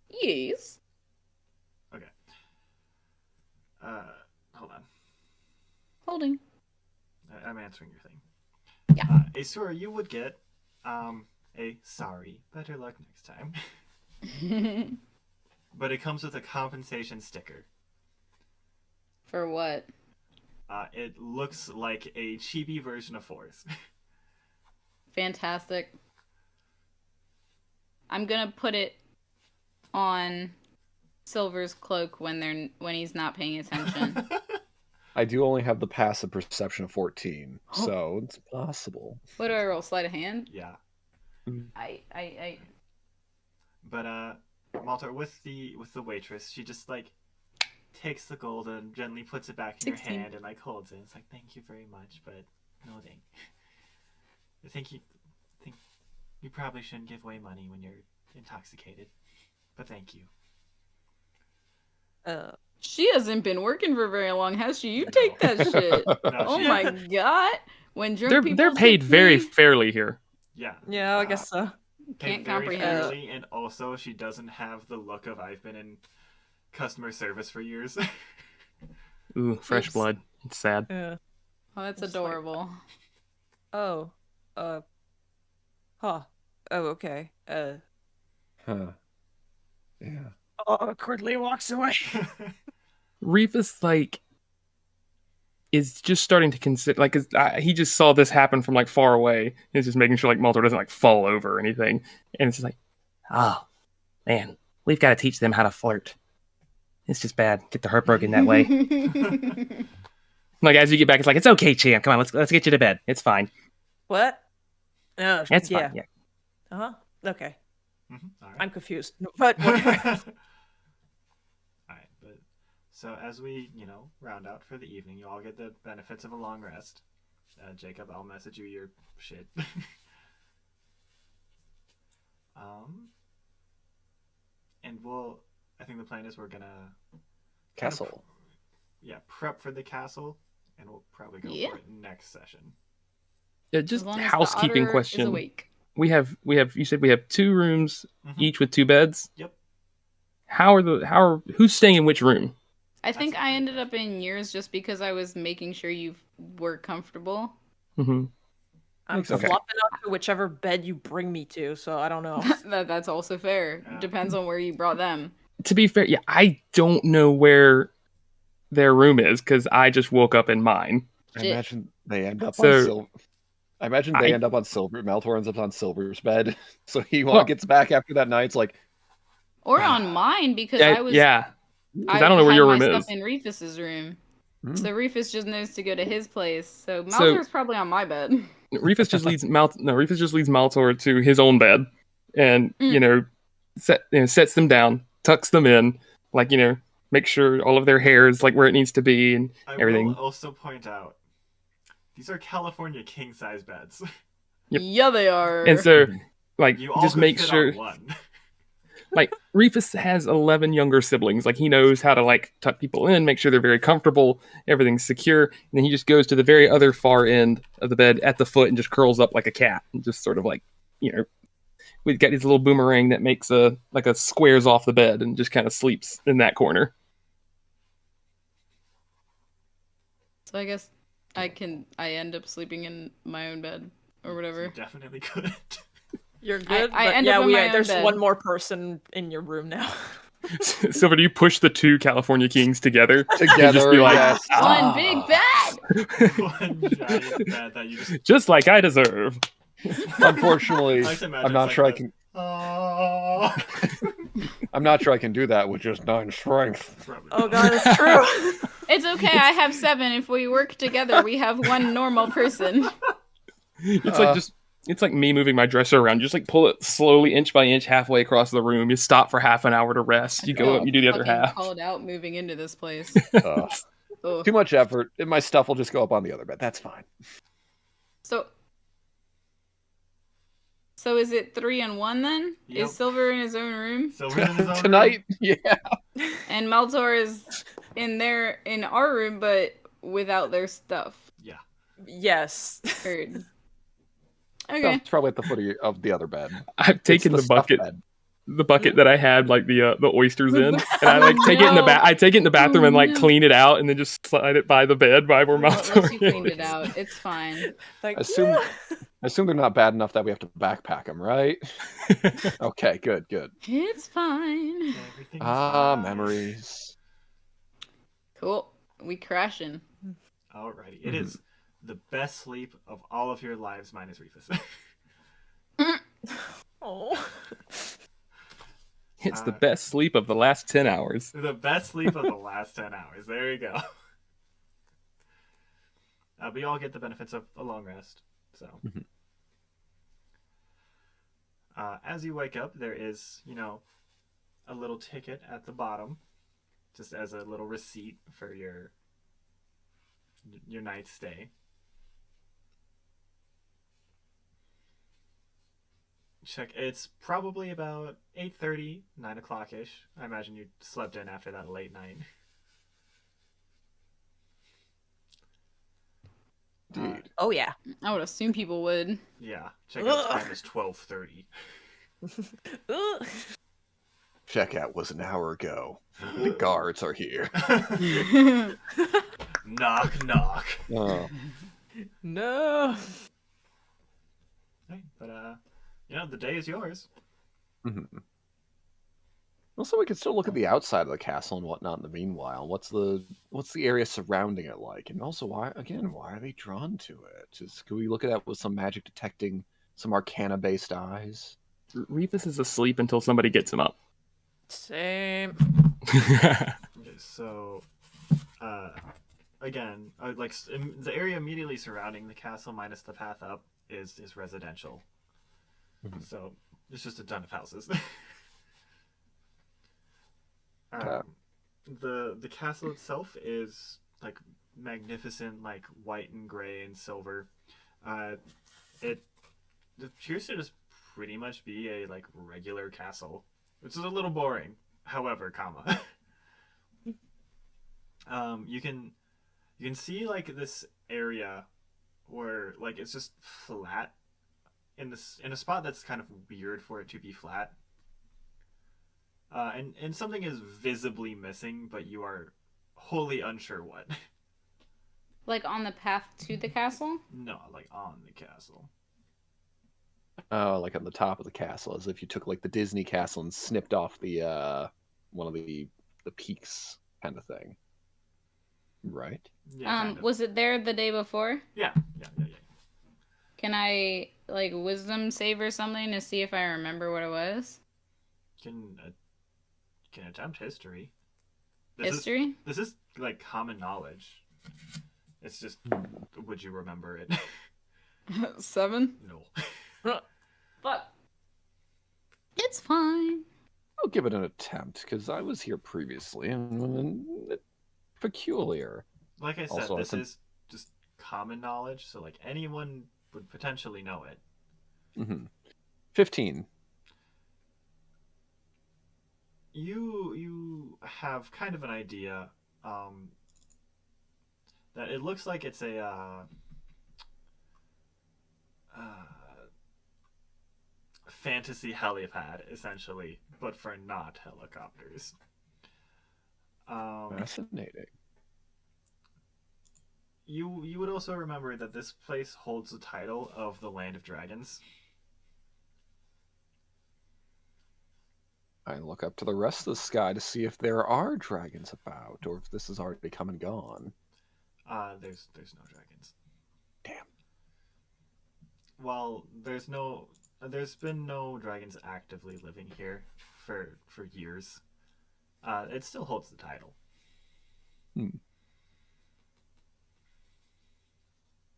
Yes. Okay. Hold on. Holding. I'm answering your thing. Yeah. Aeseora, you would get a sorry, better luck next time. But it comes with a compensation sticker. For what? It looks like a chibi version of Fours. Fantastic. I'm gonna put it on Sylvyre's cloak when he's not paying attention. I do only have the passive perception of 14, so it's possible. What do I roll? Sleight of hand? Yeah. I. But Maltor, with the waitress, she just like takes the gold and gently puts it back in 16. your hand and like holds it. It's like, thank you very much, but no thank. I think you probably shouldn't give away money when you're intoxicated, but thank you. She hasn't been working for very long, has she? You take that shit. No, Oh my god! When drunk people they're paid tip very me, fairly here. Yeah. Yeah, I guess so. Can't very comprehend. fairly, and also she doesn't have the look of I've been in customer service for years. Ooh, fresh Oops. blood. It's sad. Yeah. Oh, that's Just adorable. Oh. Huh. Oh, okay. Huh. Yeah. Awkwardly walks away. Reefus like is just starting to consider like 'cause, he just saw this happen from like far away. He's just making sure like Maltor doesn't like fall over or anything, and it's just like, oh man, we've got to teach them how to flirt. It's just bad. Get their heart broken that way. Like as you get back, it's like it's okay, champ. Come on, let's get you to bed. It's fine. What? No, It's fine. Yeah. Uh-huh. Okay. Mm-hmm. All right. I'm confused. But whatever. Alright, but so as we, round out for the evening, you all get the benefits of a long rest. Jacob, I'll message you your shit. And I think the plan is we're gonna Castle. prep for the castle, and we'll probably go for it next session. Just As long as the housekeeping otter question. is awake. We have. You said we have 2 rooms, Mm-hmm. each with 2 beds. Yep. Who's staying in which room? I think I ended up in yours just because I was making sure you were comfortable. Mm-hmm. I'm Okay. flopping up to whichever bed you bring me to, so I don't know. That's also fair. Depends on where you brought them. To be fair, yeah, I don't know where their room is because I just woke up in mine. I Shit. imagine they end up So- on Sylvyre. I imagine they end up on Sylvyre. Maltor ends up on Sylvyre's bed, so he gets back after that night. It's like, or on mine because I don't know where your room is. Stuff in Reefus's room, so Reefus just knows to go to his place. So Maltor's probably on my bed. Reefus just leads Maltor to his own bed, and sets them down, tucks them in, like make sure all of their hair is like where it needs to be and everything. I will also point out, these are California king size beds. Yep. Yeah, they are. And so, like, you all just make sure. Like, Reefus has 11 younger siblings. Like, he knows how to like tuck people in, make sure they're very comfortable, everything's secure, and then he just goes to the very other far end of the bed at the foot and just curls up like a cat and just sort of like, we've got his little boomerang that makes a squares off the bed and just kind of sleeps in that corner. So I guess I end up sleeping in my own bed or whatever. You definitely could. You're good. I end up in my own there's bed. one more person in your room now. Sylvyre, do you push the two California kings together? Just be like, yes. One big bed. One giant bed that you just like I deserve. Unfortunately, I'm not sure I can. I'm not sure I can do that with just 9 strength. Oh god, it's true. It's okay. I have 7. If we work together, we have one normal person. It's like me moving my dresser around. You just like pull it slowly, inch by inch, halfway across the room. You stop for half an hour to rest. You go up, you do the other half. Called out moving into this place. Too much effort. And my stuff will just go up on the other bed. That's fine. So is it 3 and 1 then? Yep. Is Sylvyre in his own room? Sylvyre in his own tonight? room? Yeah. And Maltor is in our room, but without their stuff. Yeah. Yes. Heard. Okay. It's probably at the foot of the other bed. I've taken the bucket that I had like the oysters in, and I like take it in the I take it in the bathroom and like clean it out, and then just slide it by the bed by where Maltor Unless you cleaned it out, it's fine. I assume they're not bad enough that we have to backpack them, right? Okay, good. It's fine. Fine. Memories. Cool. We crashing. Alrighty. It is the best sleep of all of your lives minus Reefus. Oh. It's the best sleep of the last 10 hours. The best sleep of the last 10 hours. There you go. We all get the benefits of a long rest. So, as you wake up, there is, a little ticket at the bottom, just as a little receipt for your night's stay. Check. It's probably about 8:30, 9 o'clock ish. I imagine you slept in after that late night. Dude. Oh yeah. I would assume people would. Yeah. Checkout time is 12:30. Checkout was an hour ago. The guards are here. Knock, knock. Oh. No. Hey, but the day is yours. Also, we can still look at the outside of the castle and whatnot in the meanwhile. What's the area surrounding it like? And also, why are they drawn to it? Can we look at that with some magic detecting, some arcana-based eyes? Reefus is asleep until somebody gets him up. Same. Okay, so, again, the area immediately surrounding the castle minus the path up is residential. So, it's just a ton of houses. The castle itself is like magnificent, like white and gray and silver. It appears to just pretty much be a like regular castle, which is a little boring. However, you can see like this area where like it's just flat in a spot that's kind of weird for it to be flat. And something is visibly missing, but you are wholly unsure what. Like on the path to the castle? No, like on the castle. Oh, like on the top of the castle, as if you took like the Disney castle and snipped off the one of the peaks kind of thing. Right? Yeah, kind of. Was it there the day before? Yeah. Can I like wisdom save or something to see if I remember what it was? Can attempt history. History? This is like common knowledge. It's just, would you remember it? 7? No. Fuck. It's fine. I'll give it an attempt because I was here previously and peculiar. Like I said, Also, this is just common knowledge, so like anyone would potentially know it. 15. You have kind of an idea that it looks like it's a fantasy helipad, essentially, but for not helicopters. Fascinating. You would also remember that this place holds the title of the Land of Dragons. I look up to the rest of the sky to see if there are dragons about, or if this has already come and gone. There's no dragons. Damn. Well, there's been no dragons actively living here for years. It still holds the title.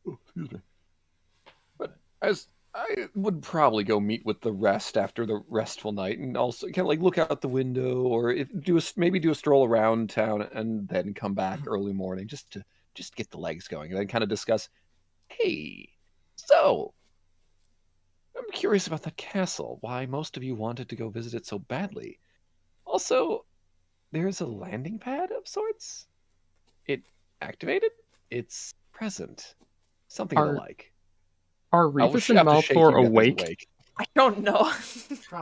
Oh, excuse me. But as I would probably go meet with the rest after the restful night, and also kind of like look out the window, or maybe do a stroll around town, and then come back early morning just to get the legs going, and then kind of discuss. Hey, so I'm curious about that castle. Why most of you wanted to go visit it so badly? Also, there's a landing pad of sorts. It activated. It's present. Something of the like. Are Reefus and Maltor awake? I don't know.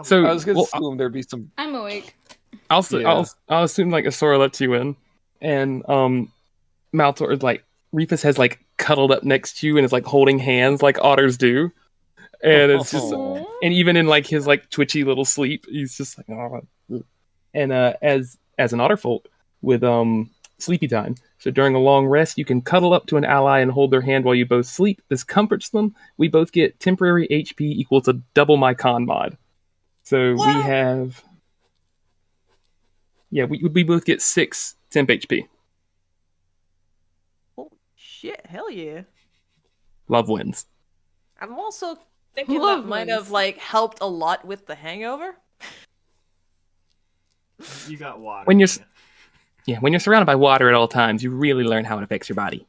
So I was going to assume there'd be some. I'm awake. I'll assume like Aeseora lets you in, and Maltor is like Reefus has like cuddled up next to you and is like holding hands like otters do, and it's just and even in like his like twitchy little sleep, he's just like oh. And as an otterfolk with sleepy time. So during a long rest, you can cuddle up to an ally and hold their hand while you both sleep. This comforts them. We both get temporary HP equal to double my con mod. So what? We have... Yeah, we both get 6 temp HP. Oh, shit. Hell yeah. Love wins. I'm also thinking that might have like helped a lot with the hangover. You got water. When you're surrounded by water at all times, you really learn how it affects your body.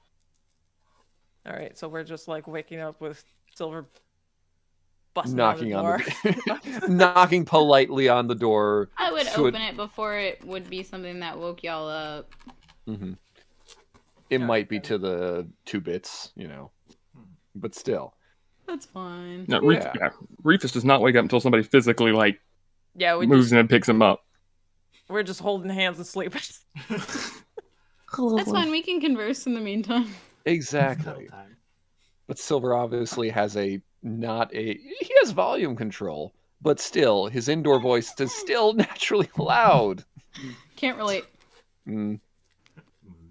All right, so we're just like waking up with Sylvyre busting knocking on the door. Knocking politely on the door. I would open it before it would be something that woke y'all up. Mm-hmm. It might be to the 2 bits, but still. That's fine. No, Reefus does not wake up until somebody physically like moves in and picks him up. We're just holding hands and sleeping. That's fine. We can converse in the meantime. Exactly. But Sylvyre obviously has he has volume control, but still, his indoor voice is still naturally loud. Can't relate.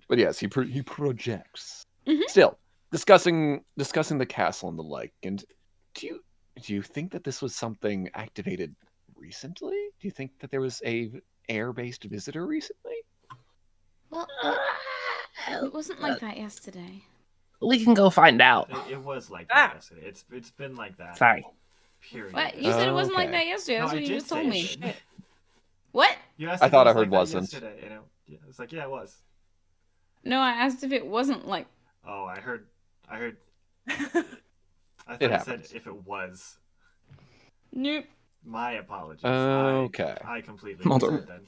But yes, he projects. Mm-hmm. Still, discussing the castle and the like. And do you think that this was something activated recently? Do you think that there was a air-based visitor recently? Well, it wasn't like that yesterday. We can go find out. It was like that yesterday. It's been like that. Sorry. Period. What? You said it wasn't like that yesterday. That's what you just told me. What? I thought I heard wasn't. It's like, yeah, it was. No, I asked if it wasn't like... Oh, I heard... I thought it you said if it was. Nope. My apologies. Okay. I completely misheard then.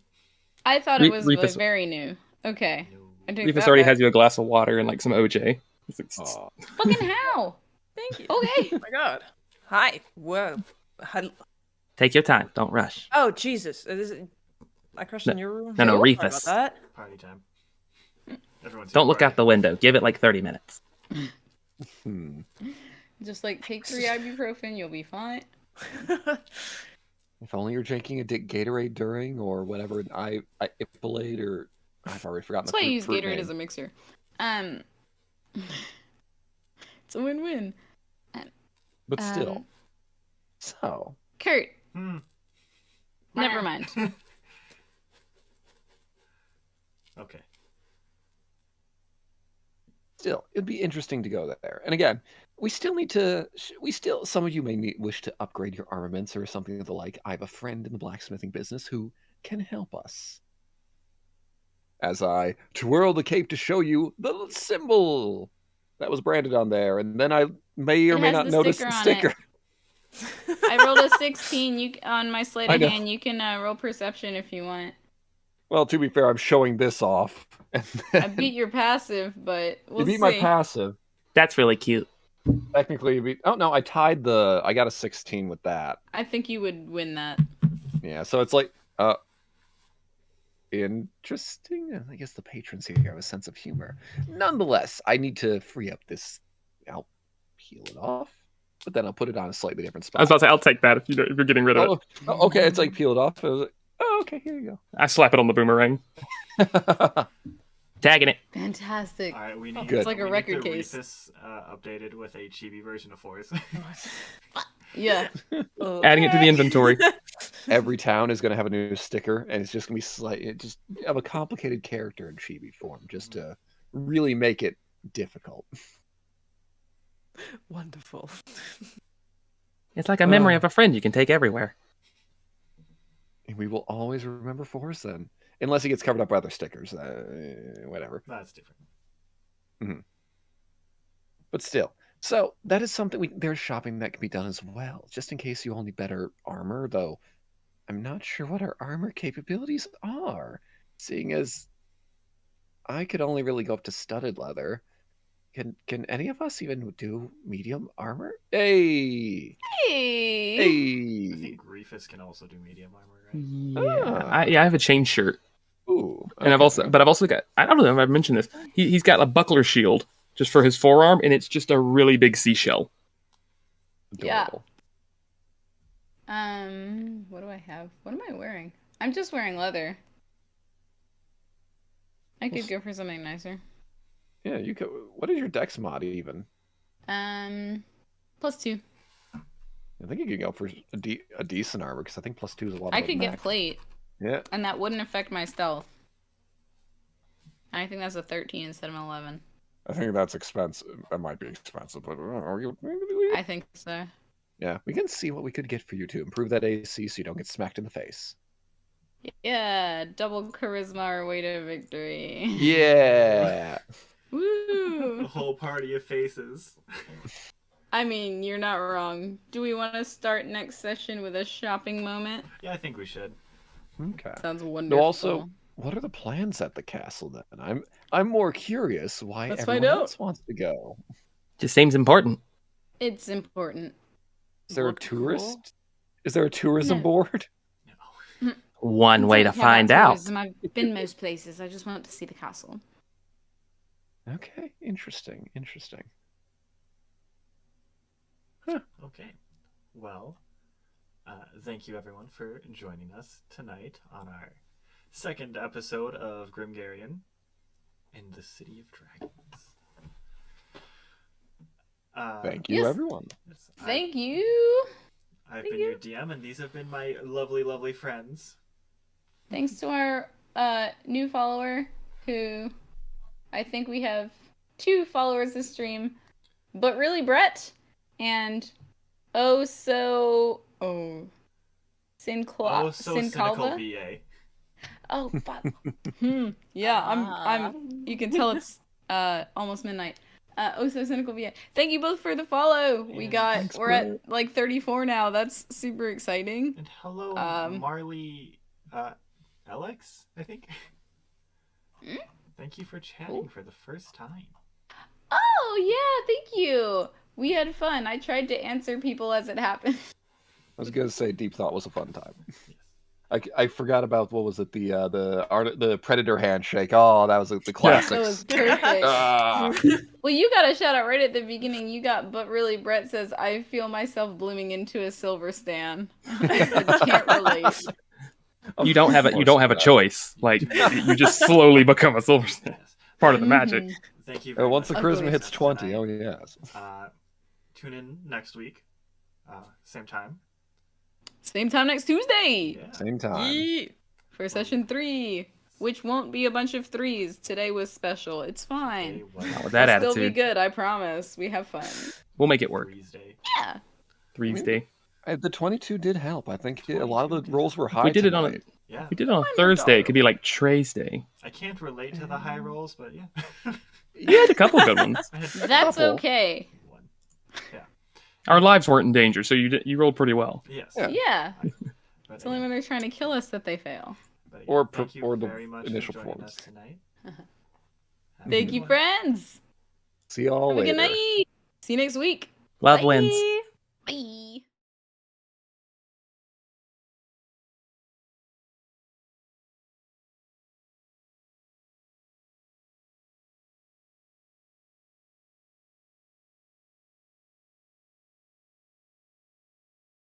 I thought it was like, very new. Okay. Reefus already has you a glass of water and like some OJ. Fucking how? Thank you. Okay. Oh my god. Hi. Whoa. Take your time. Don't rush. Oh, Jesus. I crashed in your room? No, Reefus. Party time. Don't look out the window. Give it like 30 minutes. Just like take 3 ibuprofen, you'll be fine. If only you're drinking a Gatorade during or whatever, Ipolade or I've already forgotten. That's why I use Gatorade as a mixer. It's a win-win. But still. So. Kurt. Never mind. Okay. Still, it'd be interesting to go there. And again, we still need to. Some of you may wish to upgrade your armaments or something of the like. I have a friend in the blacksmithing business who can help us. As I twirl the cape to show you the symbol that was branded on there, and then I may or may not notice the sticker. I rolled a 16 on my sleight of hand. You can roll perception if you want. Well, to be fair, I'm showing this off. I beat your passive, but we'll see. You beat my passive. That's really cute. Technically, you beat... Oh, no, I tied the... I got a 16 with that. I think you would win that. Yeah, so it's like... Interesting. I guess the patrons here have a sense of humor. Nonetheless, I need to free up this... I'll peel it off. But then I'll put it on a slightly different spot. I was about to say, I'll take that if you're getting rid of it. Oh, okay, it's like peel it off. I was like, oh, okay, here you go. I slap it on the boomerang. Tagging it. Fantastic. All right, we need. It's like a record case. Reefus, updated with a chibi version of Force. Yeah. Adding it to the inventory. Every town is going to have a new sticker, and it's just going to be just have a complicated character in chibi form, just to really make it difficult. Wonderful. It's like a memory of a friend you can take everywhere. And we will always remember Force then. Unless he gets covered up by other stickers. Whatever. That's different. Mm-hmm. But still. So, that is something there's shopping that can be done as well. Just in case you all need better armor, though. I'm not sure what our armor capabilities are. Seeing as I could only really go up to studded leather. Can any of us even do medium armor? Hey! Hey! I think Reefus can also do medium armor, Yeah, right? I have a chain shirt. Ooh. Okay. And I've also got, I don't know if I've mentioned this. He's got a buckler shield just for his forearm, and it's just a really big seashell. Adorable. Yeah. What do I have? What am I wearing? I'm just wearing leather. I could go for something nicer. Yeah, you could. What is your dex mod even? +2. I think you could go for a decent armor because I think +2 is a lot. I could get plate. Yeah. And that wouldn't affect my stealth. I think that's a 13 instead of an 11. I think that's expensive. That might be expensive, but I think so. Yeah, we can see what we could get for you to improve that AC so you don't get smacked in the face. Yeah, double charisma or way to victory. Yeah. Woo! A whole party of faces. I mean, you're not wrong. Do we want to start next session with a shopping moment? Yeah, I think we should. Okay. Sounds wonderful. No, also, what are the plans at the castle then? I'm more curious why Let's everyone find out. else wants to go. Just seems important. It's important. Is there a Look tourist? cool. Is there a tourism No. board? One way to Don't care about find out. tourism. I've been most places. I just want to see the castle. Okay, interesting. Okay. Well, thank you everyone for joining us tonight on our second episode of Grimgarian in the City of Dragons. Thank you, Yes. everyone. Thank you. I've been your DM, and these have been my lovely, lovely friends. Thanks to our new follower, who I think we have 2 followers this stream, but really Brett and Cynical VA. Oh fuck. Yeah, I'm you can tell it's almost midnight. Cynical VA. Thank you both for the follow. Yeah, We're at like 34 now. That's super exciting. And hello, Marley Alex, I think. Thank you for chatting for the first time. Oh yeah, thank you. We had fun. I tried to answer people as it happened. I was gonna say Deep Thought was a fun time. I forgot about what was it, the Predator handshake. Oh, that was the classics. That was perfect. Well, you got a shout out right at the beginning. You got, but really, Brett says, I feel myself blooming into a silver stan. I said, can't relate. You don't have a choice. Like you just slowly become a silver star. Part of the magic. Thank you. Very Once the much charisma for hits joining us 20, tonight. oh yes. Tune in next week Same time. Same time next Tuesday. Yeah. Same time. Yeah. For session 3, which won't be a bunch of 3s. Today was special. It's fine. Not with that It'll still be attitude. good, I promise. We have fun. We'll make it work. Yeah. 3's day. The 22 did help. I think a lot of the rolls were high. We did it on tonight. Yeah. We did it on Thursday. It could be like Trey's day. I can't relate to the high rolls, but yeah. You had a couple good ones. That's Couple. okay. One. Yeah. Our lives weren't in danger, so you rolled pretty well. Yes. Yeah. Yeah. But, It's only when they're trying to kill us that they fail. but, Or thank you or the very much initial for joining performance. us tonight. Thank you, friends. See y'all Have a later. good night. See you next week. Love Bye. wins.